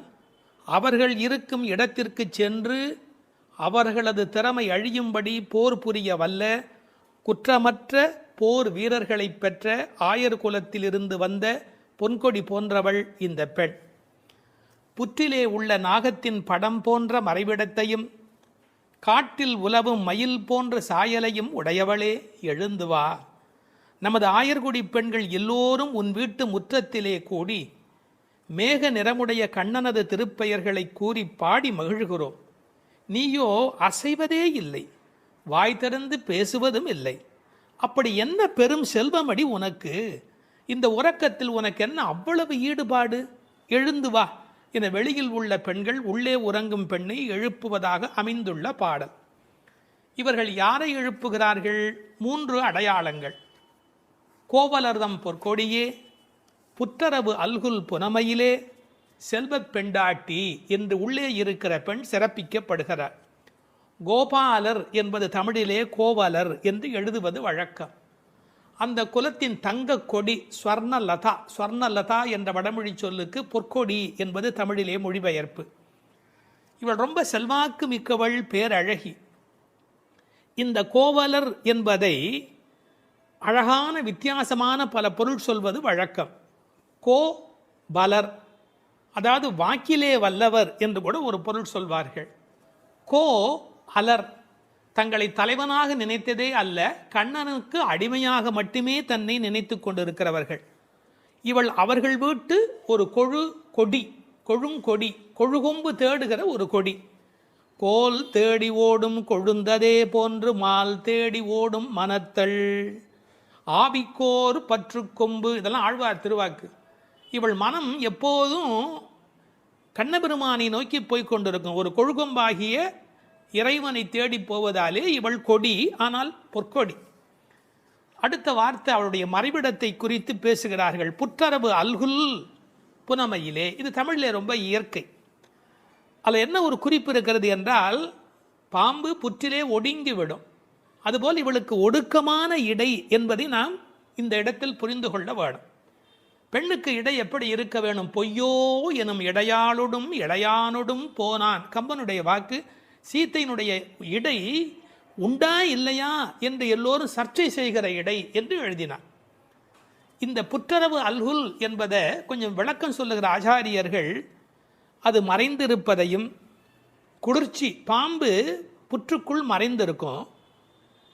அவர்கள் இருக்கும் இடத்திற்கு சென்று அவர்களது திறமை அழியும்படி போர் புரிய வல்ல குற்றமற்ற போர் வீரர்களை பெற்ற ஆயர் குலத்திலிருந்து வந்த பொன்கொடி போன்றவள் இந்த பெண். புற்றிலே உள்ள நாகத்தின் படம் போன்ற மறைவிடத்தையும் காட்டில் உலவும் மயில் போன்ற சாயலையும் உடையவளே, எழுந்து வா. நமது ஆயர்குடி பெண்கள் எல்லோரும் உன் வீட்டு முற்றத்திலே கூடி மேக நிறமுடைய கண்ணனது திருப்பெயர்களை கூறி பாடி மகிழ்கிறோம். நீயோ அசைவதே இல்லை, வாய் திறந்து பேசுவதும் இல்லை. அப்படி என்ன பெரும் செல்வமடி உனக்கு? இந்த உறக்கத்தில் உனக்கு என்ன அவ்வளவு ஈடுபாடு? எழுந்து வா என வெளியில் உள்ள பெண்கள் உள்ளே உறங்கும் பெண்ணை எழுப்புவதாக அமைந்துள்ள பாடல். இவர்கள் யாரை எழுப்புகிறார்கள்? 3 அடையாளங்கள். கோவலர்தம் பொற்கொடியே, புற்றரவு அல்குல் புனமையிலே, செல்வப் பெண்டாட்டி என்று உள்ளே இருக்கிற பெண் சிறப்பிக்கப்படுகிறார். கோபாலர் என்பது தமிழிலே கோவலர் என்று எழுதுவது வழக்கம். அந்த குலத்தின் தங்க கொடி ஸ்வர்ணலதா. ஸ்வர்ணலதா என்ற வடமொழி சொல்லுக்கு பொற்கொடி என்பது தமிழிலே மொழிபெயர்ப்பு. இவள் ரொம்ப செல்வாக்கு மிக்கவள், பேரழகி. இந்த கோவலர் என்பதை அழகான வித்தியாசமான பல பொருள் சொல்வது வழக்கம். கோ பலர், அதாவது வாக்கிலே வல்லவர் என்று கூட ஒரு பொருள் சொல்வார்கள். கோ அலர், தங்களை தலைவனாக நினைத்ததே அல்ல, கண்ணனுக்கு அடிமையாக மட்டுமே தன்னை நினைத்து கொண்டிருக்கிறவர்கள். இவள் அவர்கள் வீட்டு ஒரு கொடி, கொழுங்கொடி, கொழுகொம்பு தேடுகிற ஒரு கொடி. கோல் தேடி ஓடும் கொழுந்ததே போன்று மால் தேடி ஓடும் மனத்தள், ஆவிக்கோர் பற்று கொம்பு, இதெல்லாம் ஆழ்வார் திருவாக்கு. இவள் மனம் எப்போதும் கண்ணபெருமானை நோக்கி போய்கொண்டிருக்கும். ஒரு கொழுகொம்பாகிய இறைவனை தேடி போவதாலே இவள் கொடி, ஆனால் பொற்கொடி. அடுத்த வார்த்தை அவளுடைய மறைவிடத்தை குறித்து பேசுகிறார்கள். புற்றரபு அல்குல் புனமையிலே. இது தமிழில் ரொம்ப இயற்கை. அதில் என்ன ஒரு குறிப்பு இருக்கிறது என்றால், பாம்பு புற்றிலே ஒடுங்கிவிடும், அதுபோல் இவளுக்கு ஒடுக்கமான இடை என்பதை நாம் இந்த இடத்தில் புரிந்து கொள்ள வேணும். பெண்ணுக்கு இடை எப்படி இருக்க வேணும்? பொய்யோ எனும் இடையாளொடும் இளையானொடும் போனான், கம்பனுடைய வாக்கு. சீத்தையினுடைய இடை உண்டா இல்லையா என்று எல்லோரும் சர்ச்சை செய்கிற இடை என்று எழுதினார். இந்த புற்றரவு அல்குல் என்பதை கொஞ்சம் விளக்கம் சொல்லுகிற ஆச்சாரியர்கள் அது மறைந்திருப்பதையும், குளிர்ச்சி, பாம்பு புற்றுக்குள் மறைந்திருக்கும்,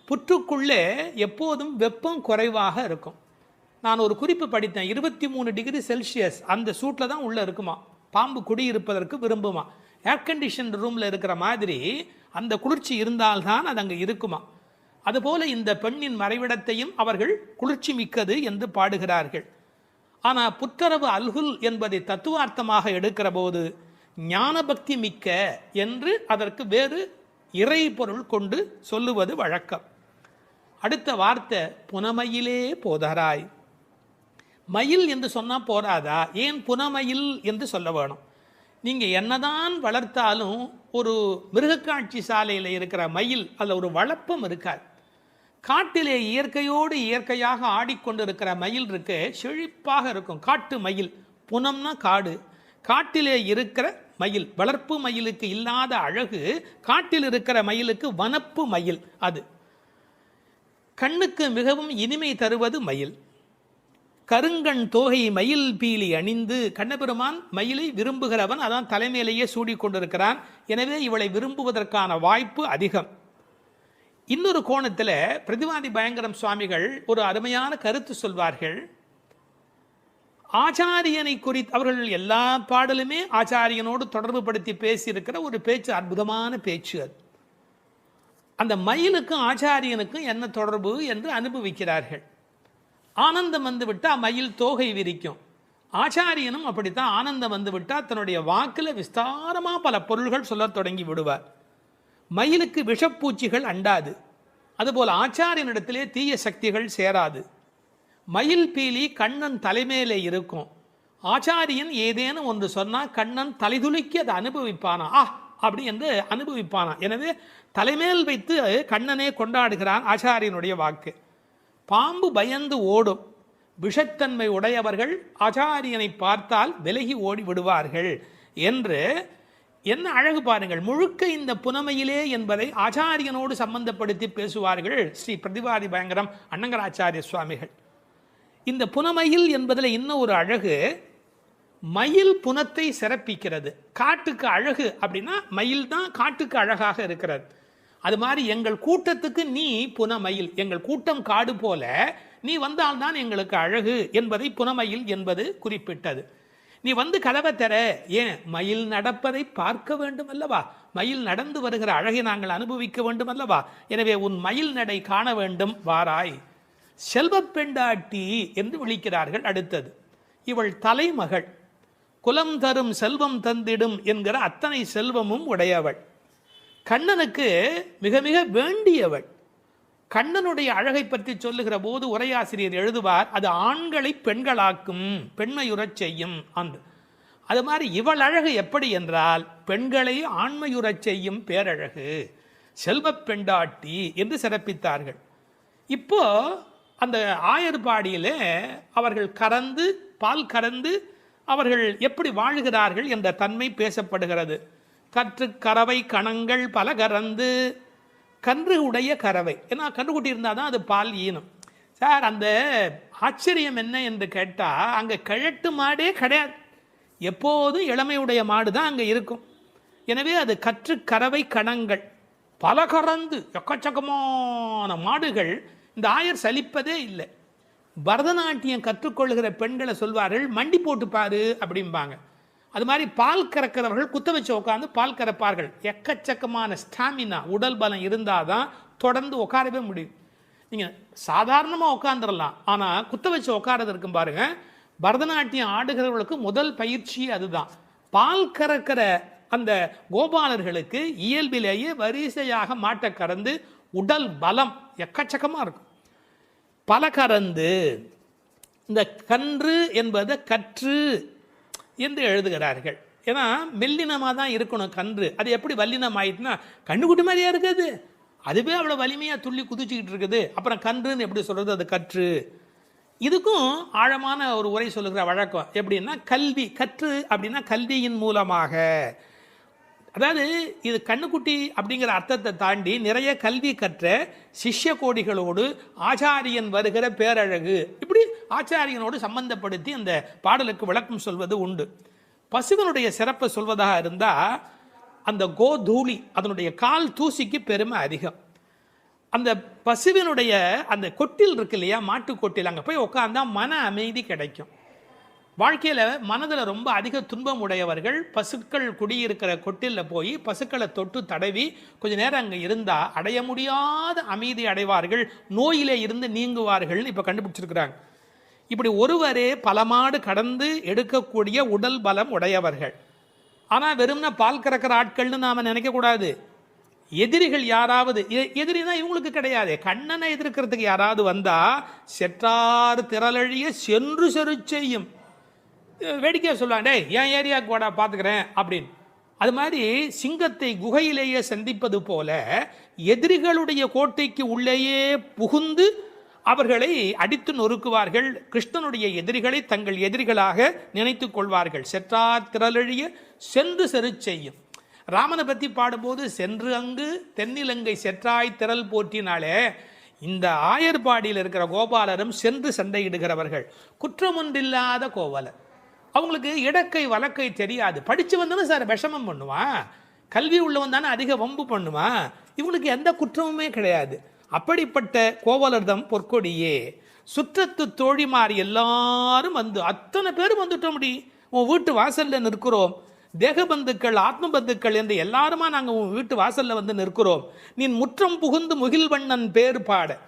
புற்றுக்குள்ளே எப்போதும் வெப்பம் குறைவாக இருக்கும். நான் ஒரு குறிப்பு படித்தேன், 23 டிகிரி செல்சியஸ் அந்த சூட்டில் தான் உள்ளே இருக்குமா பாம்பு குடியிருப்பதற்கு விரும்புமா. ஏர் கண்டிஷன் ரூமில் இருக்கிற மாதிரி அந்த குளிர்ச்சி இருந்தால்தான் அது அங்கே இருக்குமா. அதுபோல இந்த பெண்ணின் மறைவிடத்தையும் அவர்கள் குளிர்ச்சி மிக்கது என்று பாடுகிறார்கள். ஆனால் புற்றரவு அல்குல் என்பதை தத்துவார்த்தமாக எடுக்கிற போது ஞானபக்தி மிக்க என்று அதற்கு வேறு இறை பொருள் கொண்டு சொல்லுவது வழக்கம். அடுத்த வார்த்தை புனமையிலே போதராய். மயில் என்று சொன்னால் போராதா, ஏன் புனமயில் என்று சொல்ல வேணும்? நீங்கள் என்னதான் வளர்த்தாலும் ஒரு மிருகக்காட்சி சாலையில் இருக்கிற மயில் அதில் ஒரு வளப்பம் இருக்காது. காட்டிலே இயற்கையோடு இயற்கையாக ஆடிக்கொண்டிருக்கிற மயில் இருக்கு, செழிப்பாக இருக்கும். காட்டு மயில், புனம்னா காடு, காட்டிலே இருக்கிற மயில். வளர்ப்பு மயிலுக்கு இல்லாத அழகு காட்டில் இருக்கிற மயிலுக்கு வனப்பு மயில். அது கண்ணுக்கு மிகவும் இனிமை தருவது மயில். கருங்கண் தோகை மயில் பீலி அணிந்து, கண்ணபெருமான் மயிலை விரும்புகிறவன், அதான் தலைமையிலேயே சூடிக்கொண்டிருக்கிறான். எனவே இவளை விரும்புவதற்கான வாய்ப்பு அதிகம். இன்னொரு கோணத்தில் பிரதிவாதி பயங்கரம் சுவாமிகள் ஒரு அருமையான கருத்து சொல்வார்கள். ஆச்சாரியனை குறித்து அவர்கள் எல்லா பாடலுமே ஆச்சாரியனோடு தொடர்பு படுத்தி பேசியிருக்கிற ஒரு பேச்சு, அற்புதமான பேச்சு அது. அந்த மயிலுக்கும் ஆச்சாரியனுக்கும் என்ன தொடர்பு என்று அனுபவிக்கிறார்கள். ஆனந்தம் வந்து விட்டால் மயில் தோகை விரிக்கும். ஆச்சாரியனும் அப்படித்தான், ஆனந்தம் வந்து விட்டால் தன்னுடைய வாக்கில் விஸ்தாரமாக பல பொருள்கள் சொல்ல தொடங்கி விடுவார். மயிலுக்கு விஷப்பூச்சிகள் அண்டாது, அதுபோல் ஆச்சாரியனிடத்திலே தீய சக்திகள் சேராது. மயில் பீலி கண்ணன் தலைமையிலே இருக்கும். ஆச்சாரியன் ஏதேனும் ஒன்று சொன்னால் கண்ணன் தலைதுலுக்கி அதை அனுபவிப்பானா, அப்படி என்று அனுபவிப்பானா. எனவே தலைமேல் வைத்து கண்ணனே கொண்டாடுகிறான் ஆச்சாரியனுடைய வாக்கு. பாம்பு பயந்து ஓடும், விஷத்தன்மை உடையவர்கள் ஆச்சாரியனை பார்த்தால் விலகி ஓடி விடுவார்கள் என்று என்ன அழகு பாருங்கள். முழுக்க இந்த புனமையிலே என்பதை ஆச்சாரியனோடு சம்பந்தப்படுத்தி பேசுவார்கள் ஸ்ரீ பிரதிவாதி பயங்கரம் அண்ணங்கராச்சாரிய சுவாமிகள். இந்த புனமையில் என்பதில் இன்னும் ஒரு அழகு, மயில் புனத்தை சிறப்பிக்கிறது. காட்டுக்கு அழகு அப்படின்னா மயில் தான் காட்டுக்கு அழகாக இருக்கிறது. அது மாதிரி எங்கள் கூட்டத்துக்கு நீ புனமயில், எங்கள் கூட்டம் காடு போல நீ வந்தால்தான் எங்களுக்கு அழகு என்பதை புனமயில் என்பது குறிப்பிட்டது. நீ வந்து கதவை தர, ஏன் மயில் நடப்பதை பார்க்க வேண்டும் அல்லவா, மயில் நடந்து வருகிற அழகை நாங்கள் அனுபவிக்க வேண்டும் அல்லவா. எனவே உன் மயில் நடை காண வேண்டும், வாராய். செல்வப் பெண்டாட்டி என்று விழிக்கிறார்கள். அடுத்தது, இவள் தலைமகள், குலம் தரும் செல்வம் தந்திடும் என்கிற அத்தனை செல்வமும் உடையவள், கண்ணனுக்கு மிக மிக வேண்டியவள். கண்ணனுடைய அழகை பற்றி சொல்லுகிற போது உரையாசிரியர் எழுதுவார், அது ஆண்களை பெண்களாக்கும், பெண்மையுறச் செய்யும் அன்று. அது மாதிரி இவள் அழகு எப்படி என்றால் பெண்களை ஆண்மையுறச் செய்யும் பேரழகு, செல்வப் பெண்டாட்டி என்று சிறப்பித்தார்கள். இப்போ அந்த ஆயர்பாடியிலே அவர்கள் கறந்து பால் கறந்து அவர்கள் எப்படி வாழ்கிறார்கள் என்ற தன்மை பேசப்படுகிறது. கற்று கறவை கணங்கள் பல கறந்து. கன்று உடைய கறவை, ஏன்னா கன்றுக்குட்டி இருந்தால் தான் அது பால் ஈனும். சார், அந்த ஆச்சரியம் என்ன என்று கேட்டால், அங்கே கிழட்டு மாடே கிடையாது, எப்போதும் இளமையுடைய மாடு தான் அங்கே இருக்கும். எனவே அது கற்று கறவை கணங்கள் பல கறந்து, எக்கச்சக்கமான மாடுகள். இந்த ஆயர் சலிப்பதே இல்லை. பரதநாட்டியம் கற்றுக்கொள்கிற பெண்களை சொல்வார்கள், மண்டி போட்டு பாரு அப்படிம்பாங்க. அது மாதிரி பால் கறக்கிறவர்கள் குத்த வச்சு உட்காந்து பால் கறப்பார்கள். எக்கச்சக்கமான ஸ்டாமினா, உடல் பலம் இருந்தால் தான் தொடர்ந்து உட்காரவே முடியும். நீங்கள் சாதாரணமாக உட்காந்துடலாம், ஆனால் குத்த வச்சு உட்காரது இருக்கும் பாருங்க. பரதநாட்டியம் ஆடுகிறவர்களுக்கு முதல் பயிற்சி அதுதான். பால் கறக்கிற அந்த கோபாலர்களுக்கு இயல்பிலேயே வரிசையாக மாட்டை கறந்து உடல் பலம் எக்கச்சக்கமாக இருக்கும். பல கறந்து, இந்த கன்று என்பதை கற்று என்று எழுதுகிறார்கள். ஏன்னா மெல்லினமாக தான் இருக்கணும் கன்று. அது எப்படி வல்லினம் ஆயிட்டுனா, கண்ணுக்குட்டி மாதிரியா இருக்குது, அதுவே அவ்வளோ வலிமையாக துள்ளி குதிச்சுக்கிட்டு இருக்குது. அப்புறம் கன்றுன்னு எப்படி சொல்கிறது? அது கற்று. இதுக்கும் ஆழமான ஒரு உரை சொல்லுகிற வழக்கம் எப்படின்னா, கல்வி. கற்று அப்படின்னா கல்வியின் மூலமாக. அதாவது இது கண்ணுக்குட்டி அப்படிங்கிற அர்த்தத்தை தாண்டி நிறைய கல்வி கற்ற சிஷ்ய கோடிகளோடு ஆச்சாரியன் வருகிற பேரழகு, இப்படி ஆச்சாரியனோடு சம்பந்தப்படுத்தி அந்த பாடலுக்கு விளக்கம் சொல்வது உண்டு. பசுவனுடைய சிறப்பை சொல்வதாக இருந்தால், அந்த கோதூளி, அதனுடைய கால் தூசிக்கு பெருமை அதிகம். அந்த பசுவினுடைய அந்த கொட்டில் இருக்கு இல்லையா, மாட்டு கொட்டில், அங்கே போய் உட்காந்தா மன அமைதி கிடைக்கும். வாழ்க்கையில் மனதில் ரொம்ப அதிக துன்பம் உடையவர்கள் பசுக்கள் குடியிருக்கிற கொட்டிலில் போய் பசுக்களை தொட்டு தடவி கொஞ்ச நேரம் அங்கே இருந்தால் அடைய முடியாத அமைதி அடைவார்கள், நோயிலே இருந்து நீங்குவார்கள்னு இப்போ கண்டுபிடிச்சிருக்கிறாங்க. இப்படி ஒருவரே பல மாடு கடந்து எடுக்கக்கூடிய உடல் பலம் உடையவர்கள். ஆனால் வெறும்னா பால் கறக்கிற ஆட்கள்னு நாம் நினைக்கக்கூடாது. எதிரிகள் யாராவது, எதிரினா இவங்களுக்கு கிடையாது, கண்ணனை எதிர்க்கிறதுக்கு யாராவது வந்தால் செற்றார் திரளழிய சென்று செரு செய்யும். வேடிக்கையாக சொல்லுவாங்க, டே என் ஏரியாவுக்கு வாடா பார்த்துக்கிறேன் அப்படின்னு. அது மாதிரி சிங்கத்தை குகையிலேயே சந்திப்பது போல எதிரிகளுடைய கோட்டைக்கு உள்ளேயே புகுந்து அவர்களை அடித்து நொறுக்குவார்கள். கிருஷ்ணனுடைய எதிரிகளை தங்கள் எதிரிகளாக நினைத்து கொள்வார்கள். செற்றார் திரளழிய சென்று செரு செய்யும். ராமனை பற்றி பாடும்போது சென்று அங்கு தென்னிலங்கை செற்றாய் திரள் போற்றினாலே, இந்த ஆயர்பாடியில் இருக்கிற கோபாலரும் சென்று சண்டையிடுகிறவர்கள். குற்றம் ஒன்றில்லாத கோவலர். அவங்களுக்கு இடக்கை வழக்கை தெரியாது. படித்து வந்தானே சார் விஷமம் பண்ணுவான், கல்வி உள்ளவன் தானே அதிக வம்பு பண்ணுவான். இவங்களுக்கு எந்த குற்றமுமே கிடையாது. அப்படிப்பட்ட கோவலர்தம் பொற்கொடியே. சுற்றத்து தோழிமார் எல்லாரும் வந்து, அத்தனை பேரும் வந்துட்டோம். முடி உன் வீட்டு வாசல்ல நிற்கிறோம், தேகபந்துக்கள் ஆத்மபந்துக்கள் என்று எல்லாருமா நாங்கள் உன் வீட்டு வாசல்ல வந்து நிற்கிறோம். நீ முற்றம் புகுந்து முகில்வண்ணன் பேர் பாட.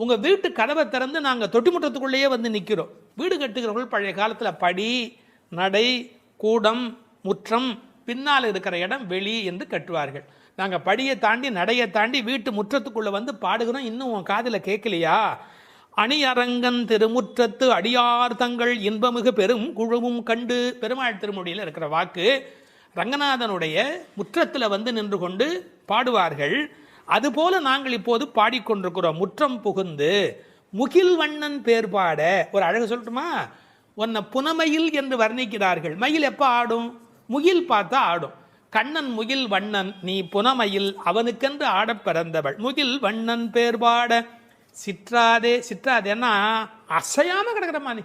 உங்கள் வீட்டு கதவை திறந்து நாங்கள் தொட்டி முற்றத்துக்குள்ளேயே வந்து நிற்கிறோம். வீடு கட்டுகிறவர்கள் பழைய காலத்தில் படி, நடை, கூடம், முற்றம், பின்னால் இருக்கிற இடம் வெளி என்று கட்டுவார்கள். நாங்கள் படியை தாண்டி நடையை தாண்டி வீட்டு முற்றத்துக்குள்ளே வந்து பாடுகிறோம். இன்னும் உன் காதில் கேட்கலையா? அணியரங்கன் திருமுற்றத்து அடியார் தங்கள் இன்பமிகு பெரும் குழுவும் கண்டு. பெருமாள் திருமொழியில் இருக்கிற வாக்கு. ரங்கநாதனுடைய முற்றத்தில் வந்து நின்று கொண்டு பாடுவார்கள். அதுபோல நாங்கள் இப்போது பாடிக்கொண்டிருக்கிறோம். முற்றம் புகுந்து முகில் வண்ணன் பேர் பாட. ஒரு அழகு சொல்லட்டுமா? உன்னை புனமயில் என்று வர்ணிக்கிறார்கள். மயில் எப்போ ஆடும்? முகில் பார்த்தா ஆடும். கண்ணன் முகில் வண்ணன், நீ புனமயில், அவனுக்கென்று ஆட பிறந்தவள். முகில் வண்ணன் பேர் பாட சிற்றாதே. சிற்றாதேன்னா அசையாம கிடக்கிறமா, நீ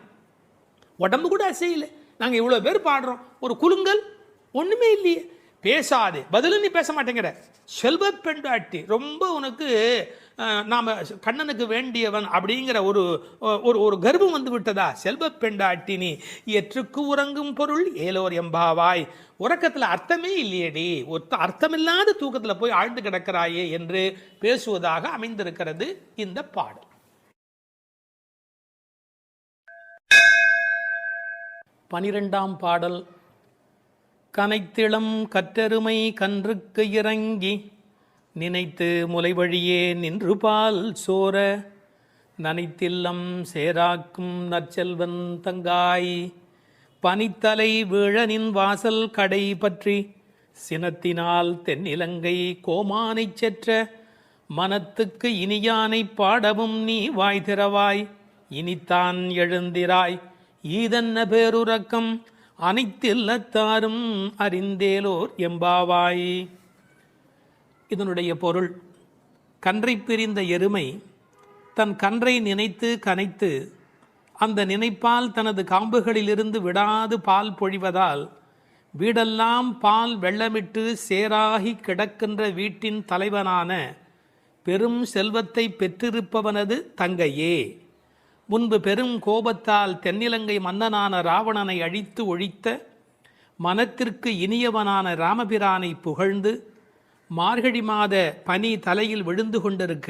உடம்பு கூட அசையில. நாங்கள் இவ்வளோ பேர் பாடுறோம், ஒரு குலுங்கல் ஒன்றுமே இல்லையே. பேசாதே, பதிலும் நீ பேச மாட்டேங்கிற. செல்வ பெண்டாட்டி, ரொம்ப உனக்கு நாம் கண்ணனுக்கு வேண்டியவன் அப்படிங்கிற ஒரு ஒரு கர்வம் வந்து விட்டதா? செல்வ பெண்டாட்டி நீ எற்றுக்கு உறங்கும் பொருள் ஏலோர் எம்பாவாய். உறக்கத்தில் அர்த்தமே இல்லையேடி, அர்த்தமில்லாத தூக்கத்தில் போய் ஆழ்ந்து கிடக்கிறாயே என்று பேசுவதாக அமைந்திருக்கிறது இந்த பாடல். 12ஆம் பாடல். கனைத்திளம் கற்றருமை கன்றுக்கு இறங்கி நினைத்து முலை வழியே நின்று பால் சோர நனைத்தில்லம் சேராக்கும் நற்செல்வன் தங்காய் பனித்தலை வீழனின் வாசல் கடை பற்றி சினத்தினால் தென்னிலங்கை கோமானை செற்ற மனத்துக்கு இனியானை பாடவும் நீ வாய் திறவாய். இனித்தான் எழுந்திராய் ஈதன்ன பேருறக்கம் அனைத்தில்லத்தாரும் அறிந்தேலோர் எம்பாவாய். இதனுடைய பொருள், கன்றை பிரிந்த எருமை தன் கன்றை நினைத்து கனைத்து அந்த நினைப்பால் தனது காம்புகளிலிருந்து விடாது பால் பொழிவதால் வீடெல்லாம் பால் வெள்ளமிட்டு சேராகி கிடக்கின்ற வீட்டின் தலைவனான பெரும் செல்வத்தை பெற்றிருப்பவனது தங்கையே. முன்பு பெரும் கோபத்தால் தென்னிலங்கை மன்னனான ராவணனை அழித்து ஒழித்த மனத்திற்கு இனியவனான ராமபிரானை புகழ்ந்து மார்கழி மாத பனி தலையில் விழுந்து கொண்டிருக்க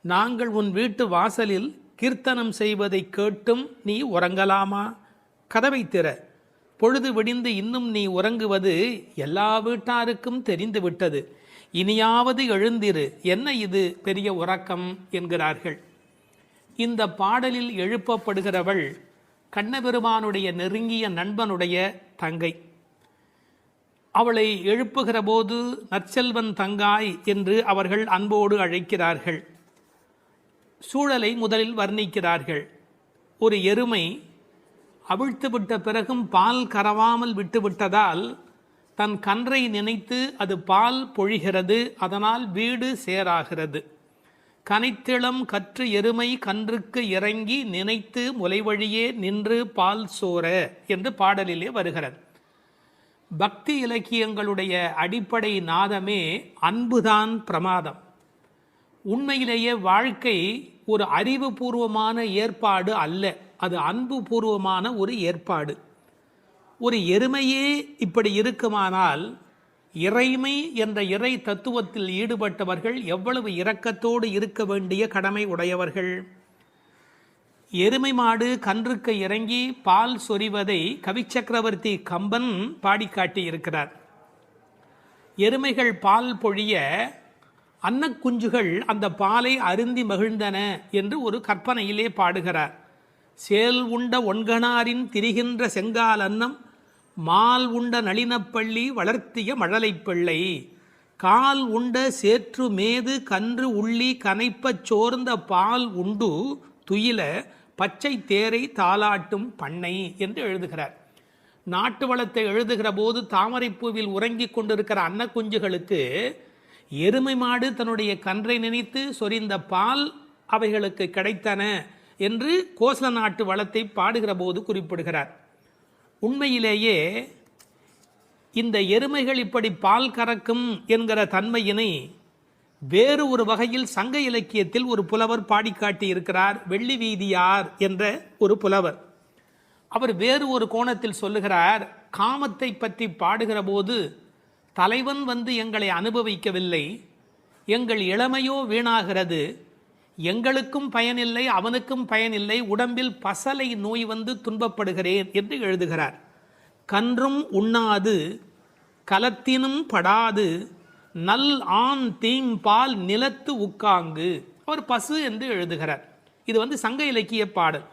நாங்கள் உன் வீட்டு வாசலில் கீர்த்தனம் செய்வதை கேட்டும் நீ உறங்கலாமா? கதவை திற, பொழுது விடிந்து இன்னும் நீ உறங்குவது எல்லா வீட்டாருக்கும் தெரிந்துவிட்டது. இனியாவது எழுந்திரு, என்ன இது பெரிய உறக்கம் என்கிறார்கள். இந்த பாடலில் எழுப்பப்படுகிறவள் கண்ணபெருமானுடைய நெருங்கிய நண்பனுடைய தங்கை. அவளை எழுப்புகிற போது நற்செல்வன் தங்காய் என்று அவர்கள் அன்போடு அழைக்கிறார்கள். சூழலை முதலில் வர்ணிக்கிறார்கள். ஒரு எருமை அவிழ்த்துவிட்ட பிறகும் பால் கறவாமல் விட்டுவிட்டதால் தன் கன்றை நினைத்து அது பால் பொழிகிறது, அதனால் வீடு சேராகிறது. கனைத்திளம் கற்று எருமை கன்றுக்கு இறங்கி நினைத்து முலைவழியே நின்று பால் சோர என்று பாடலிலே வருகிறது. பக்தி இலக்கியங்களுடைய அடிப்படை நாதமே அன்புதான் பிரமாதம். உண்மையிலேயே வாழ்க்கை ஒரு அறிவுபூர்வமான ஏற்பாடு அல்ல, அது அன்பு பூர்வமான ஒரு ஏற்பாடு. ஒரு எருமையே இப்படி இருக்குமானால் இறைமை என்ற இறை தத்துவத்தில் ஈடுபட்டவர்கள் எவ்வளவு இரக்கத்தோடு இருக்க வேண்டிய கடமை உடையவர்கள். எருமை மாடு கன்றுக்கு இறங்கி பால் சொரிவதை கவிச்சக்கரவர்த்தி கம்பன் பாடிக்காட்டி இருக்கிறார். எருமைகள் பால் பொழிய அன்னக்குஞ்சுகள் அந்த பாலை அருந்தி மகிழ்ந்தன என்று ஒரு கற்பனையிலே பாடுகிறார். சேல் உண்ட ஒன்கணாரின் திரிகின்ற செங்கால் அன்னம் மால் உண்ட நளினப்பள்ளி வளர்த்திய மழலைப் பிள்ளை கால் உண்ட சேற்று மேது கன்று உள்ளி கனைப்பச் சோர்ந்த பால் உண்டு துயில பச்சை தேரை தாலாட்டும் பண்ணை என்று எழுதுகிறார். நாட்டு வளத்தை எழுதுகிற போது தாமரைப்பூவில் உறங்கிக் கொண்டிருக்கிற அன்னக்குஞ்சுகளுக்கு எருமை மாடு தன்னுடைய கன்றை நினைத்து சொரிந்த பால் அவைகளுக்கு கிடைத்தன என்று கோசல நாட்டு வளத்தை பாடுகிற போது குறிப்பிடுகிறார். உண்மையிலேயே இந்த எருமைகள் இப்படி பால் கறக்கும் என்கிற தன்மையினை வேறு ஒரு வகையில் சங்க இலக்கியத்தில் ஒரு புலவர் பாடிக்காட்டி இருக்கிறார். வெள்ளி வீதியார் என்ற ஒரு புலவர். அவர் வேறு ஒரு கோணத்தில் சொல்லுகிறார். காமத்தை பற்றி பாடுகிற போது தலைவன் வந்து எங்களை அனுபவிக்கவில்லை, எங்கள் இளமையோ வீணாகிறது, எங்களுக்கும் பயனில்லை அவனுக்கும் பயனில்லை, உடம்பில் பசலை நோய் வந்து துன்பப்படுகிறேன் என்று எழுதுகிறார். கன்றும் உண்ணாது கலத்தினும் படாது நல் ஆண் தீம்பால் நிலத்து உக்காங்கு, அவர் பசு என்று எழுதுகிறார். இது சங்க இலக்கிய பாடல்.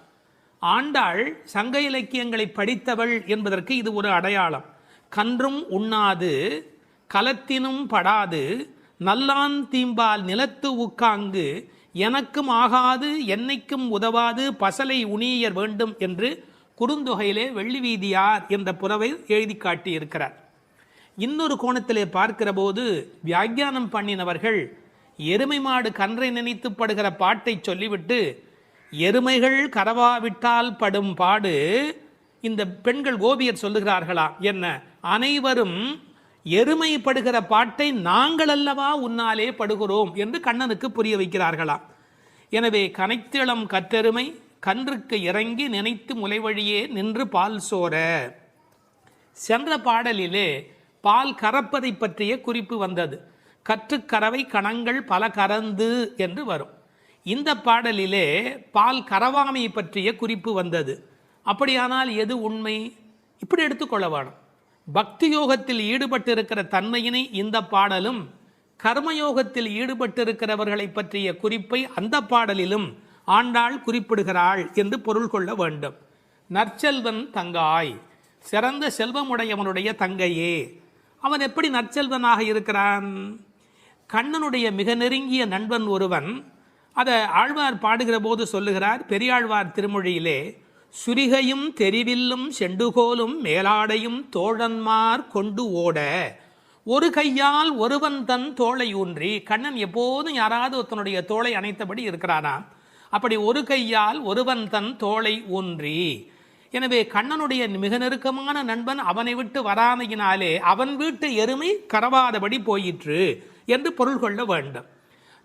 ஆண்டாள் சங்க இலக்கியங்களை படித்தவள் என்பதற்கு இது ஒரு அடையாளம். கன்றும் உண்ணாது கலத்தினும் படாது நல்லான் தீம்பால் நிலத்து உக்காங்கு எனக்கும் ஆகாது என்னைக்கும் உதவாது பசலை உணியர் வேண்டும் என்று குறுந்தொகையிலே வெள்ளி வீதியார் என்ற புலவர் எழுதி காட்டியிருக்கிறார். இன்னொரு கோணத்திலே பார்க்கிற போது வியாக்கியானம் பண்ணினவர்கள் எருமை மாடு கன்றை நினைத்து படுகிற பாட்டை சொல்லிவிட்டு எருமைகள் கரவாவிட்டால் படும் பாடு இந்த பெண்கள் கோபியர் சொல்லுகிறார்களா என்ன, அனைவரும் எருமை படுகிற பாட்டை நாங்கள் அல்லவா உன்னாலே படுகிறோம் என்று கண்ணனுக்கு புரிய வைக்கிறார்களா. எனவே கனைத்திளம் கற்றெருமை கன்றுக்கு இறங்கி நினைத்து முலைவழியே நின்று பால் சோர. சென்ற பாடலிலே பால் கறப்பதை பற்றிய குறிப்பு வந்தது. கற்றுக்கறவை கணங்கள் பல கறந்து என்று வரும். இந்த பாடலிலே பால் கறவாமை பற்றிய குறிப்பு வந்தது. அப்படியானால் எது உண்மை? இப்படி எடுத்துக்கொள்ள வேணும். பக்தி யோகத்தில் ஈடுபட்டிருக்கிற தன்மையினை இந்த பாடலும், கர்மயோகத்தில் ஈடுபட்டிருக்கிறவர்களை பற்றிய குறிப்பை அந்த பாடலிலும் ஆண்டாள் குறிப்பிடுகிறாள் என்று பொருள் கொள்ள வேண்டும். நற்செல்வன் தங்காய், சிறந்த செல்வமுடையவனுடைய தங்கையே. அவன் எப்படி நற்செல்வனாக இருக்கிறான்? கண்ணனுடைய மிக நெருங்கிய நண்பன் ஒருவன். அதை ஆழ்வார் பாடுகிற போது சொல்லுகிறார். பெரியாழ்வார் திருமொழியிலே சுரிகையும் தெரிவில்லும் செண்டுகோலும் மேலாடையும் தோழன்மார் கொண்டு ஓட, ஒரு கையால் ஒருவன் தன் தோளை ஊன்றி, கண்ணன் எப்போதும் யாராவது ஒருத்தனுடைய தோளை அணைத்தபடி இருக்கிறானாம். அப்படி ஒரு கையால் ஒருவன் தன் தோளை ஊன்றி, எனவே கண்ணனுடைய மிக நெருக்கமான நண்பன் அவனை விட்டு வராமையினாலே அவன் வீட்டு எருமை கரவாதபடி போயிற்று என்று பொருள் கொள்ள வேண்டும்.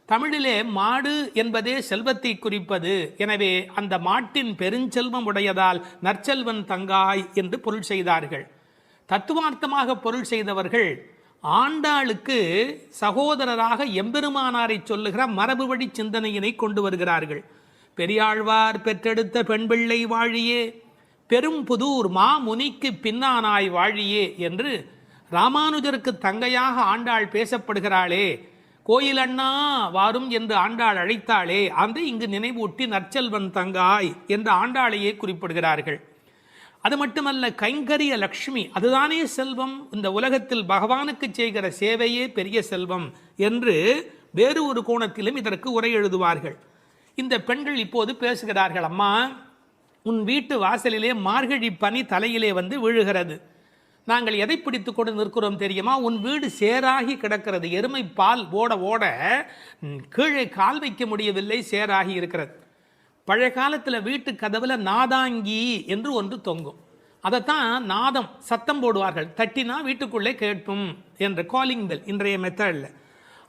தமிழிலே மாடு என்பதே செல்வத்தை குறிப்பது. எனவே அந்த மாட்டின் பெருஞ்செல்வம் உடையதால் நற்செல்வன் தங்காய் என்று பொருள் செய்தார்கள். தத்துவார்த்தமாக பொருள் செய்தவர்கள் ஆண்டாளுக்கு சகோதரராக எம்பெருமானாரை சொல்லுகிற மரபு வழி சிந்தனையினை கொண்டு வருகிறார்கள். பெரியாழ்வார் பெற்றெடுத்த பெண் பிள்ளை வாழியே, பெரும் புதூர் மாமுனிக்கு பின்னானாய் வாழியே என்று ராமானுஜருக்கு தங்கையாக ஆண்டாள் பேசப்படுகிறாளே, கோயில் அண்ணா வாரும் என்று ஆண்டாள் அழைத்தாளே, அந்த இங்கு நினைவூட்டி நற்செல்வன் தங்காய் என்று ஆண்டாளையே குறிப்பிடுகிறார்கள். அது மட்டுமல்ல, கைங்கரிய லக்ஷ்மி அதுதானே செல்வம், இந்த உலகத்தில் பகவானுக்கு செய்கிற சேவையே பெரிய செல்வம் என்று வேறு ஒரு கோணத்திலும் இதற்கு உரை எழுதுவார்கள். இந்த பெண்கள் இப்போது பேசுகிறார்கள், அம்மா உன் வீட்டு வாசலிலே மார்கழி பனி தலையிலே வந்து விழுகிறது, நாங்கள் எதை பிடித்து கொண்டு நிற்கிறோம் தெரியுமா? உன் வீடு சேராகி கிடக்கிறது, எருமை பால் ஓட ஓட கீழே கால் வைக்க முடியவில்லை, சேராகி இருக்கிறது. பழைய காலத்தில் வீட்டு கதவுல நாதாங்கி என்று ஒன்று தொங்கும், அதைத்தான் நாதம் சத்தம் போடுவார்கள், தட்டினா வீட்டுக்குள்ளே கேட்கும் என்ற காலிங் பெல் இன்றைய மெத்தடில்.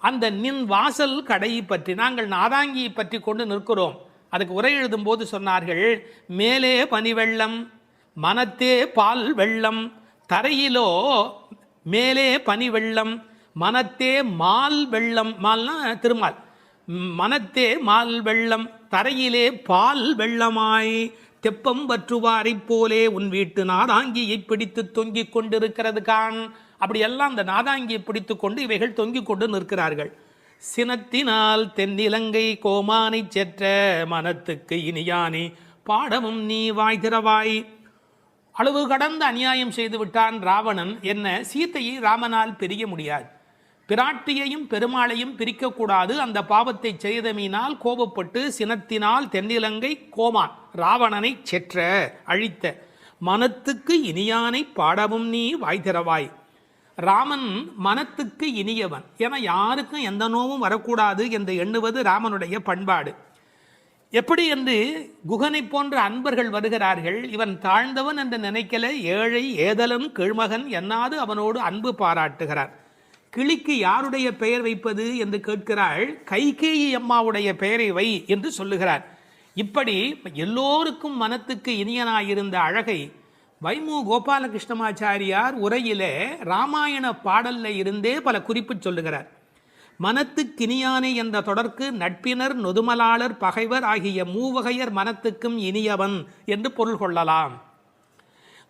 அந்த நின் வாசல் கடை பற்றி நாங்கள் நாதாங்கியை பற்றி கொண்டு நிற்கிறோம். அதுக்கு உரை எழுதும் போது சொன்னார்கள், மேலே பனி வெள்ளம் மனத்தே பால் வெள்ளம், தரையிலோ மேலே பனி வெள்ளம் மனத்தே மால் வெள்ளம், மால்னா திருமால், மனத்தே மால் வெள்ளம் தரையிலே பால் வெள்ளமாய் தெப்பம் வற்றுவாரை போலே உன் வீட்டு நாதாங்கியை பிடித்து தொங்கிக் கொண்டிருக்கிறது கான். அப்படியெல்லாம் அந்த நாதாங்கியை பிடித்து கொண்டு இவைகள் தொங்கிக் கொண்டு நிற்கிறார்கள். சினத்தினால் தென்னிலங்கை கோமானை செற்ற மனத்துக்கு இனியானி பாடமும் நீ வாய் திறவாய். அளவு கடந்த அநியாயம் செய்து விட்டான் ராவணன். என்ன, சீத்தையை ராமனால் பிரிய முடியாது, பிராட்டியையும் பெருமாளையும் பிரிக்கக்கூடாது. அந்த பாவத்தை செய்தமையினால் கோபப்பட்டு சினத்தினால் தென்னிலங்கை கோமான் ராவணனை செற்ற அழித்த மனத்துக்கு இனியானை பாடவும் நீ வாய் திறவாய். ராமன் மனத்துக்கு இனியவன் என யாருக்கும் எந்த நோவும் வரக்கூடாது என்று எண்ணுவது ராமனுடைய பண்பாடு. எப்படி என்று குகனை போன்ற அன்பர்கள் வருகிறார்கள். இவன் தாழ்ந்தவன் என்று நினைக்கல, ஏழை ஏதலும் கீழ்மகன் என்னாது அவனோடு அன்பு பாராட்டுகிறார். கிளிக்கு யாருடைய பெயர் வைப்பது என்று கேட்கிறாள். கைகேயி அம்மாவுடைய பெயரை வை என்று சொல்லுகிறார். இப்படி எல்லோருக்கும் மனத்துக்கு இனியனாயிருந்த அழகை வைமு கோபாலகிருஷ்ணமாச்சாரியார் உரையிலே ராமாயண பாடல்ல இருந்தே பல குறிப்பு சொல்லுகிறார். மனத்துக்கினியானே என்ற தொடர்க்கு நட்பினர் நொதுமலாளர் பகைவர் ஆகிய மூவகையர் மனத்துக்கும் இனியவன் என்று பொருள் கொள்ளலாம்.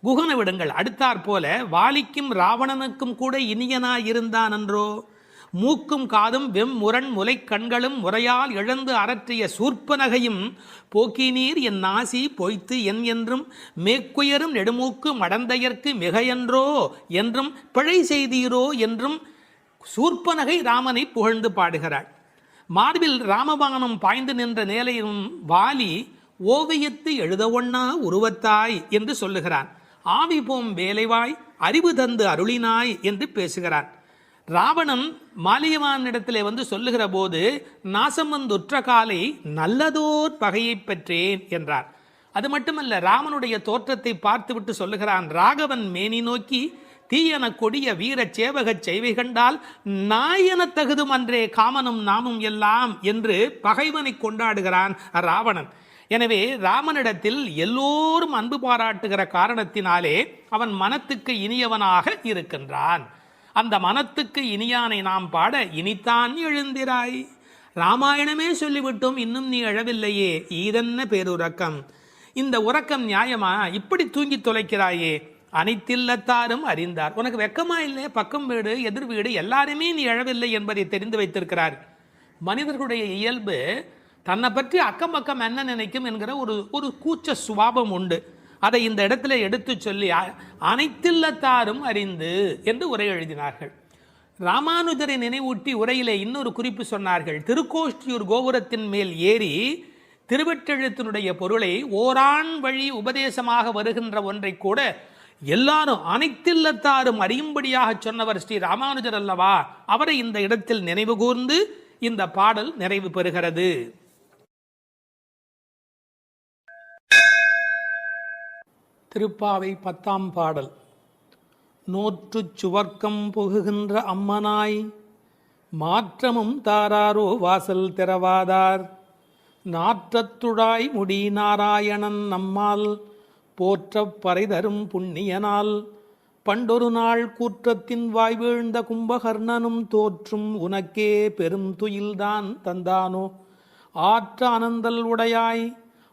குகன விடுங்கள். அடுத்தாற் போல வாலிக்கும் ராவணனுக்கும் கூட இனியனாயிருந்தான் என்றோ, மூக்கும் காதும் வெம்முரண் முலை கண்களும் முறையால் இழந்து அரற்றிய சூர்ப்பனகையும் போக்கினீர் என் நாசி பொய்த்து என் என்றும் மேக்குயரும் நெடுமூக்கு மடந்தையர்க்கு மிகையன்றோ என்றும் பிழை செய்தீரோ என்றும் சூர்ப்பனகை ராமனை புகழ்ந்து பாடுகிறாள். மார்பில் ராமபானம் பாய்ந்து நின்ற நிலையும் வாலி ஓவியத்து எழுத ஒண்ணா உருவத்தாய் என்று சொல்லுகிறான். ஆவி போம் வேலைவாய் அறிவு தந்து அருளினாய் என்று பேசுகிறான். ராவணன் மாலியவானிடத்திலே வந்து சொல்லுகிற போது நாசம் வந்துற்ற காலை நல்லதோர் பகையை பெற்றேன் என்றார். அது மட்டுமல்ல, ராமனுடைய தோற்றத்தை பார்த்துவிட்டு சொல்லுகிறான், ராகவன் மேனி நோக்கி தீயன கொடிய வீர சேவகச் செய்வை கண்டால் நாயன தகுதும் அன்றே காமனும் நாமும் எல்லாம் என்று பகைவனை கொண்டாடுகிறான் ராவணன். எனவே ராமனிடத்தில் எல்லோரும் அன்பு பாராட்டுகிற காரணத்தினாலே அவன் மனத்துக்கு இனியவனாக இருக்கின்றான். அந்த மனத்துக்கு இனியானை நாம் பாட இனித்தான் எழுந்திராய். ராமாயணமே சொல்லிவிட்டோம், இன்னும் நீ எழவில்லையே, ஈதென்ன பேருறக்கம். இந்த உறக்கம் நியாயமா? இப்படி தூங்கி தொலைக்கிறாயே. அனைத்தில்லத்தாரும் அறிந்தார். உனக்கு வெக்கமா இல்லை? பக்கம் வீடு எதிர் வீடு எல்லாருமே நீ எழவில்லை என்பதை தெரிந்து வைத்திருக்கிறார். மனிதர்களுடைய இயல்பு தன்னை பற்றி அக்கம் பக்கம் என்ன நினைக்கும் என்கிற ஒரு கூச்ச சுபாவம் உண்டு. அதை இந்த இடத்துல எடுத்து சொல்லி அனைத்தில்லத்தாரும் அறிந்து என்று உரை எழுதினார்கள். ராமானுஜரை நினைவூட்டி உரையிலே இன்னொரு குறிப்பு சொன்னார்கள். திருக்கோஷ்டியூர் கோபுரத்தின் மேல் ஏறி திருவெட்டெழுத்தினுடைய பொருளை ஓரான் வழி உபதேசமாக வருகின்ற ஒன்றை கூட எல்லாரும் அனைத்தில்லத்தாரும் அறியும்படியாக சொன்னவர் ஸ்ரீ ராமானுஜர் அல்லவா? அவரை இந்த இடத்தில் நினைவு கூர்ந்து இந்த பாடல் நிறைவு பெறுகிறது. திருப்பாவை 10ஆம் பாடல். நோற்றுச் சுவர்க்கம் புகுகின்ற அம்மனாய் மாற்றமும் தாராரோ வாசல் திறவாதார் நாற்றத்துழாய் முடி நாராயணன் நம்மால் போற்றப் பறைதரும் புண்ணியனால் பண்டொரு நாள் கூற்றத்தின் வாய் வீழ்ந்த கும்பகர்ணனும் தோற்றும் உனக்கே பெரும் துயில்தான் தந்தானோ ஆற்ற அனந்தல் உடையாய்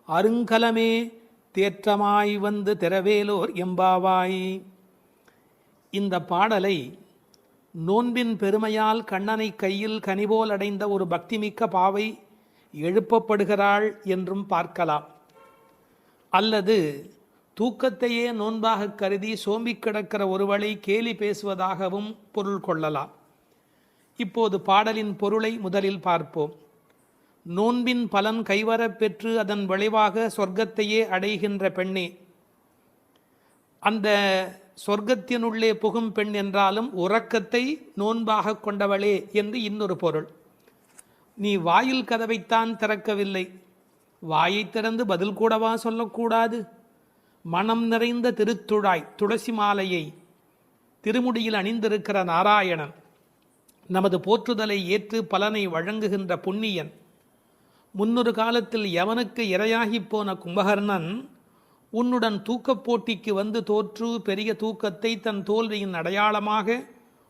அருங்கலமே தேற்றமாய் வந்து திறவேலோர் எம்பாவாய். இந்த பாடலை நோன்பின் பெருமையால் கண்ணனை கையில் கனிபோல் அடைந்த ஒரு பக்திமிக்க பாவை எழுப்பப்படுகிறாள் என்றும் பார்க்கலாம். அல்லது தூக்கத்தையே நோன்பாக கருதி சோம்பிக் கிடக்கிற ஒருவளை கேலி பேசுவதாகவும் பொருள் கொள்ளலாம். இப்போது பாடலின் பொருளை முதலில் பார்ப்போம். நோன்பின் பலன் கைவரப் பெற்று அதன் விளைவாக சொர்க்கத்தையே அடைகின்ற பெண்ணே, அந்த சொர்க்கத்தினுள்ளே புகும் பெண் என்றாலும் உறக்கத்தை நோன்பாக கொண்டவளே என்று இன்னொரு பொருள். நீ வாயில் கதவைத்தான் திறக்கவில்லை, வாயை திறந்து பதில் கூடவா சொல்லக்கூடாது? மனம் நிறைந்த திருத்துழாய் துளசி மாலையை திருமுடியில் அணிந்திருக்கிற நாராயணன், நமது போற்றுதலை ஏற்று பலனை வழங்குகின்ற புண்ணியன், முன்னொரு காலத்தில் எவனுக்கு இரையாகி போன கும்பகர்ணன் உன்னுடன் தூக்கப் போட்டிக்கு வந்து தோற்று பெரிய தூக்கத்தை தன் தோல்வியின் அடையாளமாக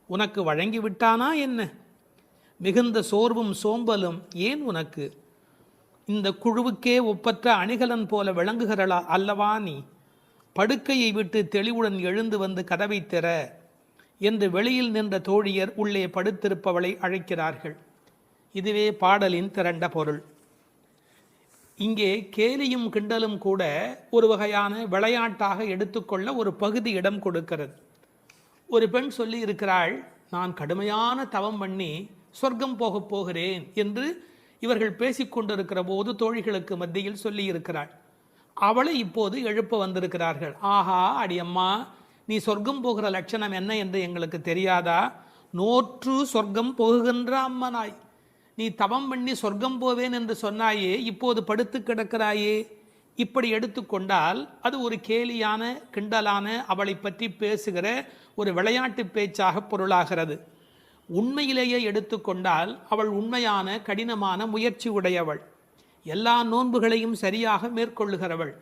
உனக்கு வழங்கிவிட்டானா என்ன? மிகுந்த சோர்வும் சோம்பலும் ஏன் உனக்கு? இந்த குழுவுக்கே ஒப்பற்ற அணிகலன் போல விளங்குகிறளா அல்லவா நீ? படுக்கையை விட்டு தெளிவுடன் எழுந்து வந்து கதவை திற என்று வெளியில் நின்ற தோழியர் உள்ளே படுத்திருப்பவளை அழைக்கிறார்கள். இதுவே பாடலின் திரண்ட பொருள். இங்கே கேலியும் கிண்டலும் கூட ஒரு வகையான விளையாட்டாக எடுத்துக்கொள்ள ஒரு பகுதி இடம் கொடுக்கிறது. ஒரு பெண் சொல்லி இருக்கிறாள், நான் கடுமையான தவம் பண்ணி சொர்க்கம் போகப் போகிறேன் என்று இவர்கள் பேசிக்கொண்டிருக்கிற போது தோழிகளுக்கு மத்தியில் சொல்லி இருக்கிறாள். அவளை இப்போது எழுப்ப வந்திருக்கிறார்கள். ஆஹா அடியம்மா, நீ சொர்க்கம் போகிற லட்சணம் என்ன என்று எங்களுக்கு தெரியாதா? நோற்று சொர்க்கம் போகுகின்ற அம்மனாய், நீ தவம் பண்ணி சொர்க்கம் போவேன் என்று சொன்னாயே, இப்போது படுத்து கிடக்கிறாயே. இப்படி எடுத்துக்கொண்டால் அது ஒரு கேலியான கிண்டலான அவளை பற்றி பேசுகிற ஒரு விளையாட்டு பேச்சாக பொருளாகிறது. உண்மையிலேயே எடுத்துக்கொண்டால் அவள் உண்மையான கடினமான முயற்சி உடையவள், எல்லா நோன்புகளையும் சரியாக மேற்கொள்ளுகிறவள்,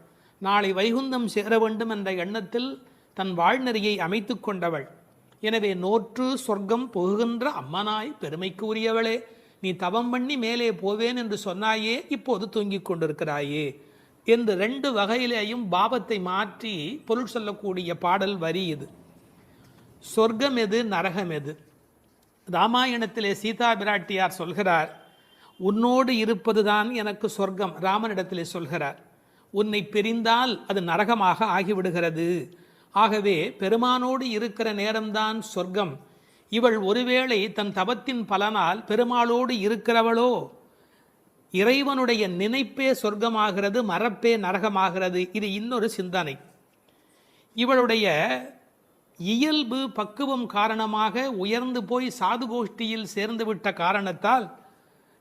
நாளை வைகுந்தம் சேர வேண்டும் என்ற எண்ணத்தில் தன் வாழ்நெறியை அமைத்து கொண்டவள். எனவே நோற்று சொர்க்கம் புகுகின்ற அம்மனாய் பெருமைக்கு உரியவளே, நீ தவம் பண்ணி மேலே போவேன் என்று சொன்னாயே, இப்போது தூங்கிக் கொண்டிருக்கிறாயே என்று ரெண்டு வகையிலேயும் பாவத்தை மாற்றி பொருள் சொல்லக்கூடிய பாடல் வரி இது. சொர்க்கம் எது, நரகம் எது? ராமாயணத்திலே சீதா பிராட்டியார் சொல்கிறார், உன்னோடு இருப்பதுதான் எனக்கு சொர்க்கம். ராமனிடத்திலே சொல்கிறார், உன்னை பிரிந்தால் அது நரகமாக ஆகிவிடுகிறது. ஆகவே பெருமானோடு இருக்கிற நேரம்தான் சொர்க்கம். இவள் ஒருவேளை தன் தவத்தின் பலனால் பெருமாளோடு இருக்கிறவளோ? இறைவனுடைய நினைப்பே சொர்க்கமாகிறது, மறப்பே நரகமாகிறது. இது இன்னொரு சிந்தனை. இவளுடைய இயல்பு பக்குவம் காரணமாக உயர்ந்து போய் சாது கோஷ்டியில் சேர்ந்து விட்ட காரணத்தால்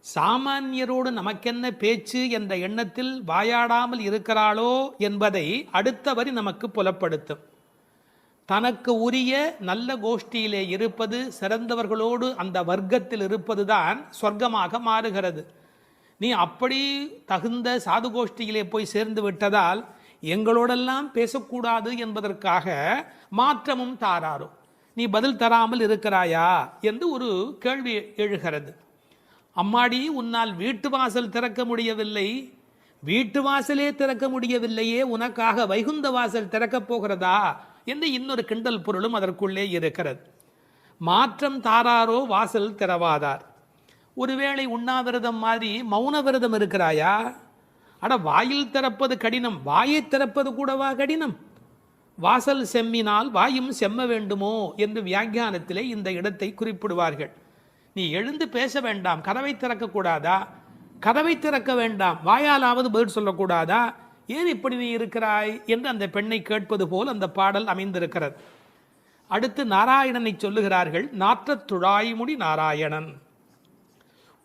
சாமானியரோடு நமக்கென்ன பேச்சு என்ற எண்ணத்தில் வாயாடாமல் இருக்கிறாளோ என்பதை அடுத்த வரி நமக்கு புலப்படுத்தும். தனக்கு உரிய நல்ல கோஷ்டியிலே இருப்பது, சிறந்தவர்களோடு அந்த வர்க்கத்தில் இருப்பதுதான் சொர்க்கமாக மாறுகிறது. நீ அப்படி தகுந்த சாது கோஷ்டியிலே போய் சேர்ந்து விட்டதால் எங்களோடெல்லாம் பேசக்கூடாது என்பதற்காக மாற்றமும் தாராரோ, நீ பதில் தராமல் இருக்கிறாயா என்று ஒரு கேள்வி எழுகிறது. அம்மாடி, உன்னால் வீட்டு வாசல் திறக்க முடியவில்லை, வீட்டு வாசலே திறக்க முடியவில்லையே, உனக்காக வைகுந்த வாசல் திறக்கப் போகிறதா என்று இன்னொரு கிண்டல் பொருளும் அதற்குள்ளே இருக்கிறது. மாற்றம் தாராரோ வாசல் திறவாதார். ஒருவேளை உண்ணாவிரதம் மாதிரி மௌன விரதம் இருக்கிறாயா? அட, வாயில் திறப்பது கடினம், வாயை திறப்பது கூடவா கடினம்? வாசல் செம்மினால் வாயும் செம்ம வேண்டுமோ என்று வியாக்கியானத்திலே இந்த இடத்தை குறிப்பிடுவார்கள். நீ எழுந்து பேச வேண்டாம், கதவை திறக்கக்கூடாதா? கதவை திறக்க வேண்டாம், வாயாலாவது பதில் சொல்லக்கூடாதா? ஏன் இப்படி நீ இருக்கிறாய் என்று அந்த பெண்ணை கேட்பது போல் அந்த பாடல் அமைந்திருக்கிறது. அடுத்து நாராயணனை சொல்லுகிறார்கள். நாற்றத் துழாய்முடி நாராயணன்.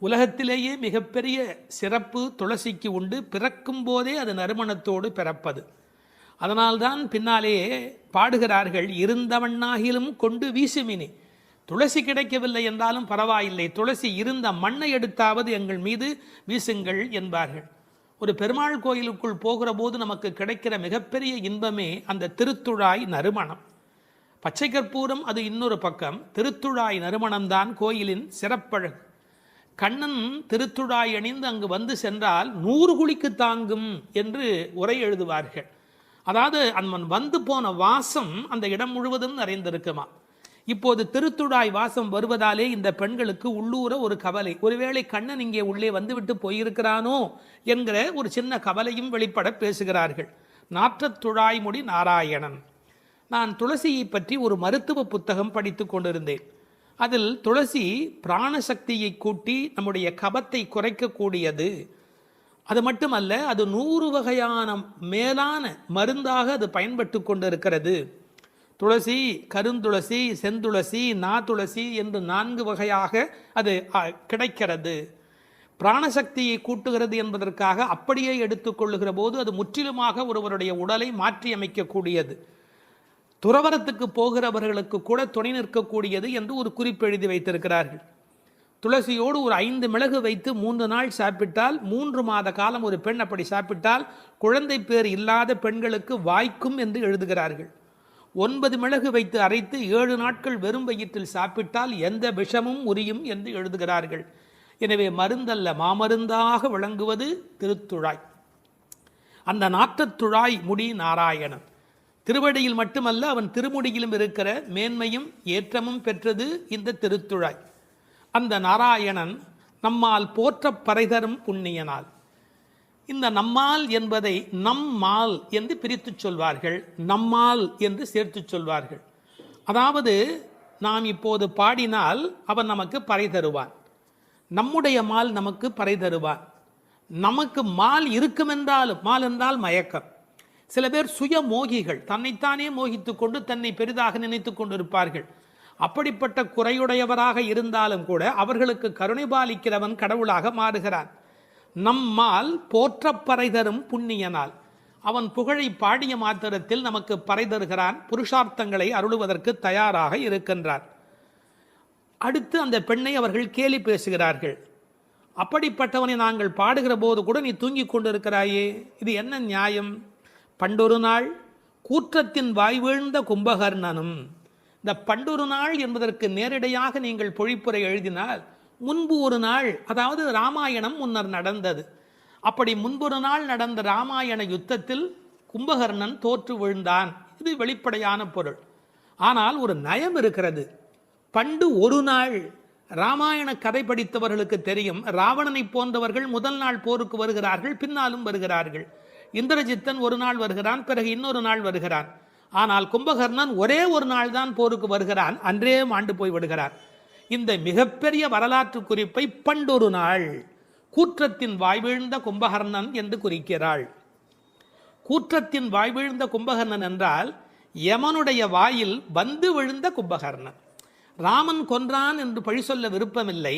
உலகத்திலேயே மிகப்பெரிய சிறப்பு துளசிக்கு உண்டு. பிறக்கும் போதே அது நறுமணத்தோடு பிறப்பது. அதனால்தான் பின்னாலே பாடுகிறார்கள், இருந்தவண்ணாகிலும் கொண்டு வீசுமினி. துளசி கிடைக்கவில்லை என்றாலும் பரவாயில்லை, துளசி இருந்த மண்ணை எடுத்தாவது எங்கள் மீது வீசுங்கள் என்பார்கள். ஒரு பெருமாள் கோயிலுக்குள் போகிற போது நமக்கு கிடைக்கிற மிகப்பெரிய இன்பமே அந்த திருத்துழாய் நறுமணம். பச்சை கற்பூரம் அது இன்னொரு பக்கம். திருத்துழாய் நறுமணம்தான் கோயிலின் சிறப்பழகு. கண்ணன் திருத்துழாய் அணிந்து அங்கு வந்து சென்றால் 100 குழிக்கு தாங்கும் என்று உரை எழுதுவார்கள். அதாவது அவன் வந்து போன வாசம் அந்த இடம் முழுவதும் நிறைந்திருக்குமா. இப்போது திருத்துழாய் வாசம் வருவதாலே இந்த பெண்களுக்கு உள்ளூர ஒரு கவலை. ஒருவேளை கண்ணன் இங்கே உள்ளே வந்துவிட்டு போயிருக்கிறானோ என்கிற ஒரு சின்ன கவலையும் வெளிப்பட பேசுகிறார்கள். நாற்றத் துழாய்முடி நாராயணன். நான் துளசியை பற்றி ஒரு மருத்துவ புத்தகம் படித்து கொண்டிருந்தேன். அதில் துளசி பிராணசக்தியை கூட்டி நம்முடைய கபத்தை குறைக்கக்கூடியது. அது மட்டுமல்ல, அது 100 வகையான மேலான மருந்தாக அது பயன்பட்டு கொண்டிருக்கிறது. துளசி, கருந்துளசி, செந்துளசி, நாதுளசி என்று 4 வகையாக அது கிடைக்கிறது. பிராணசக்தியை கூட்டுகிறது என்பதற்காக அப்படியே எடுத்துக்கொள்ளுகிற போது அது முற்றிலுமாக ஒருவருடைய உடலை மாற்றி அமைக்கக்கூடியது. துறவரத்துக்கு போகிறவர்களுக்கு கூட துணை நிற்கக்கூடியது என்று ஒரு குறிப்பு எழுதி வைத்திருக்கிறார்கள். துளசியோடு ஒரு 5 மிளகு வைத்து 3 நாள் சாப்பிட்டால் 3 மாத காலம் ஒரு பெண் அப்படி சாப்பிட்டால் குழந்தை பேர் இல்லாத பெண்களுக்கு வாய்க்கும் என்று எழுதுகிறார்கள். 9 மிளகு வைத்து அரைத்து 7 நாட்கள் வெறும் வயிற்றில் சாப்பிட்டால் எந்த விஷமும் உரியும் என்று எழுதுகிறார்கள். எனவே மருந்தல்ல, மாமருந்தாக விளங்குவது திருத்துழாய். அந்த நாற்றத்துழாய் முடி நாராயணன். திருவடியில் மட்டுமல்ல, அவன் திருமுடியிலும் இருக்கிற மேன்மையும் ஏற்றமும் பெற்றது இந்த திருத்துழாய். அந்த நாராயணன் நம்மால் போற்ற பறைதரும் புண்ணியனால். இந்த நம்மால் என்பதை நம்மால் என்று பிரித்து சொல்வார்கள், நம்மால் என்று சேர்த்து சொல்வார்கள். அதாவது நாம் இப்போது பாடினால் அவன் நமக்கு பறை தருவான், நம்முடைய மால் நமக்கு பறை தருவான். நமக்கு மால் இருக்குமென்றாலும், மால் என்றால் மயக்கம். சில பேர் சுய மோகிகள், தன்னைத்தானே மோகித்து கொண்டு தன்னை பெரிதாக நினைத்து கொண்டிருப்பார்கள். அப்படிப்பட்ட குறையுடையவராக இருந்தாலும் கூட அவர்களுக்கு கருணை பாலிக்கிறவன் கடவுளாக மாறுகிறான். நம்மால் போற்ற பறை தரும் புண்ணியனால். அவன் புகழை பாடிய மாத்திரத்தில் நமக்கு பறை தருகிறான், புருஷார்த்தங்களை அருளுவதற்கு தயாராக இருக்கின்றான். அடுத்து அந்த பெண்ணை அவர்கள் கேலி பேசுகிறார்கள். அப்படிப்பட்டவனை நாங்கள் பாடுகிற போது கூட நீ தூங்கி கொண்டிருக்கிறாயே, இது என்ன நியாயம்? பண்டொரு நாள் கூற்றத்தின் வாய் வீழ்ந்த கும்பகர்ணனும். இந்த பண்டொரு நாள் என்பதற்கு நேரடியாக நீங்கள் பொழிப்புரை எழுதினால் முன்பு ஒரு நாள், அதாவது ராமாயணம் முன்னர் நடந்தது. அப்படி முன்பொரு நாள் நடந்த ராமாயண யுத்தத்தில் கும்பகர்ணன் தோற்று விழுந்தான். இது வெளிப்படையான பொருள். ஆனால் ஒரு நயம் இருக்கிறது. பண்டு ஒரு நாள், ராமாயண கதை படித்தவர்களுக்கு தெரியும், ராவணனை போன்றவர்கள் முதல் நாள் போருக்கு வருகிறார்கள், பின்னாலும் வருகிறார்கள். இந்திரஜித்தன் ஒரு நாள் வருகிறான், பிறகு இன்னொரு நாள் வருகிறான். ஆனால் கும்பகர்ணன் ஒரே ஒரு நாள் தான் போருக்கு வருகிறான், அன்றே மாண்டு போய் விடுகிறான். இந்த மிகப்பெரிய வரலாற்று குறிப்பை பண்டொரு நாள் கூற்றத்தின் வாய்வீழ்ந்த கும்பகர்ணன் என்று குறிக்கிறாள். கூற்றத்தின் வாய்வீழ்ந்த கும்பகர்ணன் என்றால் யமனுடைய வாயில் வந்து விழுந்த கும்பகர்ணன். ராமன் கொன்றான் என்று பழி சொல்ல விருப்பமில்லை.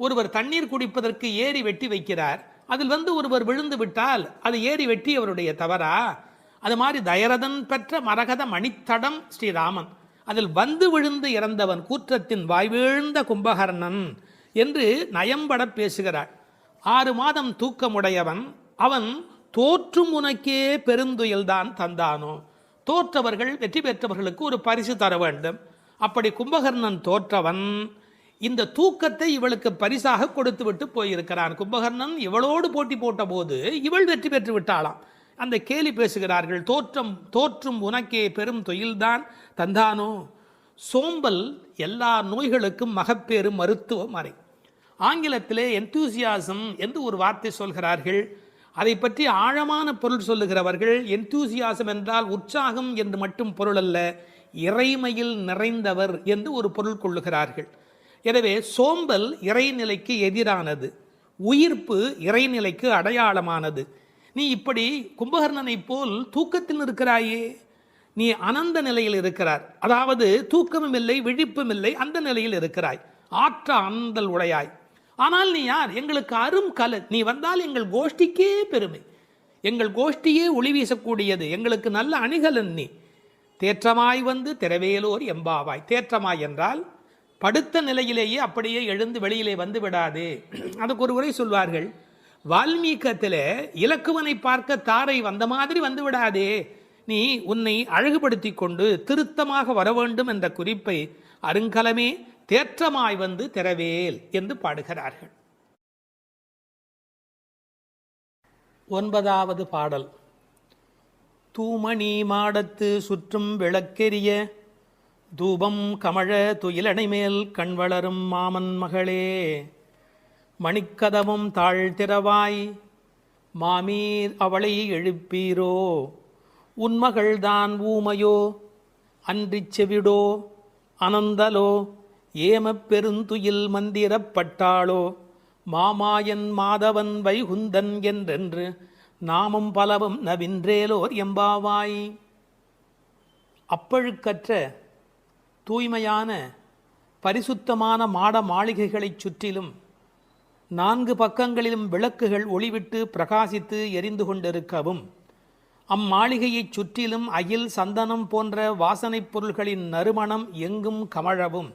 ஒருவர் தண்ணீர் குடிப்பதற்கு ஏரி வெட்டி வைக்கிறார், அதில் வந்து ஒருவர் விழுந்து விட்டால் அது ஏரி வெட்டி அவருடைய தவறா? அது மாதிரி தயரதன் பெற்ற மரகத மணித்தடம் ஸ்ரீராமன், அதில் வந்து விழுந்து இறந்தவன் கூற்றத்தின் வாய்வீழ்ந்த கும்பகர்ணன் என்று நயம்பட பேசுகிறாள். 6 மாதம் தூக்கமுடையவன் அவன் தோற்றும் உனக்கே பெருந்துயல்தான் தந்தானோ. தோற்றவர்கள் வெற்றி பெற்றவர்களுக்கு ஒரு பரிசு தர வேண்டும். அப்படி கும்பகர்ணன் தோற்றவன் இந்த தூக்கத்தை இவளுக்கு பரிசாக கொடுத்து விட்டு போயிருக்கிறான். கும்பகர்ணன் இவளோடு போட்டி போட்ட போது இவள் வெற்றி பெற்று விட்டாளாம். அந்த கேலி பேசுகிறார்கள், தோற்றும் உனக்கே பெரும் தொழில்தான் தந்தானோ. சோம்பல் எல்லா நோய்களுக்கும் மகப்பேறு மருத்துவ மறை. ஆங்கிலத்திலே என்தூசியாசம் என்று ஒரு வார்த்தை சொல்கிறார்கள். அதை பற்றி ஆழமான பொருள் சொல்லுகிறவர்கள், என்தூசியாசம் என்றால் உற்சாகம் என்று மட்டும் பொருள் அல்ல, இறைமையில் நிறைந்தவர் என்று ஒரு பொருள் கொள்ளுகிறார்கள். எனவே சோம்பல் இறைநிலைக்கு எதிரானது, உயிர்ப்பு இறைநிலைக்கு அடையாளமானது. நீ இப்படி கும்பகர்ணனை போல் தூக்கத்தில் இருக்கிறாயே, நீ அனந்த நிலையில் இருக்கிறார், அதாவது தூக்கமும் இல்லை விழிப்பும் இல்லை, அந்த நிலையில் இருக்கிறாய், ஆற்ற அனந்தல் உடையாய். ஆனால் நீ யார்? எங்களுக்கு அரும் கலை. நீ வந்தால் எங்கள் கோஷ்டிக்கே பெருமை, எங்கள் கோஷ்டியே ஒளி வீசக்கூடியது, எங்களுக்கு நல்ல அணிகலன் நீ. தேற்றமாய் வந்து திரவேலோர் எம்பாவாய். தேற்றமாய் என்றால் படுத்த நிலையிலேயே அப்படியே எழுந்து வெளியிலே வந்து விடாதே. அதுக்கு ஒரு உரை சொல்வார்கள், வால்மீகத்தில் இலக்குவனை பார்க்க தாரை வந்த மாதிரி வந்து விடாதே, நீ உன்னை அழகுபடுத்தி கொண்டு திருத்தமாக வர வேண்டும் என்ற குறிப்பை அருங்கலமே தேற்றமாய் வந்து திரவேல் என்று பாடுகிறார்கள். 9வது பாடல். தூமணி மாடத்து சுற்றும் விளக்கெரிய தூபம் கமழ துயிலணை மேல் கண் வளரும் மாமன் மகளே, மணிக்கதவும் தாழ்த்திரவாய் மாமீர் அவளை எழுப்பீரோ, உன்மகள்தான் ஊமையோ அன்றிச் செவிடோ அனந்தலோ ஏமப் பெருந்துயில் மந்திரப்பட்டாளோ, மாமாயன் மாதவன் வைகுந்தன் என்றென்று நாமும் பலவும் நவின்றேலோர் எம்பாவாய். அப்பழுக்கற்ற தூய்மையான பரிசுத்தமான மாட மாளிகைகளைச் சுற்றிலும் 4 பக்கங்களிலும் விளக்குகள் ஒளிவிட்டு பிரகாசித்து எரிந்து கொண்டிருக்கவும், அம்மாளிகையைச் சுற்றிலும் அகில் சந்தனம் போன்ற வாசனைப் பொருள்களின் நறுமணம் எங்கும் கமழவும்,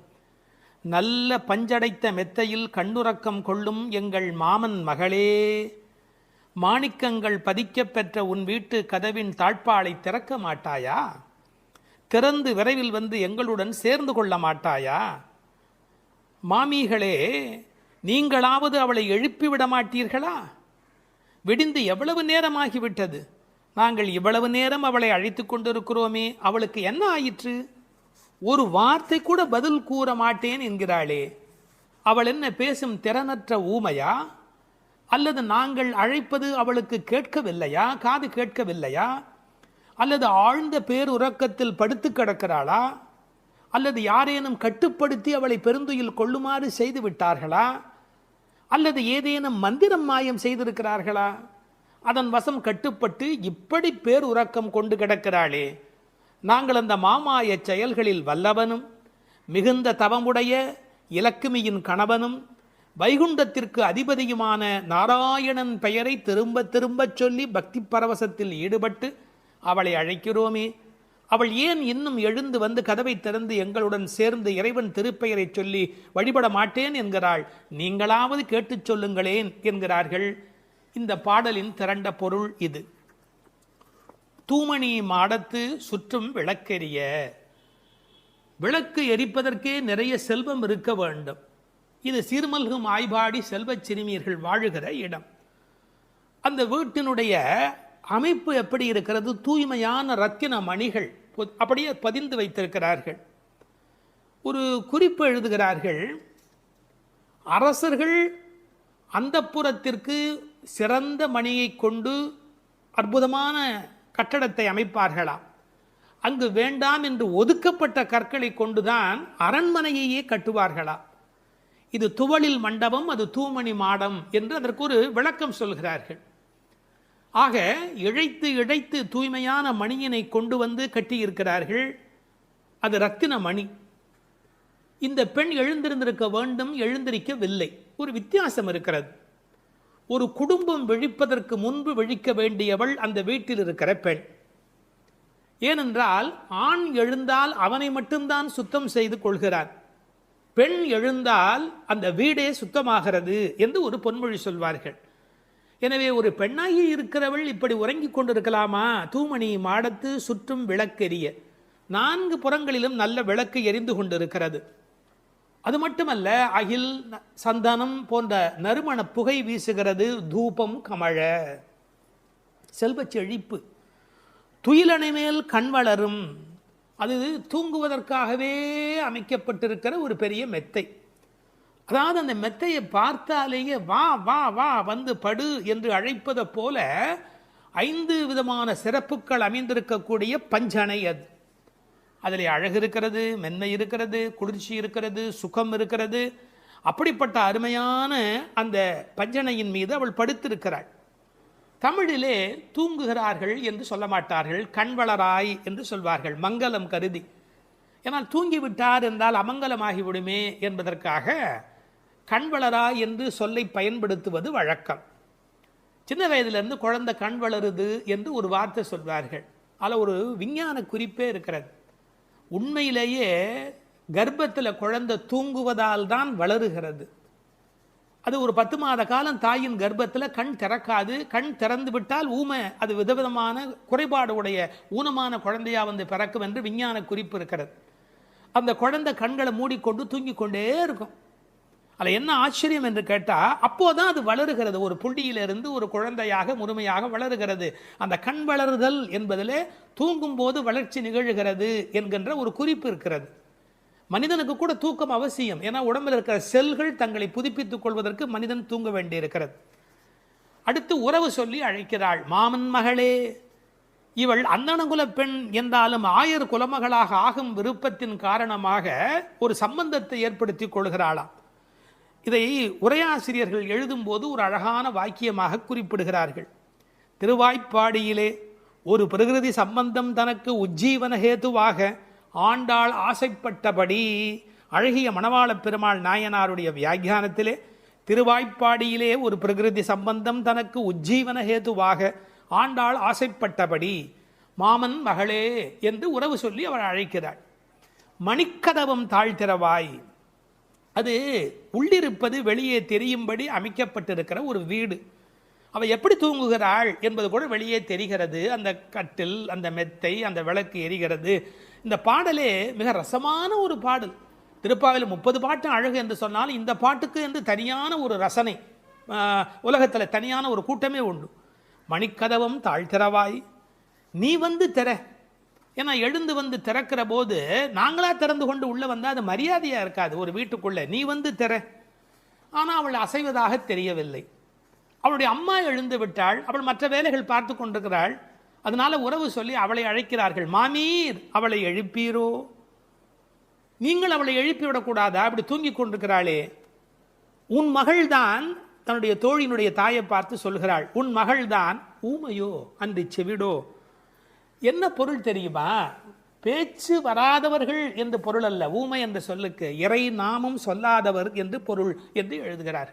நல்ல பஞ்சடைத்த மெத்தையில் கண்ணுறக்கம் கொள்ளும் எங்கள் மாமன் மகளே, மாணிக்கங்கள் பதிக்கப் பெற்ற உன் வீட்டு கதவின் தாழ்பாளை திறக்க மாட்டாயா? திறந்து விரைவில் வந்து எங்களுடன் சேர்ந்து கொள்ள மாட்டாயா? மாமிகளே, நீங்களாவது அவளை எழுப்பிவிட மாட்டீர்களா? விடிந்து எவ்வளவு நேரமாகிவிட்டது, நாங்கள் இவ்வளவு நேரம் அவளை அழைத்து கொண்டிருக்கிறோமே, அவளுக்கு என்ன ஆயிற்று? ஒரு வார்த்தை கூட பதில் கூற மாட்டேன் என்கிறாளே, அவள் என்ன பேசும் திறனற்ற ஊமையா? அல்லது நாங்கள் அழைப்பது அவளுக்கு கேட்கவில்லையா, காது கேட்கவில்லையா? அல்லது ஆழ்ந்த பேருறக்கத்தில் படுத்து கிடக்கிறாளா? அல்லது யாரேனும் கட்டுப்படுத்தி அவளை பெருந்துயில் கொள்ளுமாறு செய்து விட்டார்களா? அல்லது ஏதேனும் மந்திரம் மாயம் செய்திருக்கிறார்களா? அதன் வசம் கட்டுப்பட்டு இப்படி பேருறக்கம் கொண்டு கிடக்கிறாளே. நாங்கள் அந்த மாமாய செயல்களில் வல்லவனும் மிகுந்த தவமுடைய இலக்குமியின் கணவனும் வைகுண்டத்திற்கு அதிபதியுமான நாராயணன் பெயரை திரும்ப திரும்ப சொல்லி பக்தி பரவசத்தில் ஈடுபட்டு அவளை அழைக்கிறோமே, அவள் ஏன் இன்னும் எழுந்து வந்து கதவை திறந்து எங்களுடன் சேர்ந்து இறைவன் திருப்பெயரை சொல்லி வழிபட மாட்டேன் என்கிறாள்? நீங்களாவது கேட்டுச் சொல்லுங்களேன் என்கிறார்கள். இந்த பாடலின் திரண்ட பொருள் இது. தூமணி மாடத்து சுற்றும் விளக்கெரிய. விளக்கு எரிப்பதற்கே நிறைய செல்வம் இருக்க வேண்டும். இது சீர்மல்கும் ஆய்பாடி செல்வச் சிறுமியர்கள் வாழுகிற இடம். அந்த வீட்டினுடைய அமைப்பு எப்படி இருக்கிறது? தூய்மையான ரத்தின மணிகள் அப்படியே பதிந்து வைத்திருக்கிறார்கள். ஒரு குறிப்பு எழுதுகிறார்கள், அரசர்கள் அந்தப்புறத்திற்கு சிறந்த மணியை கொண்டு அற்புதமான கட்டடத்தை அமைப்பார்களாம். அங்கு வேண்டாம் என்று ஒதுக்கப்பட்ட கற்களை கொண்டுதான் அரண்மனையையே கட்டுவார்களாம். இது துவளில் மண்டபம், அது தூமணி மாடம் என்று அதற்கு ஒரு விளக்கம் சொல்கிறார்கள். ஆக இழைத்து இழைத்து தூய்மையான மணியினை கொண்டு வந்து கட்டியிருக்கிறார்கள். அது ரத்தின மணி. இந்த பெண் எழுந்திருந்திருக்க வேண்டும், எழுந்திருக்கவில்லை. ஒரு வித்தியாசம் இருக்கிறது. ஒரு குடும்பம் விழிப்பதற்கு முன்பு விழிக்க வேண்டியவள் அந்த வீட்டில் இருக்கிற பெண். ஏனென்றால் ஆண் எழுந்தால் அவனை மட்டும்தான் சுத்தம் செய்து கொள்கிறான், பெண் எழுந்தால் அந்த வீடே சுத்தமாகிறது என்று ஒரு பொன்மொழி சொல்வார்கள். எனவே ஒரு பெண்ணாகி இருக்கிறவள் இப்படி உறங்கிக் கொண்டிருக்கலாமா? தூமணி மாடத்து சுற்றும் விளக்கெரிய. 4 புறங்களிலும் நல்ல விளக்கு எரிந்து கொண்டிருக்கிறது. அது மட்டுமல்ல, அகில் சந்தனம் போன்ற நறுமண புகை வீசுகிறது. தூபம் கமழ, செல்வச் செழிப்பு. துயிலணை மேல் கண் வளரும். அது தூங்குவதற்காகவே அமைக்கப்பட்டிருக்கிற ஒரு பெரிய மெத்தை. அதாவது அந்த மெத்தையை பார்த்தாலேயே வா வா வா வந்து படு என்று அழைப்பதை போல 5 விதமான சிறப்புகள் அமைந்திருக்கக்கூடிய பஞ்சனை அது. அதில் அழகு இருக்கிறது, மென்மை இருக்கிறது, குளிர்ச்சி இருக்கிறது, சுகம் இருக்கிறது. அப்படிப்பட்ட அருமையான அந்த பஞ்சனையின் மீது அவள் படுத்திருக்கிறாள். தமிழிலே தூங்குகிறார்கள் என்று சொல்ல மாட்டார்கள், கண்வளராய் என்று சொல்வார்கள், மங்களம் கருதி. ஏன்னால் தூங்கிவிட்டார் என்றால் அமங்கலமாகிவிடுமே என்பதற்காக கண்வளராய் என்று சொல்லை பயன்படுத்துவது வழக்கம். சின்ன வயதிலிருந்து குழந்தை கண் வளருது என்று ஒரு வார்த்தை சொல்வார்கள். அதில் ஒரு விஞ்ஞான குறிப்பே இருக்கிறது. உண்மையிலேயே கர்ப்பத்தில் குழந்தை தூங்குவதால் தான் வளருகிறது. அது ஒரு 10 மாத காலம் தாயின் கர்ப்பத்தில் கண் திறக்காது. கண் திறந்து விட்டால் ஊமை, அது விதவிதமான குறைபாடு உடைய ஊனமான குழந்தையா வந்து பிறக்கும் என்று விஞ்ஞான குறிப்பு இருக்கிறது. அந்த குழந்தை கண்களை மூடிக்கொண்டு தூங்கிக் கொண்டே இருக்கும். அதில் என்ன ஆச்சரியம் என்று கேட்டால், அப்போதான் அது வளருகிறது. ஒரு புள்ளியிலிருந்து ஒரு குழந்தையாக முழுமையாக வளருகிறது. அந்த கண் வளருதல் என்பதிலே தூங்கும் போது வளர்ச்சி நிகழ்கிறது என்கின்ற ஒரு குறிப்பு இருக்கிறது. மனிதனுக்கு கூட தூக்கம் அவசியம். ஏன்னா உடம்பில் இருக்கிற செல்கள் தங்களை புதுப்பித்துக் கொள்வதற்கு மனிதன் தூங்க வேண்டி இருக்கிறது. அடுத்து உறவு சொல்லி அழைக்கிறாள். மாமன் மகளே. இவள் அந்தணகுல பெண் என்றாலும் ஆயர் குலமகளாக ஆகும் விருப்பத்தின் காரணமாக ஒரு சம்பந்தத்தை ஏற்படுத்தி கொள்கிறாளாம். இதை உரையாசிரியர்கள் எழுதும்போது ஒரு அழகான வாக்கியமாக குறிப்பிடுகிறார்கள். திருவாய்ப்பாடியிலே ஒரு பிரகிருதி சம்பந்தம் தனக்கு உஜ்ஜீவன ஹேதுவாக ஆண்டாள் ஆசைப்பட்டபடி, அழகிய மணவாள பெருமாள் நாயனாருடைய வியாக்கியானத்திலே திருவாய்ப்பாடியிலே ஒரு பிரகிருதி சம்பந்தம் தனக்கு உஜ்ஜீவன ஹேதுவாக ஆண்டாள் ஆசைப்பட்டபடி மாமன் மகளே என்று உறவு சொல்லி அவள் அழைக்கிறாள். மணிக்கதவம் தாழ்த்திரவாய். அது உள்ளிருப்பது வெளியே தெரியும்படி அமைக்கப்பட்டிருக்கிற ஒரு வீடு. அவள் எப்படி தூங்குகிறாள் என்பது கூட வெளியே தெரிகிறது. அந்த கட்டில், அந்த மெத்தை, அந்த விளக்கு எரிகிறது. இந்த பாடலே மிக ரசமான ஒரு பாடல். திருப்பாவையில் 30 பாட்டு அழகு என்று சொன்னால் இந்த பாட்டுக்கு என்று தனியான ஒரு ரசனை உலகத்தில் தனியான ஒரு கூட்டமே உண்டு. மணிக்கதவம் தாழ்த்திரவாய், நீ வந்து திற. ஏன்னா எழுந்து வந்து திறக்கிற போது நாங்களா திறந்து கொண்டு உள்ள வந்தால் அது மரியாதையாக இருக்காது ஒரு வீட்டுக்குள்ளே. நீ வந்து திற. ஆனால் அவள் அசைவதாக தெரியவில்லை. அவளுடைய அம்மா எழுந்து விட்டாள். அவள் மற்ற வேலைகள் பார்த்து கொண்டிருக்கிறாள். அதனால உறவு சொல்லி அவளை அழைக்கிறார்கள். மாமீர், அவளை எழுப்பீரோ? நீங்கள் அவளை எழுப்பிவிடக்கூடாதா? அப்படி தூங்கி கொண்டிருக்கிறாளே. உன் மகள்தான் தன்னுடைய தோழியினுடைய தாயை பார்த்து சொல்கிறாள், உன் மகள்தான் ஊமையோ அன்றி செவிடோ. என்ன பொருள் தெரியுமா? பேச்சு வராதவர்கள் என்று பொருள் அல்ல. ஊமை என்ற சொல்லுக்கு இறை நாமம் சொல்லாதவர் என்று பொருள் என்று எழுதுகிறார்.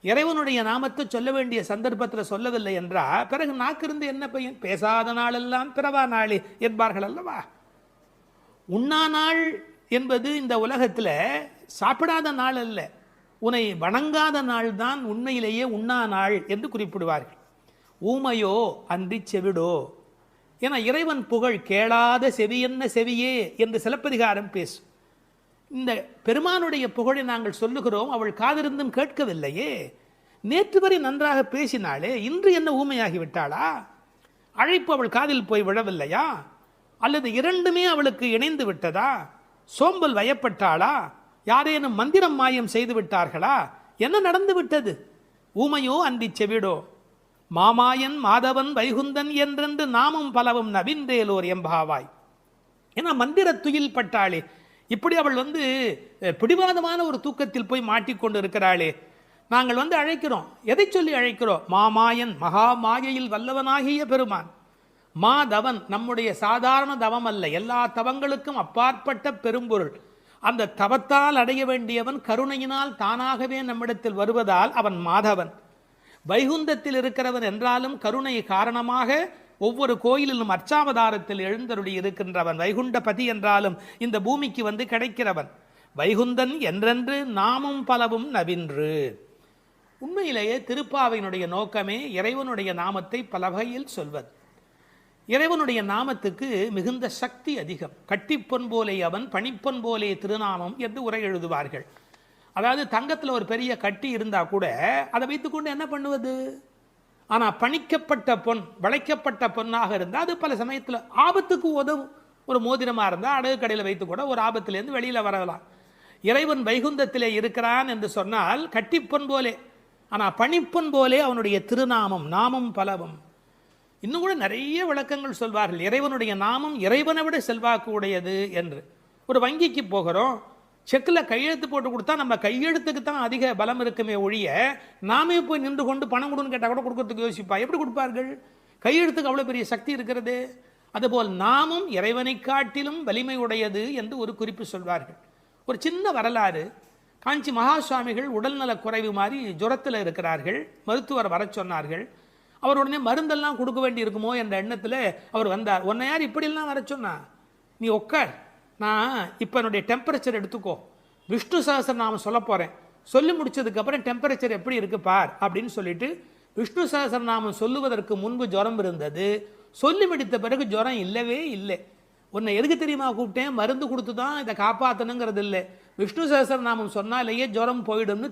இறைவனுடைய நாமத்தை சொல்ல வேண்டிய சந்தர்ப்பத்தில் சொல்லவில்லை என்றால் பிறகு நாக்கிருந்து என்ன பையன்? பேசாத நாளெல்லாம் பிறவா நாளே என்பார்கள் அல்லவா? உண்ணா நாள் என்பது இந்த உலகத்தில் சாப்பிடாத நாள் அல்ல, உன்னை வணங்காத நாள் தான் உண்மையிலேயே உண்ணா நாள் என்று குறிப்பிடுவார்கள். ஊமையோ அன்றி செவிடோ. ஏன்னா இறைவன் புகழ் கேளாத செவி என்ன செவியே என்று சிலப்பதிகாரம் பேசும். இந்த பெருமானுடைய புகழை நாங்கள் சொல்லுகிறோம், அவள் காதிருந்தும் கேட்கவில்லையே. நேற்று வரை நன்றாக பேசினாளே, இன்று என்ன ஊமையாகிவிட்டாளா? அழைப்பு அவள் காதில் போய் விழவில்லையா? அல்லது இரண்டுமே அவளுக்கு இணைந்து விட்டதா? சோம்பல் வயப்பட்டாளா? யாரேனும் மந்திரம் மாயம் செய்து விட்டார்களா? என்ன நடந்து விட்டது? ஊமையோ அன்றி செவிடோ. மாமாயன் மாதவன் வைகுந்தன் என்றென்று நாமும் பலவும் நவின்றேலோர் எம்பாவாய். ஏன்னா மந்திர துயில் பட்டாளே. இப்படி அவள் பிடிவாதமான ஒரு தூக்கத்தில் போய் மாட்டிக்கொண்டு இருக்கிறாளே. நாங்கள் அழைக்கிறோம். எதை சொல்லி அழைக்கிறோம்? மாமாயன், மகா மாயையில் வல்லவனாகிய பெருமான். மாதவன் நம்முடைய சாதாரண தவம் அல்ல, எல்லா தவங்களுக்கும் அப்பாற்பட்ட பெரும்பொருள். அந்த தவத்தால் அடைய வேண்டியவன் கருணையினால் தானாகவே நம்மிடத்தில் வருவதால் அவன் மாதவன். வைகுந்தத்தில் இருக்கிறவன் என்றாலும் கருணை காரணமாக ஒவ்வொரு கோயிலிலும் அர்ச்சாவதாரத்தில் எழுந்தருளி இருக்கின்றவன். வைகுண்டபதி என்றாலும் இந்த பூமிக்கு கிடைக்கிறவன். வைகுந்தன் என்றென்று நாமும் பலவும் நவின்று. உண்மையிலேயே திருப்பாவையினுடைய நோக்கமே இறைவனுடைய நாமத்தை பல வகையில் சொல்வது. இறைவனுடைய நாமத்துக்கு மிகுந்த சக்தி அதிகம். கட்டிப்பொன் போலே அவன், பணிப்பொன் போலே திருநாமம் என்று உரை எழுதுவார்கள். அதாவது தங்கத்தில் ஒரு பெரிய கட்டி இருந்தால் கூட அதை வைத்துக்கொண்டு என்ன பண்ணுவது? ஆனால் பணிக்கப்பட்ட பொன், வளைக்கப்பட்ட பொன்னாக இருந்தால் அது பல சமயத்தில் ஆபத்துக்கு உதவும். ஒரு மோதிரமாக இருந்தால் அடகு கடையில் வைத்து கூட ஒரு ஆபத்திலேருந்து வெளியில் வரலாம். இறைவன் வைகுந்தத்திலே இருக்கிறான் என்று சொன்னால் கட்டிப்பொன் போலே, ஆனால் பணிப்பொன் போலே அவனுடைய திருநாமம், நாமம் பலவும். இன்னும் கூட நிறைய விளக்கங்கள் சொல்வார்கள். இறைவனுடைய நாமம் இறைவனை விட செல்வாக்கு உடையது என்று. ஒரு வங்கிக்கு போகிறோம், செக்கில் கையெழுத்து போட்டு கொடுத்தா நம்ம கையெழுத்துக்கு தான் அதிக பலம் இருக்குமே ஒழிய, நாமே போய் நின்று கொண்டு பணம் கொடுன்னு கேட்டால் கூட கொடுக்கறதுக்கு யோசிப்பா. எப்படி கொடுப்பார்கள்? கையெழுத்துக்கு அவ்வளோ பெரிய சக்தி இருக்கிறது. அதுபோல் நாமும் இறைவனை காட்டிலும் வலிமை உடையது என்று ஒரு குறிப்பு சொல்வார்கள். ஒரு சின்ன வரலாறு. காஞ்சி மகா சுவாமிகள் உடல்நலக் குறைவு மாதிரி ஜுரத்தில் இருக்கிறார்கள். மருத்துவர் வர சொன்னார்கள். அவர் உடனே மருந்தெல்லாம் கொடுக்க வேண்டி இருக்குமோ என்ற எண்ணத்தில் அவர் வந்தார். உன்னை யார் இப்படியெல்லாம் வர சொன்னா? நீ உட்கார், நான் இப்போ என்னுடைய டெம்பரேச்சர் எடுத்துக்கோ, விஷ்ணு சஹஸ்ரநாமம் சொல்ல போகிறேன், சொல்லி முடிச்சதுக்கப்புறம் டெம்பரேச்சர் எப்படி இருக்கு பார் அப்படின்னு சொல்லிட்டு விஷ்ணு சஹஸ்ரநாமம் சொல்லுவதற்கு முன்பு ஜுரம் இருந்தது. சொல்லி முடித்த பிறகு ஜுரம் இல்லவே இல்லை. உன்னை எதுக்கு தெரியுமா கூப்பிட்டேன்? மருந்து கொடுத்து தான் இதை காப்பாற்றணுங்கிறது இல்லை, விஷ்ணு சஹஸ்ரநாமம் சொன்னாலேயே ஜுரம் போயிடும்னு